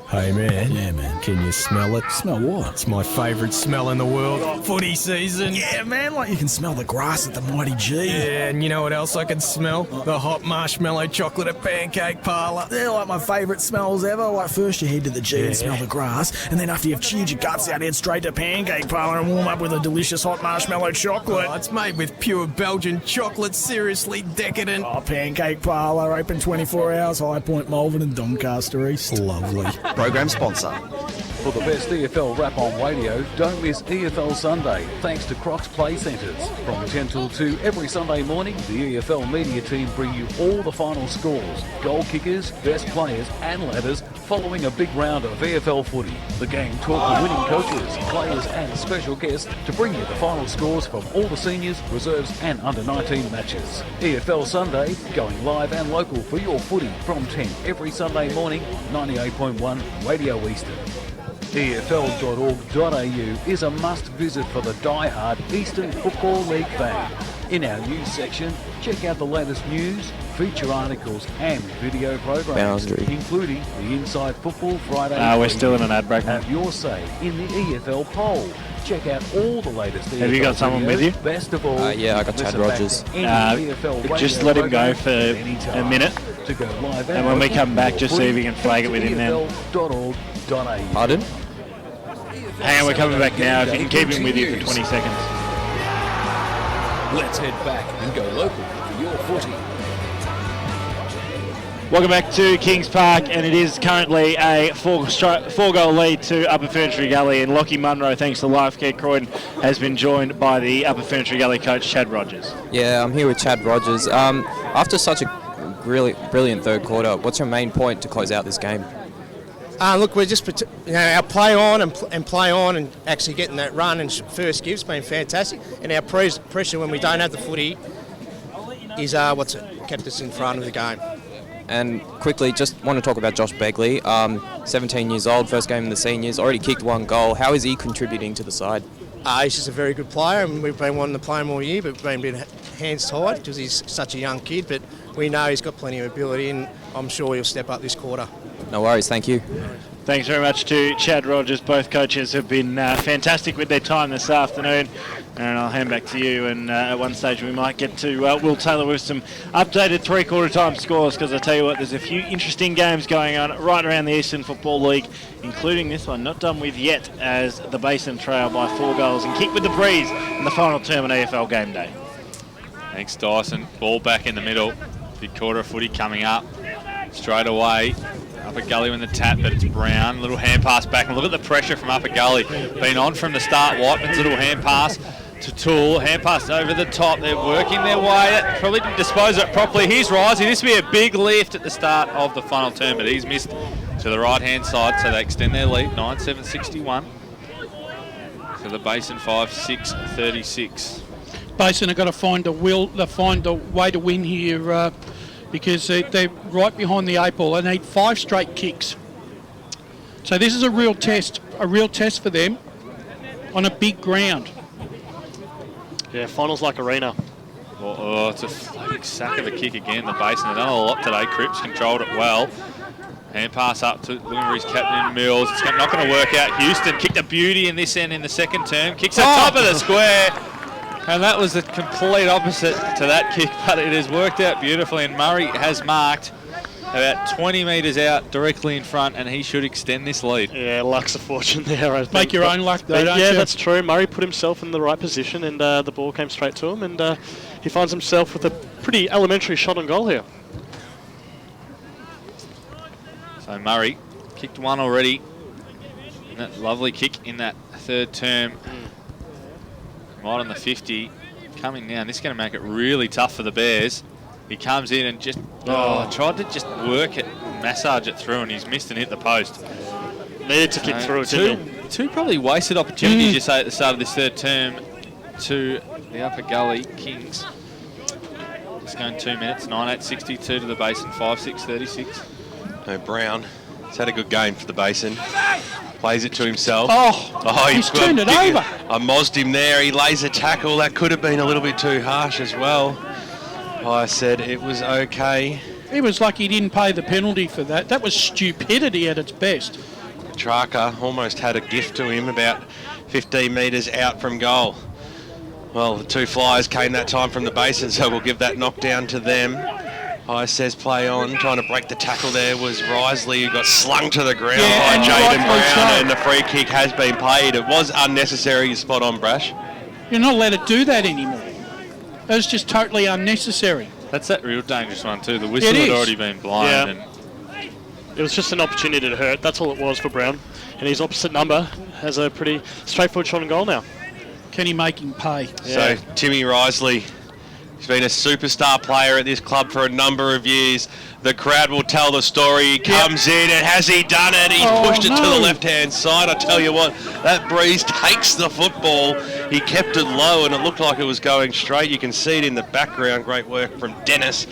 Hey man. Yeah, man. Can you smell it? Smell what? It's my favourite smell in the world. Footy season. Yeah, man, like you can smell the grass at the Mighty G. Yeah, and you know what else I can smell? The hot marshmallow chocolate at Pancake Parlour. They're like my favourite smells ever. Like first you head to the G and smell the grass, and then after you've chewed your guts out, head straight to Pancake Parlour and warm up with a delicious hot marshmallow chocolate. Oh, it's made with pure Belgian chocolate, seriously decadent. Oh, Pancake Parlour, open 24 hours, High Point, Malvern and Doncaster East. Lovely. Program sponsor. For the best EFL rap on radio, don't miss EFL Sunday, thanks to Crocs Play Centres. From 10 till 2 every Sunday morning, the EFL Media Team bring you all the final scores, goal kickers, best players and ladders, following a big round of EFL footy. The gang talk to winning coaches, players and special guests to bring you the final scores from all the seniors, reserves and under-19 matches. EFL Sunday, going live and local for your footy from 10 every Sunday morning, 98.1 Radio Eastern. EFL.org.au is a must-visit for the die-hard Eastern Football League fan. In our news section, check out the latest news, feature articles and video programs, including the Inside Football Friday. We're still in an ad break. Have your say in the EFL poll. Check out all the latest EFL Have you got someone with you? Best of all, yeah, I got Chad Rogers. Just let him go for a minute, to go live and when we come back, just see if you can flag it with him then. EFL.org.au. Pardon? Hang on, we're coming back now. If you can keep him with you for 20 seconds. Let's head back and go local for your footy. Welcome back to Kings Park, and it is currently a four-goal lead to Upper Ferntree Gully, and Lachie Munro, thanks to LifeCare Croydon, has been joined by the Upper Ferntree Gully coach, Chad Rogers. Yeah, I'm here with Chad Rogers. After such a brilliant third quarter, what's your main point to close out this game? Look, we're just, our play on and play on and actually getting that run and first give's been fantastic. And our pressure when we don't have the footy is what's kept us in front of the game. And quickly, just want to talk about Josh Begley, 17 years old, first game in the seniors, already kicked 1 goal. How is he contributing to the side? He's just a very good player, and we've been wanting to play him all year, but we've been hands tied because he's such a young kid. But we know he's got plenty of ability, and I'm sure he'll step up this quarter. No worries, thank you. Thanks very much to Chad Rogers. Both coaches have been fantastic with their time this afternoon. And I'll hand back to you. And at one stage we might get to Will Taylor with some updated three-quarter time scores, because I tell you what, there's a few interesting games going on right around the Eastern Football League, including this one, not done with yet, as the Basin trail by 4 goals and kick with the breeze in the final term at EFL Gameday. Thanks, Dyson. Ball back in the middle. Big quarter of footy coming up. Straight away. Upper Gully in the tap, but it's Brown. Little hand pass back, and look at the pressure from Upper Gully. Been on from the start. Whiteman's little hand pass to Toole. Hand pass over the top. They're working their way. Probably didn't dispose of it properly. Here's Rising. This will be a big lift at the start of the final term, but he's missed to the right-hand side, so they extend their lead. 9-7-61. So the Basin 5-6-36. Basin have got to find a way to win here. Because they're right behind the 8 ball. They need 5 straight kicks. So this is a real test for them on a big ground. Yeah, finals like arena. Oh, it's a floating sack of a kick again, the Basin. They've done a lot today. Cripps controlled it well. Hand pass up to Liverpool's captain Mills. It's not going to work out. Houston kicked a beauty in this end in the second term. Kicks the top of the square. And that was the complete opposite to that kick, but it has worked out beautifully. And Murray has marked about 20 metres out directly in front, and he should extend this lead. Yeah, luck's a fortune there, I think. Make your own luck, though, don't you? Yeah, that's true. Murray put himself in the right position, and the ball came straight to him, and he finds himself with a pretty elementary shot on goal here. So Murray kicked one already. And that lovely kick in that third term. Right on the 50, coming down. This is going to make it really tough for the Bears. He comes in and just tried to just work it, massage it through, and he's missed and hit the post. Needed to kick through it, didn't he? Two probably wasted opportunities, you say, at the start of this third term to the Upper Gully Kings. It's going 2 minutes, 9-8-62 to the Basin, 5-6-36. No, Brown. He's had a good game for the Basin. Plays it to himself. He's turned it over. I mozzed him there. He lays a tackle. That could have been a little bit too harsh as well. I said it was okay. It was like he didn't pay the penalty for that. That was stupidity at its best. Petrarca almost had a gift to him about 15 metres out from goal. Well, the 2 flyers came that time from the Basin, so we'll give that knockdown to them. Says play on. Trying to break the tackle there was Risley, who got slung to the ground by Jaden Brown, and the free kick has been played. It was unnecessary. Spot on, Brash. You're not allowed to do that anymore. That was just totally unnecessary. That's that real dangerous one too. The whistle had already been blown. Yeah. And it was just an opportunity to hurt. That's all it was for Brown. And his opposite number has a pretty straightforward shot on goal now. Can he make him pay? Yeah. So Timmy Risley, he's been a superstar player at this club for a number of years. The crowd will tell the story. He comes in, and has he done it? He's pushed it to the left-hand side. I tell you what, that breeze takes the football. He kept it low, and it looked like it was going straight. You can see it in the background. Great work from Dennis.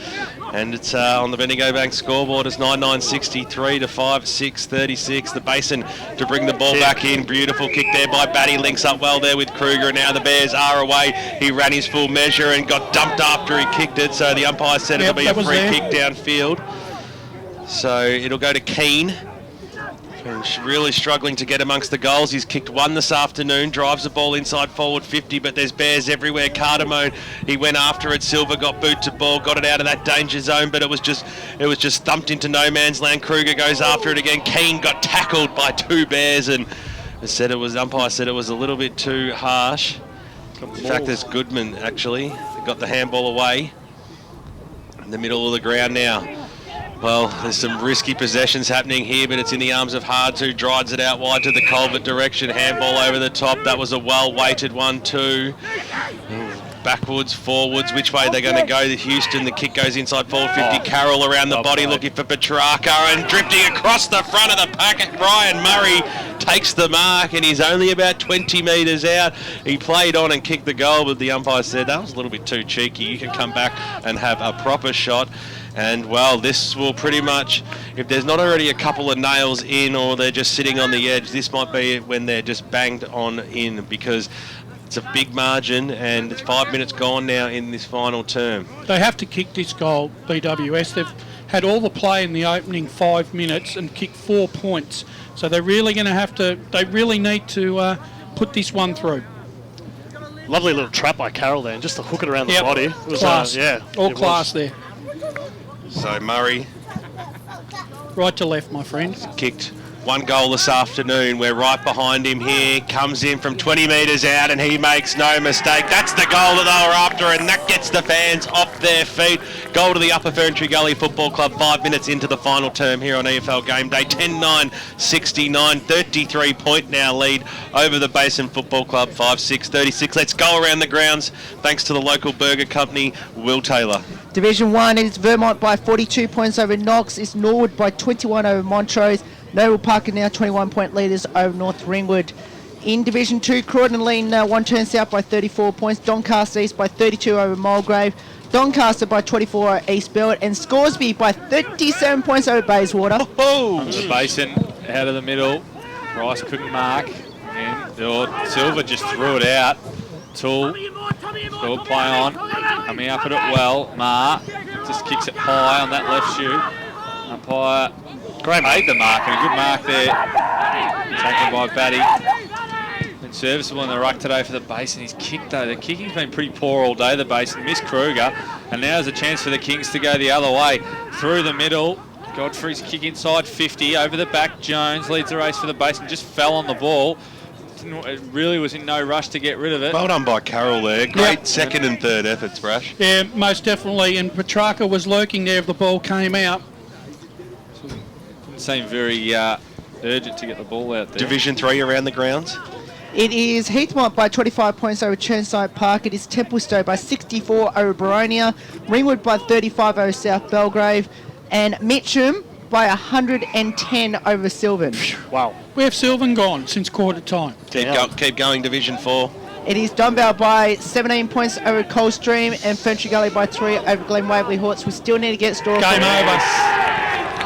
And it's on the Bendigo Bank scoreboard. It's 9-9-63 to 5-6-36. The Basin to bring the ball back in. Beautiful kick there by Batty. Links up well there with Kruger. And now the Bears are away. He ran his full measure and got dumped after he kicked it. So the umpire said it'll be a free kick downfield. So it'll go to Keane. Really struggling to get amongst the goals. He's kicked one this afternoon, drives the ball inside forward 50, but there's Bears everywhere. Cardamone, he went after it. Silver got boot to ball, got it out of that danger zone, but it was just thumped into no man's land. Kruger goes after it again. Keane got tackled by 2 Bears, and umpire said it was a little bit too harsh. In fact, there's Goodman actually got the handball away in the middle of the ground now. Well, there's some risky possessions happening here, but it's in the arms of Hards, who drives it out wide to the culvert direction. Handball over the top. That was a well-weighted one too. Backwards, forwards, which way they're going to go. The Houston, the kick goes inside forward 50. Carroll around the body looking for Petrarca, and drifting across the front of the packet. Ryan Murray takes the mark, and he's only about 20 metres out. He played on and kicked the goal, but the umpire said that was a little bit too cheeky. You can come back and have a proper shot. And, well, this will pretty much, if there's not already a couple of nails in or they're just sitting on the edge, this might be when they're just banged on in, because it's a big margin and it's 5 minutes gone now in this final term. They have to kick this goal, BWS. They've had all the play in the opening 5 minutes and kicked 4 points. So they're really going to have to, they really need to put this one through. Lovely little trap by Carroll there, and just to hook it around the body. It was, class. All class there. So Murray. Right to left, my friend. Kicked one goal this afternoon. We're right behind him here. Comes in from 20 metres out and he makes no mistake. That's the goal that they were after, and that gets the fans off their feet. Goal to the Upper Ferntree Gully Football Club 5 minutes into the final term here on EFL Gameday. 10-9-69, 33-point now lead over the Basin Football Club, 5-6-36. Let's go around the grounds thanks to the local burger company, Will Taylor. Division 1, it's Vermont by 42 points over Knox. It's Norwood by 21 over Montrose. Noble Park are now 21-point leaders over North Ringwood. In Division 2, Croydon Lean one turn south by 34 points. Doncaster East by 32 over Mulgrave. Doncaster by 24 over East Belt. And Scoresby by 37 points over Bayswater. The Basin out of the middle. Rice couldn't mark. And Silver just threw it out. Tool. Good play on. Coming up at it well. Ma just kicks it high on that left shoe. Umpire made the mark, and a good mark there. Taken by Batty. Been serviceable in the ruck today for the Basin. He's kicked though. The kicking's been pretty poor all day, the Basin. Missed Kruger. And now's a chance for the Kings to go the other way. Through the middle. Godfrey's kick inside 50. Over the back, Jones leads the race for the Basin. Just fell on the ball. It really was in no rush to get rid of it. Well done by Carroll there. Great second and third efforts, Brash. Yeah, most definitely. And Petrarca was lurking there if the ball came out. Didn't seem very urgent to get the ball out there. Division 3 around the grounds. It is Heathmont by 25 points over Churnside Park. It is Templestowe by 64 over Baronia. Ringwood by 35 over South Belgrave. And Mitcham by 110 over Sylvan. Wow. Where have Sylvan gone since quarter time? Keep going, Division 4. It is Dunbar by 17 points over Coldstream and Ferntree Gully by 3 over Glen Waverley Hawks. We still need to get Storm. Game over.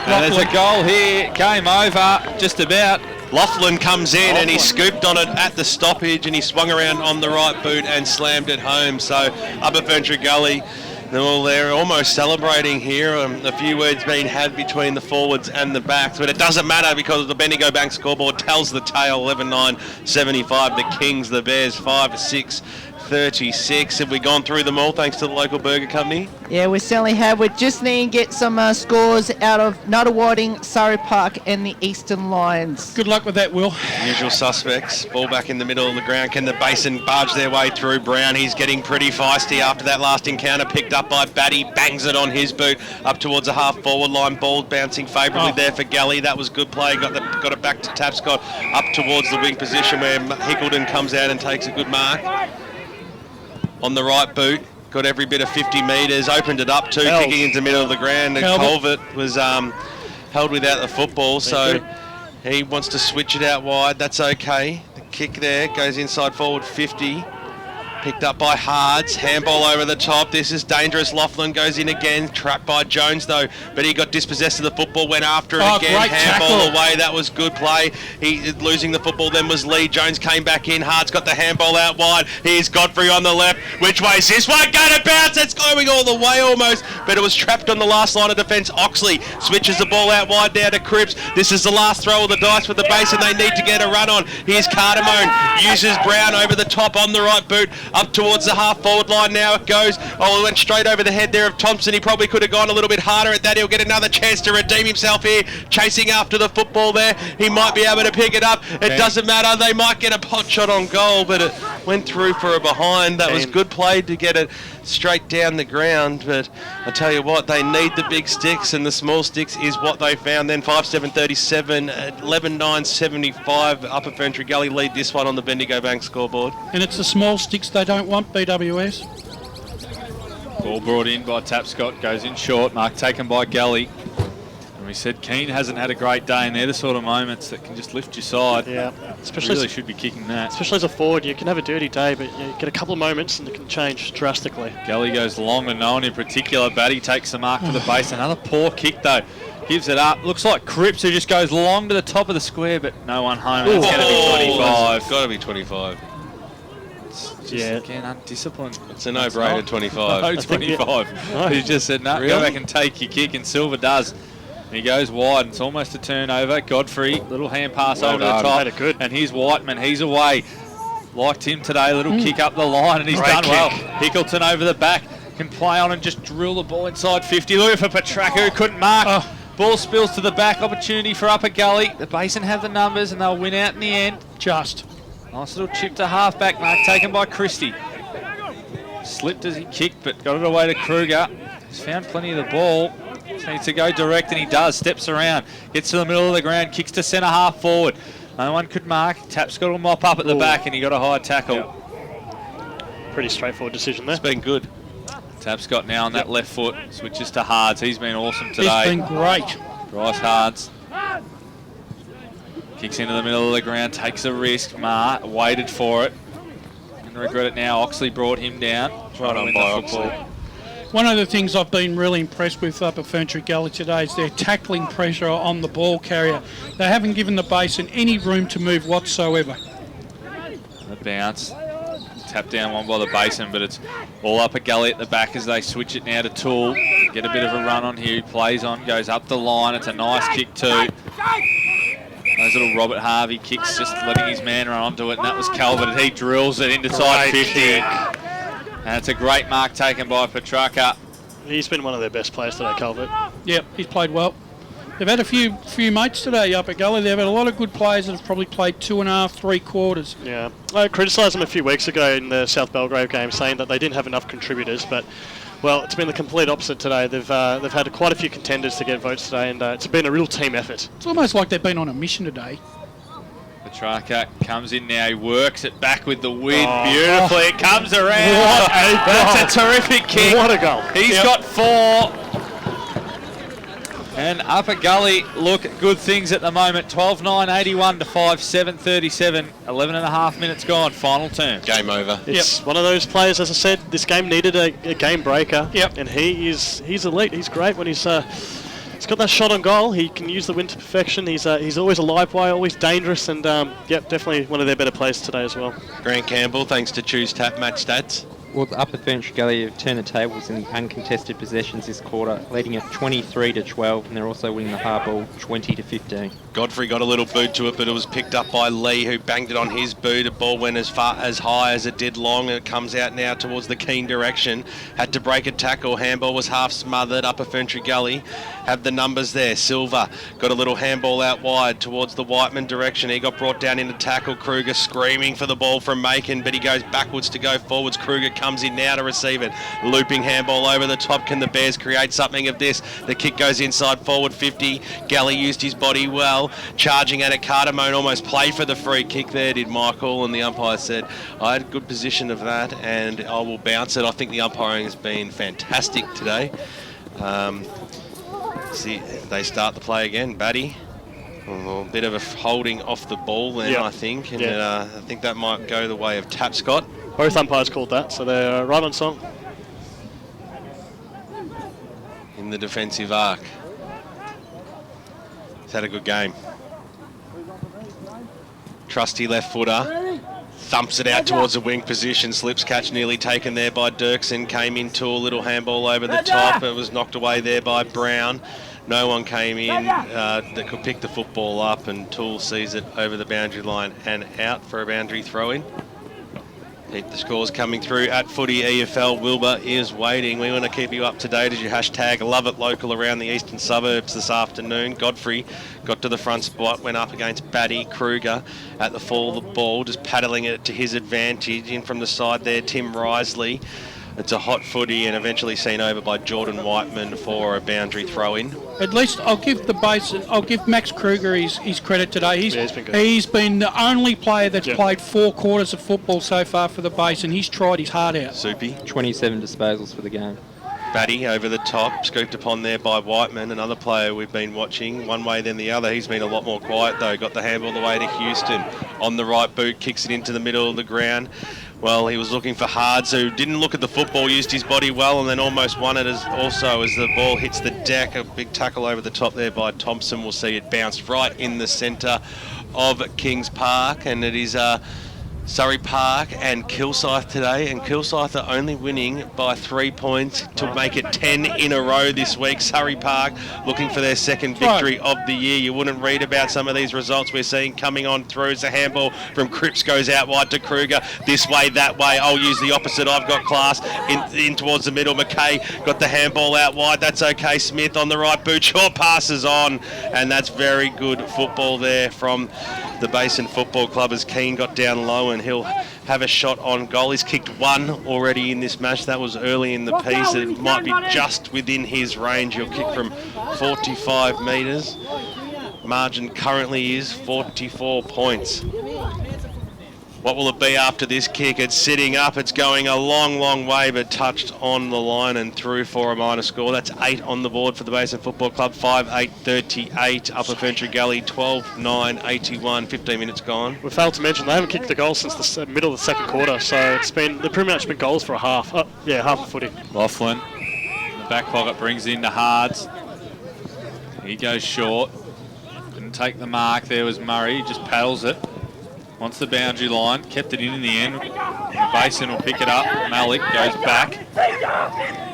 There's a goal here. Game over. Just about. Lachlan comes in and he scooped on it at the stoppage and he swung around on the right boot and slammed it home. So Upper Ferntree Gully, they're almost celebrating here. A few words being had between the forwards and the backs, but it doesn't matter because the Bendigo Bank scoreboard tells the tale. 11-9-75. The Kings, the Bears 5-6-36. Have we gone through them all thanks to the local burger company? Yeah, we certainly have. We just need to get some scores out of Nuttawhiding, Surrey Park and the Eastern Lions. Good luck with that, Will. Usual suspects. Ball back in the middle of the ground. Can the Basin barge their way through? Brown, he's getting pretty feisty after that last encounter. Picked up by Batty. Bangs it on his boot up towards the half-forward line. Ball bouncing favourably there for Gully. That was good play. Got it back to Tapscott up towards the wing position where Hickleton comes out and takes a good mark. On the right boot, got every bit of 50 metres, opened it up too, kicking into the middle of the ground. And Colvert was held without the football, so he wants to switch it out wide. That's okay. The kick there goes inside forward 50. Picked up by Hards, handball over the top. This is dangerous. Lachlan goes in again, trapped by Jones though, but he got dispossessed of the football, went after it again, handball away. That was good play. He losing the football then was Lee. Jones came back in. Hards got the handball out wide. Here's Godfrey on the left. Which way is this one going to bounce? It's going all the way almost, but it was trapped on the last line of defence. Oxley switches the ball out wide now to Cripps. This is the last throw of the dice for the Basin. They need to get a run on. Here's Cardamone, uses Brown over the top on the right boot. Up towards the half-forward line now it goes. Oh, it went straight over the head there of Thompson. He probably could have gone a little bit harder at that. He'll get another chance to redeem himself here. Chasing after the football there. He might be able to pick it up. It doesn't matter. They might get a pot shot on goal, but it went through for a behind. That was good play to get it straight down the ground, but I tell you what, they need the big sticks, and the small sticks is what they found. Then 5-7-37, 11-9-75. Upper Ferntree Gully lead this one on the Bendigo Bank scoreboard. And it's the small sticks they don't want, BWS. Ball brought in by Tapscott, goes in short. Mark taken by Gully. And we said Keane hasn't had a great day, and they're the sort of moments that can just lift your side. Yeah, especially really should be kicking that. Especially as a forward, you can have a dirty day, but you get a couple of moments and it can change drastically. Gully goes long to no one in particular. Batty takes the mark for the base. Another poor kick though. Gives it up. Looks like Cripps, who just goes long to the top of the square, but no one home. It's going to be 25. It's got to be 25. Again, undisciplined. It's a no-brainer, 25. No, 25. He just said, no, Really? go back and take your kick, and Silver does. And he goes wide, and it's almost a turnover. Godfrey, little hand pass over the top. Made it good. And here's Whiteman, he's away. Liked him today, little kick up the line, and he's Great done kick. well. Hickleton over the back, can play on and just drill the ball inside 50. Looking for Petraka, who couldn't mark. Ball spills to the back, opportunity for Upper Gully. The Basin have the numbers, and they'll win out in the end. Just. Nice little chip to half-back mark, taken by Christie. Slipped as he kicked, but got it away to Kruger. He's found plenty of the ball. Just needs to go direct, and he does. Steps around, gets to the middle of the ground, kicks to centre half forward. No one could mark. Tap's got a mop up at the back, and he got a high tackle. Pretty straightforward decision there. It's been good. Tap's got now on that left foot, switches to Hards. He's been awesome today. He's been great. Bryce Hards. Kicks into the middle of the ground, takes a risk. Marr waited for it. And regret it now. Oxley brought him down. Trying to win the football. One of the things I've been really impressed with up at Ferntree Gully today is their tackling pressure on the ball carrier. They haven't given the Basin any room to move whatsoever. The bounce. Tapped down one by the Basin, but it's all up at Gully at the back as they switch it now to Toole. Get a bit of a run on here. He plays on, goes up the line. It's a nice kick too. Those little Robert Harvey kicks, just letting his man run onto it, and that was Calvert, and he drills it into side 50. And it's a great mark taken by Petraka. He's been one of their best players today, Calvert. Yep, he's played well. They've had a few mates today up at Gully. They've had a lot of good players that have probably played 2.5, 3 quarters. Yeah, I criticised them a few weeks ago in the South Belgrave game, saying that they didn't have enough contributors, but well, it's been the complete opposite today. They've had quite a few contenders to get votes today, and it's been a real team effort. It's almost like they've been on a mission today. Petraka comes in now. He works it back with the wind beautifully. It comes around. That's a terrific kick. What a goal. He's got 4. And Upper Gully look at good things at the moment. 12-9, 81 to 5, 7:37. 11 and a half minutes gone. Final turn. Game over. It's one of those players, as I said, this game needed a game breaker. Yep. And he's elite. He's great when he's got that shot on goal. He can use the wind to perfection. He's always a live wire, always dangerous, and definitely one of their better players today as well. Grant Campbell, thanks to Choose Tap Match Stats. Well, the Upper Ferntree Gully have turned the tables in the uncontested possessions this quarter, leading at 23 to 12, and they're also winning the hard ball 20 to 15. Godfrey got a little boot to it, but it was picked up by Lee, who banged it on his boot. The ball went as high as it did long, and it comes out now towards the Keene direction. Had to break a tackle. Handball was half smothered. Upper Ferntree Gully have the numbers there. Silver got a little handball out wide towards the Whiteman direction. He got brought down into tackle. Kruger screaming for the ball from Macon, but he goes backwards to go forwards. Kruger comes in now to receive it. Looping handball over the top. Can the Bears create something of this? The kick goes inside forward 50. Gully used his body well. Charging at it. Cardamone almost played for the free kick there, did Michael, and the umpire said, I had good position of that and I will bounce it. I think the umpiring has been fantastic today. See, they start the play again. Batty. A bit of a holding off the ball then, I think. And I think that might go the way of Tapscott. Both umpires called that, so they're right on song. In the defensive arc. He's had a good game. Trusty left footer. Thumps it out towards the wing position. Slips catch nearly taken there by Dirksen. Came into a little handball over the top. It was knocked away there by Brown. No one came in that could pick the football up, and Toole sees it over the boundary line and out for a boundary throw-in. Keep the scores coming through at Footy EFL. Wilbur is waiting. We want to keep you up to date as you hashtag Love It Local around the eastern suburbs this afternoon. Godfrey got to the front spot, went up against Batty. Kruger at the fall of the ball, just paddling it to his advantage. In from the side there, Tim Risley. It's a hot footy and eventually seen over by Jordan Whiteman for a boundary throw-in. At least I'll give Max Kruger his credit today. He's been the only player that's played 4 quarters of football so far for the Basin. He's tried his heart out. Soupy. 27 disposals for the game. Batty over the top, scooped upon there by Whiteman, another player we've been watching. One way then the other. He's been a lot more quiet though. Got the handball the way to Houston. On the right boot, kicks it into the middle of the ground. Well, he was looking for Hards, who didn't look at the football, used his body well, and then almost won it as the ball hits the deck. A big tackle over the top there by Thompson. We'll see it bounced right in the centre of Kings Park, and it is Surrey Park and Kilsyth today, and Kilsyth are only winning by 3 points to make it 10 in a row this week. Surrey Park looking for their second victory of the year. You wouldn't read about some of these results we're seeing coming on through. As a handball from Cripps goes out wide to Kruger. This way, that way. I'll use the opposite. I've got class in towards the middle. McKay got the handball out wide. That's okay. Smith on the right boot. Short passes on, and that's very good football there from the Basin Football Club as Keane got down low, and he'll have a shot on goal. He's kicked one already in this match. That was early in the piece. It might be just within his range. He'll kick from 45 metres. Margin currently is 44 points. What will it be after this kick? It's sitting up. It's going a long, long way, but touched on the line and through for a minor score. That's 8 on the board for the Basin Football Club. 5-8-38. Upper Ferntree Gully 12-9-81. 15 minutes gone. We failed to mention they haven't kicked a goal since the middle of the second quarter, so they've pretty much been goals for a half. Half a footy. Lachlan in the back pocket brings in to Hards. He goes short. Didn't take the mark. There was Murray. He just paddles it. Wants the boundary line, kept it in the end. The Basin will pick it up. Malik goes back.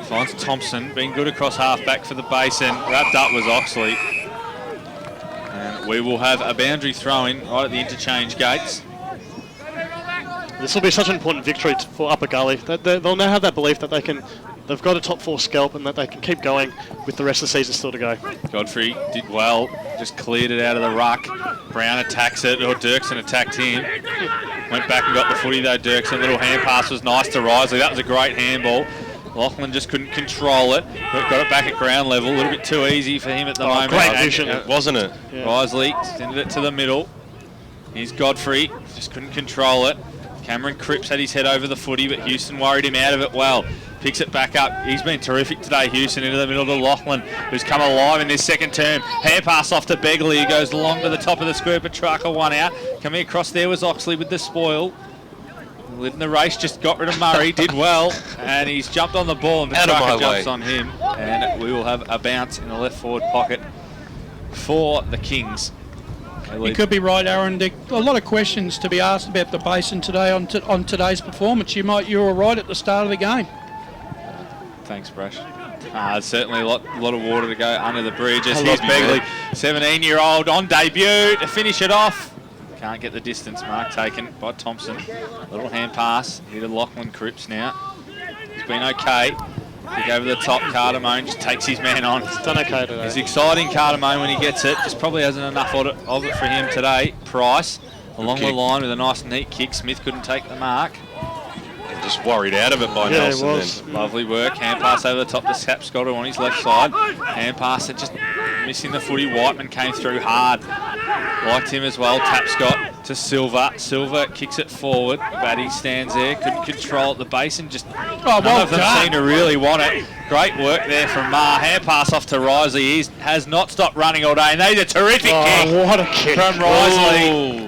Finds Thompson, being good across half-back for the Basin. Wrapped up was Oxley. And we will have a boundary throw-in right at the interchange gates. This will be such an important victory for Upper Gully. They'll now have that belief that they've got a top 4 scalp and that they can keep going with the rest of the season still to go. Godfrey did well, just cleared it out of the ruck. Brown attacks it, or Dirksen attacked him. Went back and got the footy though, Dirksen. Little hand pass was nice to Risley. That was a great handball. Lachlan just couldn't control it, but got it back at ground level. A little bit too easy for him at the moment. Great vision. Wasn't it? Yeah. Risley extended it to the middle. Here's Godfrey, just couldn't control it. Cameron Cripps had his head over the footy, but Houston worried him out of it well. Picks it back up. He's been terrific today, Houston, into the middle to Lachlan, who's come alive in this second term. Hand pass off to Begley, who goes along to the top of the square. Petrarca one out. Coming across there was Oxley with the spoil. Led in the race, just got rid of Murray, did well, and he's jumped on the ball, and Petrarca jumps on him. And we will have a bounce in the left forward pocket for the Kings. You could be right, Aaron. There are a lot of questions to be asked about the Basin today on today's performance. You were right at the start of the game. Thanks, Brash. Certainly a lot of water to go under the bridge. As here's Begley, 17-year-old on debut to finish it off. Can't get the distance mark taken by Thompson. Little hand pass here to Lachlan Cripps now. He's been okay. Kick over the top, Cardamone just takes his man on. He's done okay today. He's exciting, Cardamone, when he gets it. Just probably hasn't enough of it for him today. Price along the line with a nice neat kick. Smith couldn't take the mark. Just worried out of it by Nelson. It was. Then. Lovely work. Hand pass over the top to Sapscott on his left side. Hand pass, just missing the footy. Whiteman came through hard. Liked him as well. Tapscott to Silver. Silver kicks it forward. Batty stands there. Couldn't control it. The Basin just none of them seem to really want it. Great work there from Ma. Hand pass off to Risley. He has not stopped running all day. And there's a terrific kick. What a kick from Risley.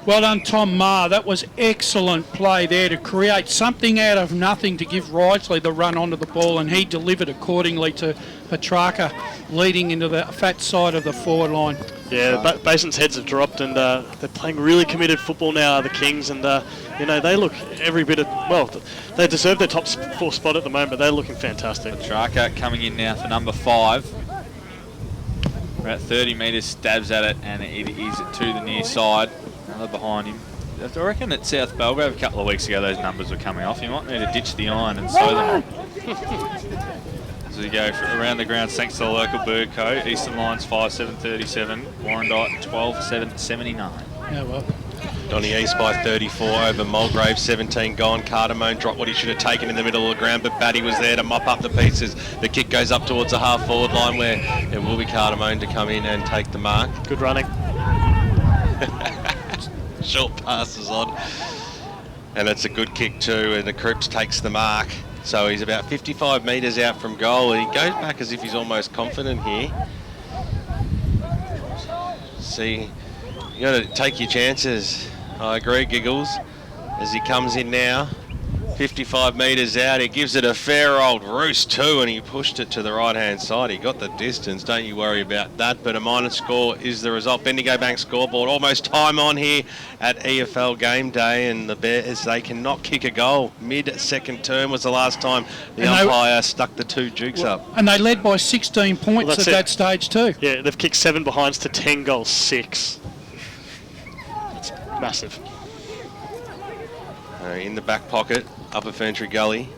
Well done, Tom Maher. That was excellent play there to create something out of nothing to give Risley the run onto the ball, and he delivered accordingly to Petrarca, leading into the fat side of the forward line. Yeah, Basin's heads have dropped, and they're playing really committed football now, the Kings, and they look every bit of, they deserve their top 4 spot at the moment, but they're looking fantastic. Petrarca coming in now for number 5. About 30 metres, stabs at it, and it is to the near side. Another behind him. I reckon at South Belgrave a couple of weeks ago those numbers were coming off. You might need to ditch the iron and sew them on. As we go around the grounds, thanks to the local bird co. Eastern Lions 5-7-37, Warrandyte 12-7-79. Yeah, well. Donny East by 34 over Mulgrave, 17 gone. Cardamone dropped what he should have taken in the middle of the ground, but Batty was there to mop up the pieces. The kick goes up towards the half-forward line where it will be Cardamone to come in and take the mark. Good running. Short passes on. And it's a good kick too, and the Cripps takes the mark. So he's about 55 metres out from goal, and he goes back as if he's almost confident here. See, you got to take your chances. I agree, Giggles, as he comes in now. 55 metres out, he gives it a fair old roost too, and he pushed it to the right-hand side. He got the distance, don't you worry about that. But a minus score is the result. Bendigo Bank scoreboard, almost time on here at EFL Gameday, and the Bears, they cannot kick a goal. Mid-second term was the last time the umpire stuck the two dukes up. And they led by 16 points at that stage too. Yeah, they've kicked 7 behinds to 10 goals 6. It's massive. In the back pocket, Upper Ferntree Gully.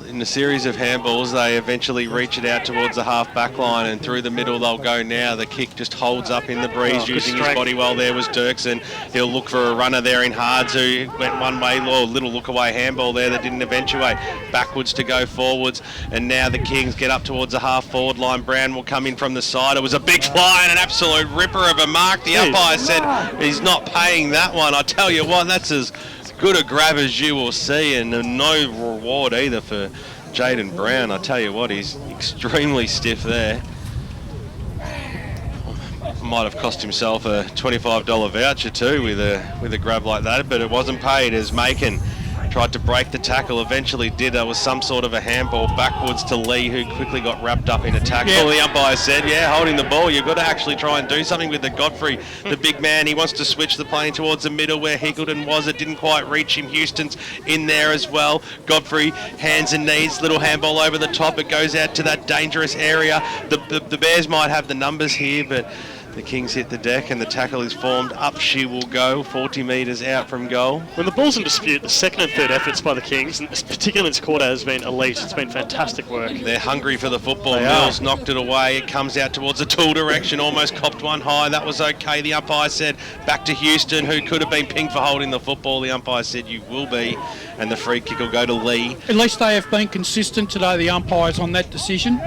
In the series of handballs, they eventually reach it out towards the half-back line, and through the middle they'll go now. The kick just holds up in the breeze, using his body well. There was Dirksen. He'll look for a runner there in Hards, who went one way, or a little look-away handball there that didn't eventuate. Backwards to go forwards, and now the Kings get up towards the half-forward line. Brown will come in from the side. It was a big fly and an absolute ripper of a mark. The umpire said he's not paying that one. I tell you what, that's as good a grab as you will see, and no reward either for Jaden Brown. I tell you what, he's extremely stiff there. Might have cost himself a $25 voucher too with a grab like that, but it wasn't paid as Macon tried to break the tackle, eventually did. There was some sort of a handball backwards to Lee, who quickly got wrapped up in a tackle. Yeah. The umpire said, yeah, holding the ball, you've got to actually try and do something with the Godfrey, the big man. He wants to switch the plane towards the middle where Hickleton was. It didn't quite reach him. Houston's in there as well. Godfrey, hands and knees, little handball over the top. It goes out to that dangerous area. The Bears might have the numbers here, but the Kings hit the deck and the tackle is formed. Up she will go, 40 metres out from goal. When the ball's in dispute, the second and third efforts by the Kings, and particularly in this quarter, has been elite. It's been fantastic work. They're hungry for the football. Mills knocked it away. It comes out towards the tool direction, almost copped one high. That was okay. The umpire said back to Houston, who could have been pinged for holding the football. The umpire said you will be, and the free kick will go to Lee. At least they have been consistent today, the umpires, on that decision.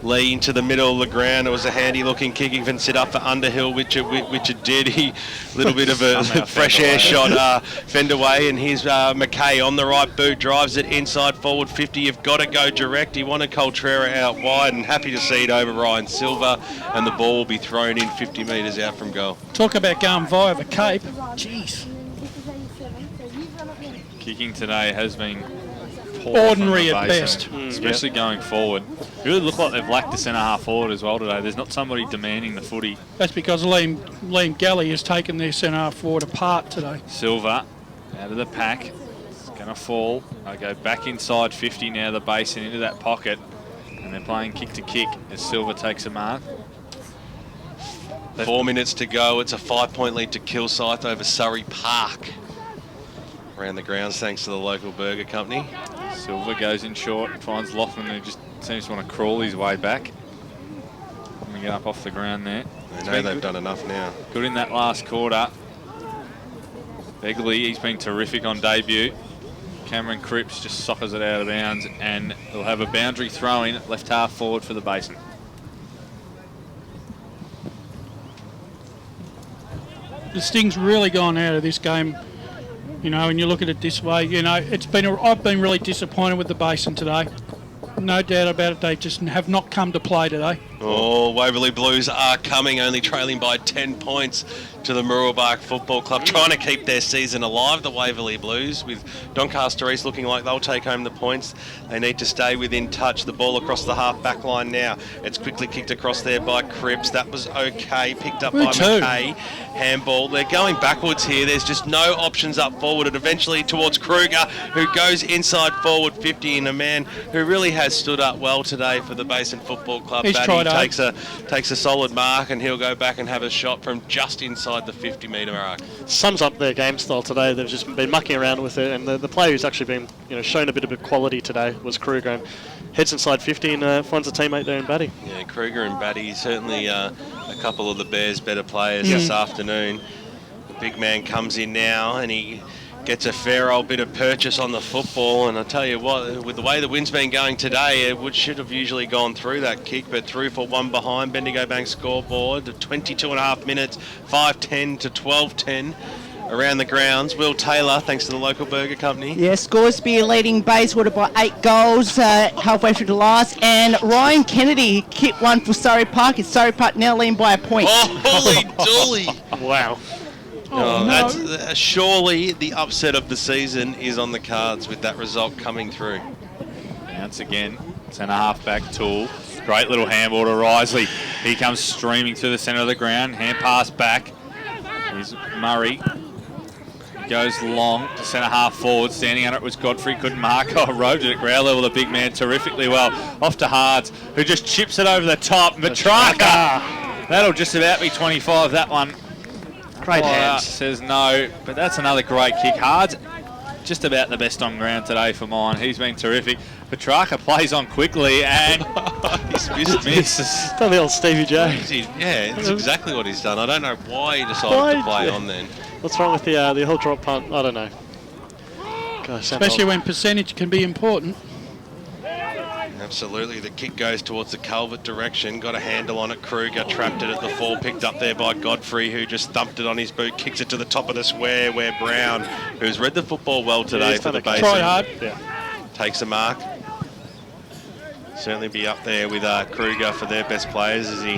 Lee into the middle of the ground. It was a handy-looking kick. Even set up for Underhill, which it did. He little bit of a fresh air shot, fend away, and here's McKay on the right boot, drives it inside forward 50. You've got to go direct. He wanted Coltrera out wide, and happy to see it over Ryan Silver, and the ball will be thrown in 50 metres out from goal. Talk about going via the Cape. Jeez. Kicking today has been ordinary at best, especially going forward. It really look like they've lacked the centre half forward as well today. There's not somebody demanding the footy. That's because Liam Galley has taken their centre half forward apart today. Silver out of the pack. It's going to fall. They go back inside 50 now, the Basin into that pocket, and they're playing kick to kick as Silver takes a mark. 4 minutes to go. It's a 5-point lead to Kilsyth over Surrey Park. Around the grounds, thanks to the local burger company. Silver goes in short and finds Lachlan, who just seems to want to crawl his way back. Coming get up off the ground there. They know they've done enough now. Good in that last quarter. Begley, he's been terrific on debut. Cameron Cripps just soccers it out of bounds, and they'll have a boundary throw in left half forward for the Basin. The sting's really gone out of this game. You know, when you look at it this way, you know, I've been really disappointed with the Basin today. No doubt about it, they just have not come to play today. Oh, Waverley Blues are coming, only trailing by 10 points to the Mooroolbark Football Club, trying to keep their season alive, the Waverley Blues, with Doncaster East looking like they'll take home the points. They need to stay within touch. The ball across the half-back line now. It's quickly kicked across there by Cripps. That was okay, picked up by McKay. Handball. They're going backwards here. There's just no options up forward, and eventually towards Kruger, who goes inside forward 50, and a man who really has stood up well today for the Basin Football Club. He's tried takes a solid mark, and he'll go back and have a shot from just inside the 50-metre mark. Sums up their game style today. They've just been mucking around with it, and the player who's actually been, you know, shown a bit of quality today was Kruger, and heads inside 50 and finds a teammate there in Batty. Yeah, Kruger and Batty, certainly a couple of the Bears' better players this afternoon. The big man comes in now, and he gets a fair old bit of purchase on the football, and I tell you what, with the way the wind's been going today, it should have usually gone through that kick, but through for one behind. Bendigo Bank scoreboard, 22.5 minutes, 5-10 to 12-10. around the grounds. Will Taylor, thanks to the local burger company. Yeah, Scoresby leading Bayswater by 8 goals halfway through the last. And Ryan Kennedy kicked one for Surrey Park. It's Surrey Park now leading by a point. Oh, holy dolly. Wow. Oh, that's surely the upset of the season is on the cards with that result coming through. Once again, centre half back Toole. Great little handball to Risley. He comes streaming to the centre of the ground. Hand pass back. Here's Murray. Goes long to centre half forward. Standing under it was Godfrey. Couldn't mark. Oh, roved it at ground level. The big man terrifically well. Off to Hards, who just chips it over the top. Petrarca. That'll just about be 25, that one. Great hands. Says no, but that's another great kick. Hards just about the best on ground today for mine. He's been terrific. Petrarca plays on quickly and he's misses. Done the old Stevie J. Yeah, that's exactly what he's done. I don't know why he decided to play on then. What's wrong with the whole drop punt? I don't know. Gosh, especially when percentage can be important. Absolutely, the kick goes towards the culvert direction. Got a handle on it. Kruger trapped it at the 4, picked up there by Godfrey, who just thumped it on his boot, kicks it to the top of the square, where Brown, who's read the football well today for the Basin, try hard. Takes a mark. Certainly be up there with Kruger for their best players as he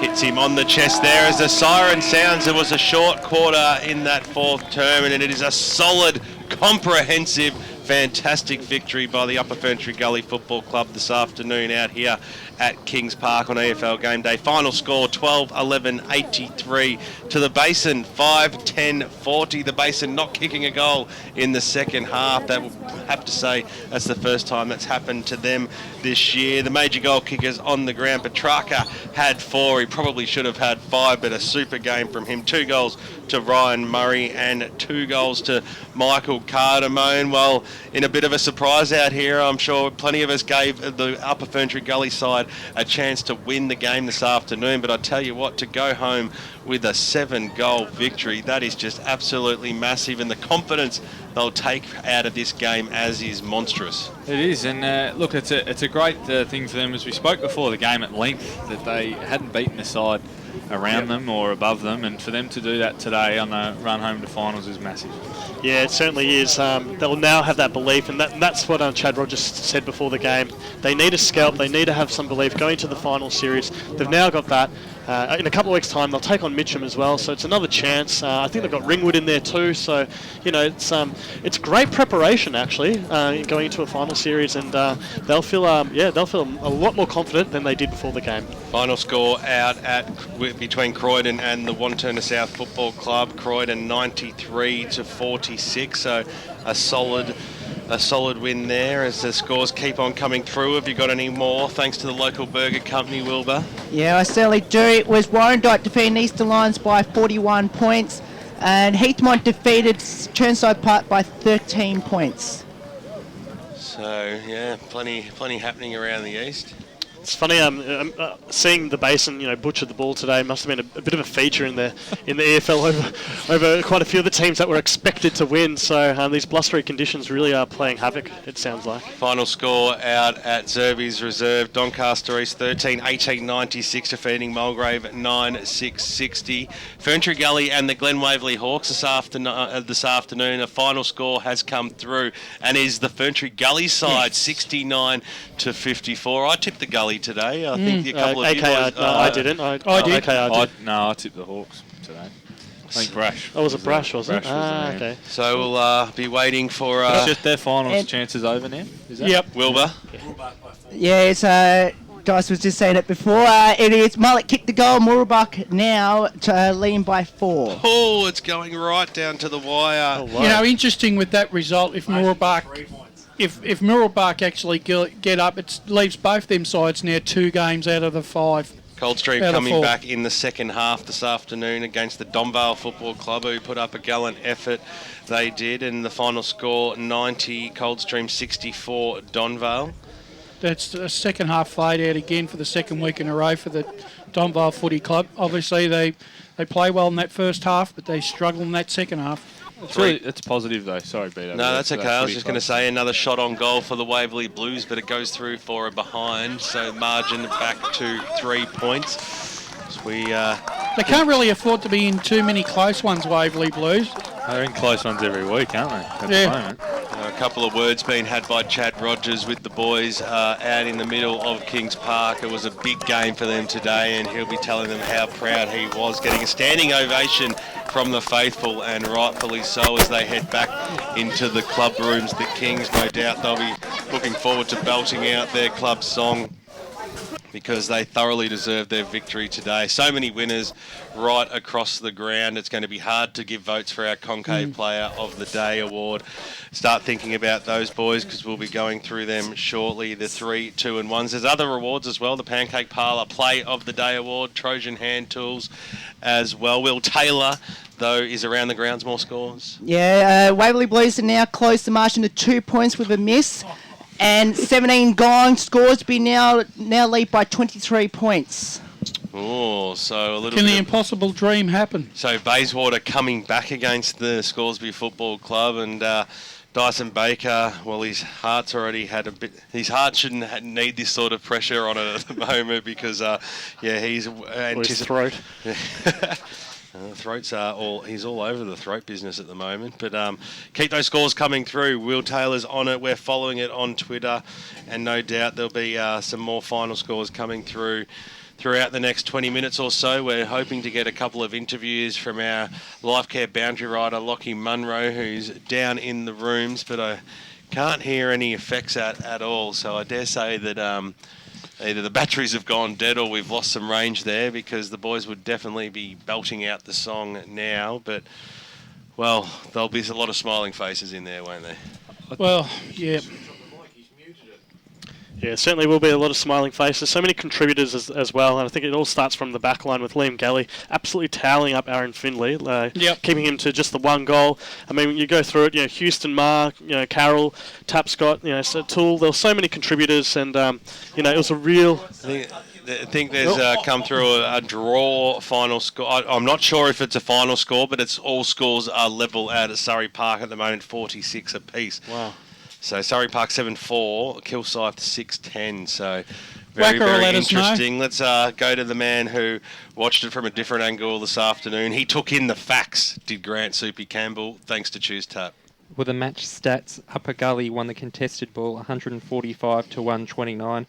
hits him on the chest there. As the siren sounds, there was a short quarter in that 4th term, and it is a solid, comprehensive, fantastic victory by the Upper Ferntree Gully Football Club this afternoon out here at Kings Park on EFL Gameday. Final score 12-11-83 to the Basin, 5-10-40. The Basin not kicking a goal in the second half. That will have to say that's the first time that's happened to them this year. The major goal kickers on the ground. Petrarca had 4. He probably should have had 5, but a super game from him. 2 goals to Ryan Murray and 2 goals to Michael Cardamone. Well, in a bit of a surprise out here, I'm sure plenty of us gave the Upper Ferntree Gully side a chance to win the game this afternoon, but I tell you what, to go home with a 7-goal victory, that is just absolutely massive, and the confidence they'll take out of this game as is monstrous. It is, and look, it's a great thing for them, as we spoke before the game at length, that they hadn't beaten the side around them or above them, and for them to do that today on the run home to finals is massive. Yeah, it certainly is. They'll now have that belief, and that's what Chad Rogers said before the game. They need a scalp, they need to have some belief going to the final series. They've now got that. In a couple of weeks' time, they'll take on Mitcham as well, so it's another chance. I think they've got Ringwood in there too, so you know it's great preparation actually going into a final series, and they'll feel a lot more confident than they did before the game. Final score out between Croydon and the Wanturna South Football Club. Croydon 93-46, so a solid win there as the scores keep on coming through. Have you got any more thanks to the local burger company, Wilbur? Yeah, I certainly do. It was Warrandyte defeating Eastern Lions by 41 points, and Heathmont defeated Churnside Park by 13 points. So yeah, plenty happening around the east. It's funny, seeing the Basin, butcher the ball today must have been a bit of a feature in the EFL over quite a few of the teams that were expected to win. So these blustery conditions really are playing havoc, it sounds like. Final score out at Zerby's Reserve. Doncaster East 13-18-96 defeating Mulgrave 9-6-60. Ferntree Gully and the Glen Waverley Hawks this afternoon. A final score has come through and is the Ferntree Gully side 69-54. I tipped the Gully today. I think a couple of you guys... No, I didn't. I did. I tipped the Hawks today. I think Brash. Oh, was it Brash, was it? Okay. So we'll be waiting for... It's just their finals chances over now, is that? Yep. Wilbur? Yeah, it's... Dice was just saying it before. It is Mullet kicked the goal. Murrabbuck now to lean by 4. Oh, it's going right down to the wire. Interesting with that result, if Murrabbuck... If Murrabbuck actually get up, it leaves both them sides now 2 games out of the 5. Coldstream coming back in the second half this afternoon against the Domvale Football Club, who put up a gallant effort. They did, and the final score 90, Coldstream 64, Donvale. That's the second half fade out again for the second week in a row for the Donvale Footy Club. Obviously, they play well in that first half, but they struggle in that second half. It's positive though. Sorry, Peter. No, that's okay. I was just going to say another shot on goal for the Waverley Blues, but it goes through for a behind, so margin back to 3 points. So we That They can't really afford to be in too many close ones, Waverley Blues. They're in close ones every week, aren't they? At the moment. A couple of words being had by Chad Rogers with the boys out in the middle of Kings Park. It was a big game for them today, and he'll be telling them how proud he was, getting a standing ovation from the faithful, and rightfully so, as they head back into the club rooms. The Kings, no doubt, they'll be looking forward to belting out their club song, because they thoroughly deserved their victory today. So many winners right across the ground. It's going to be hard to give votes for our Concave Player of the Day award. Start thinking about those boys, because we'll be going through them shortly. The 3, 2 and 1s. There's other awards as well. The Pancake Parlour Play of the Day award, Trojan Hand Tools as well. Will Taylor, though, is around the grounds more scores. Yeah, Waverley Blues are now close to marching to 2 points with a miss. And 17 gone, scores to be now lead by 23 points. Oh, so a little Can bit the of- impossible dream happen? So Bayswater coming back against the Scoresby Football Club, and Dyson Baker, well, his heart's already had a bit. His heart shouldn't need this sort of pressure on it at the moment, because he's his throat. Throats are he's all over the throat business at the moment. But keep those scores coming through. Will Taylor's on it. We're following it on Twitter, and no doubt there'll be some more final scores coming through throughout the next 20 minutes or so. We're hoping to get a couple of interviews from our LifeCare boundary rider, Lachie Munro, who's down in the rooms, but I can't hear any effects at all. So I dare say that either the batteries have gone dead or we've lost some range there, because the boys would definitely be belting out the song now. But, well, there'll be a lot of smiling faces in there, won't they? Well, yeah. Yeah, certainly will be a lot of smiling faces. So many contributors as well, and I think it all starts from the back line with Liam Gully absolutely toweling up Aaron Findlay, keeping him to just the one goal. I mean, you go through it, Houston, Mark, Carroll, Tapscott, so Toole. There were so many contributors, and it was a real. I think there's come through a draw final score. I'm not sure if it's a final score, but it's all scores are level out at Surrey Park at the moment, 46 apiece. Wow. So Surrey Park 7-4, Kilsyth 6-10. So very interesting. Let's go to the man who watched it from a different angle this afternoon. He took in the facts, did Grant Soupy Campbell, thanks to Choose Tap. Well, the match stats, Upper Gully won the contested ball 145 to 129.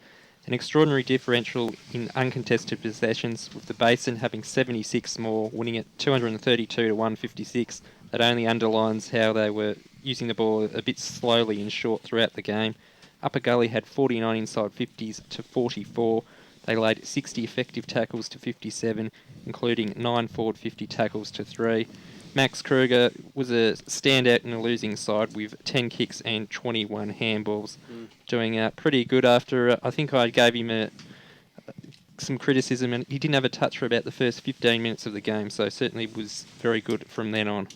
An extraordinary differential in uncontested possessions, with the Basin having 76 more, winning it 232 to 156. That only underlines how they were using the ball a bit slowly and short throughout the game. Upper Gully had 49 inside 50s to 44. They laid 60 effective tackles to 57, including 9 forward 50 tackles to 3. Max Kruger was a standout in a losing side with 10 kicks and 21 handballs, doing pretty good after, I think I gave him some criticism, and he didn't have a touch for about the first 15 minutes of the game, so certainly was very good from then on.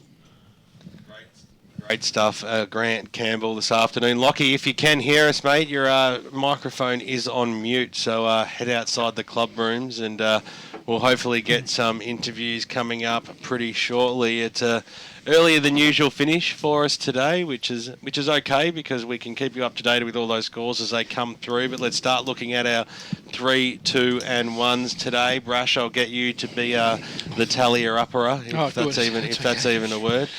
Great stuff, Grant Campbell this afternoon. Lockie, if you can hear us, mate, your microphone is on mute, so head outside the club rooms, and we'll hopefully get some interviews coming up pretty shortly. It's a earlier than usual finish for us today, which is okay, because we can keep you up to date with all those scores as they come through. But let's start looking at our 3, 2 and 1s today. Brash, I'll get you to be the tallier-upperer, if that's even a word.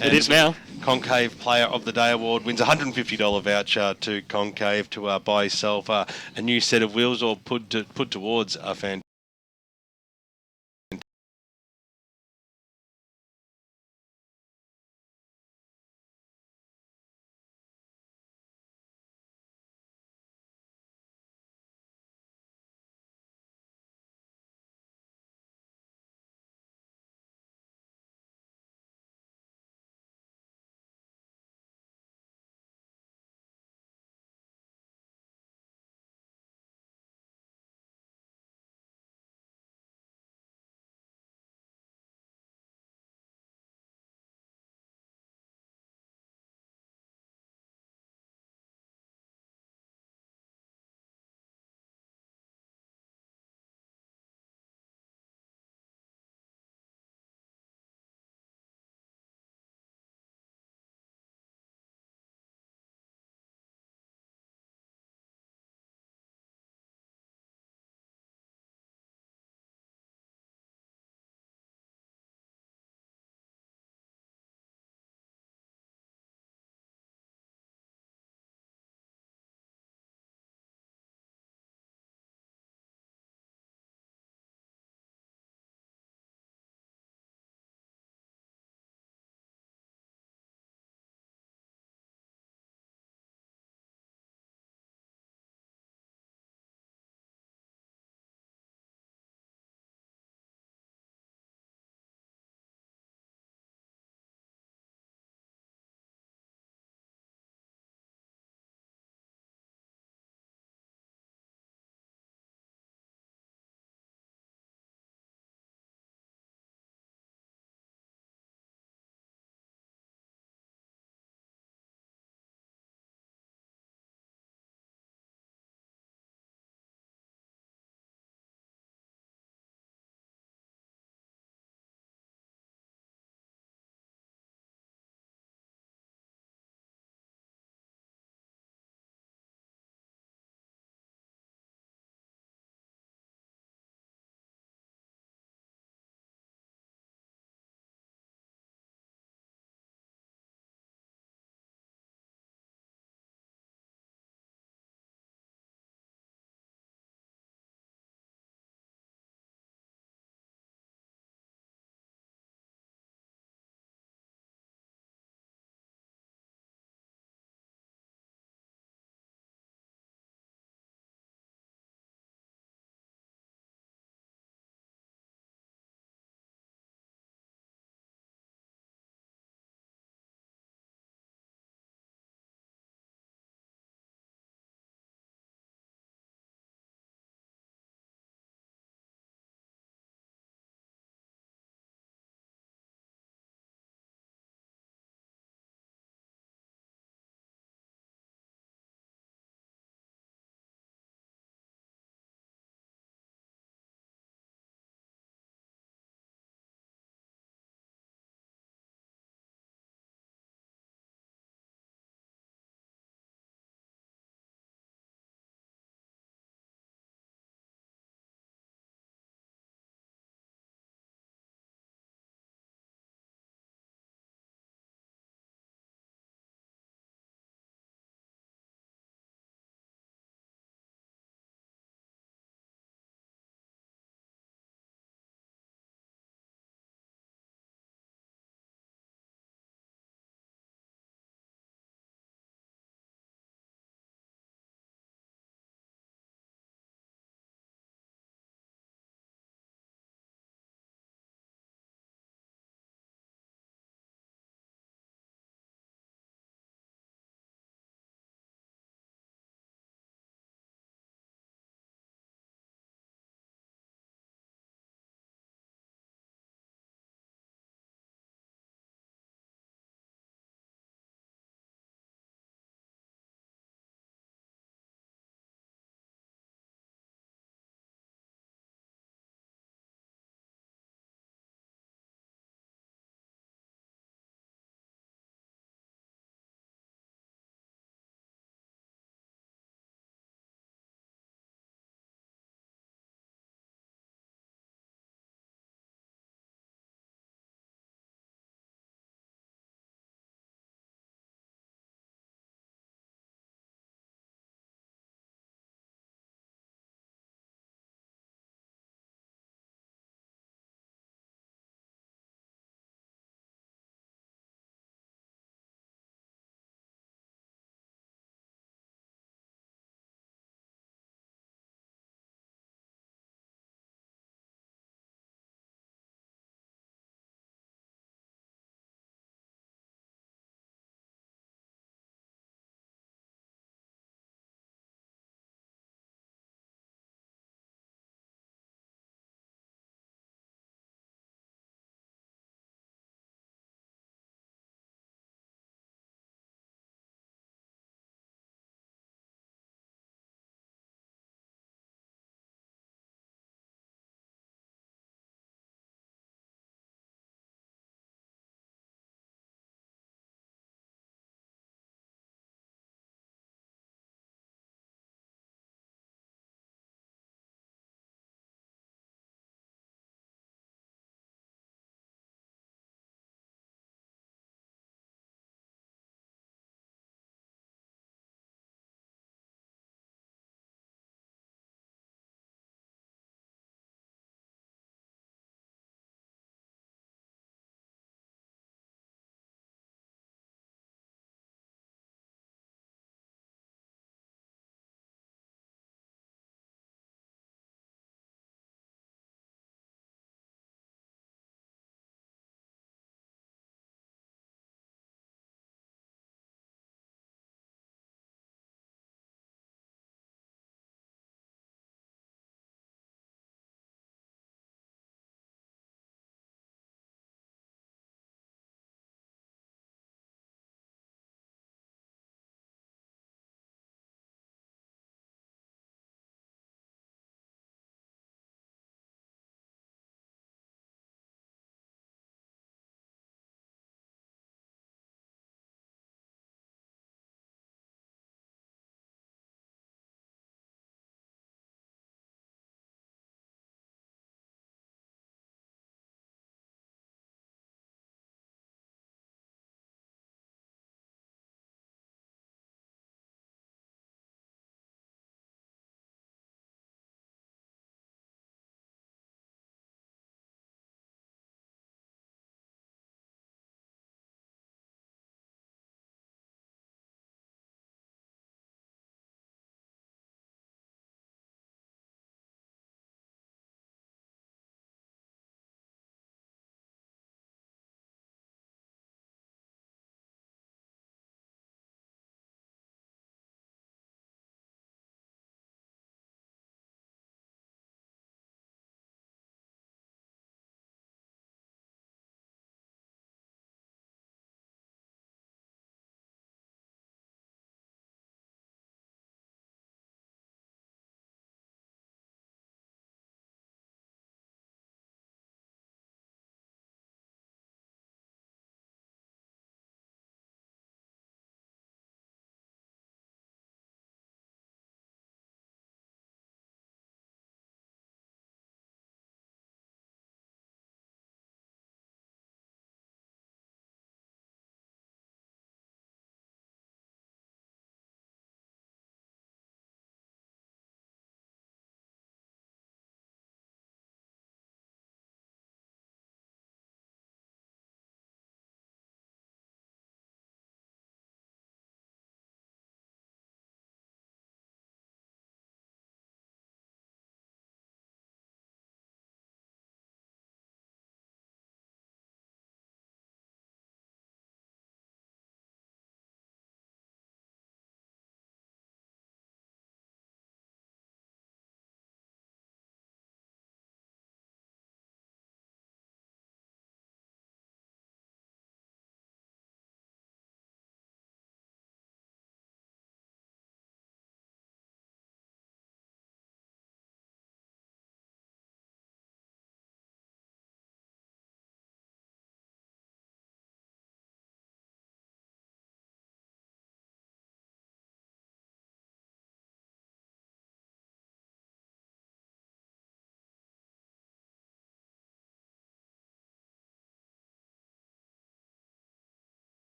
It is now. Concave Player of the Day award wins a $150 voucher to Concave to buy yourself a new set of wheels, or put towards a fantastic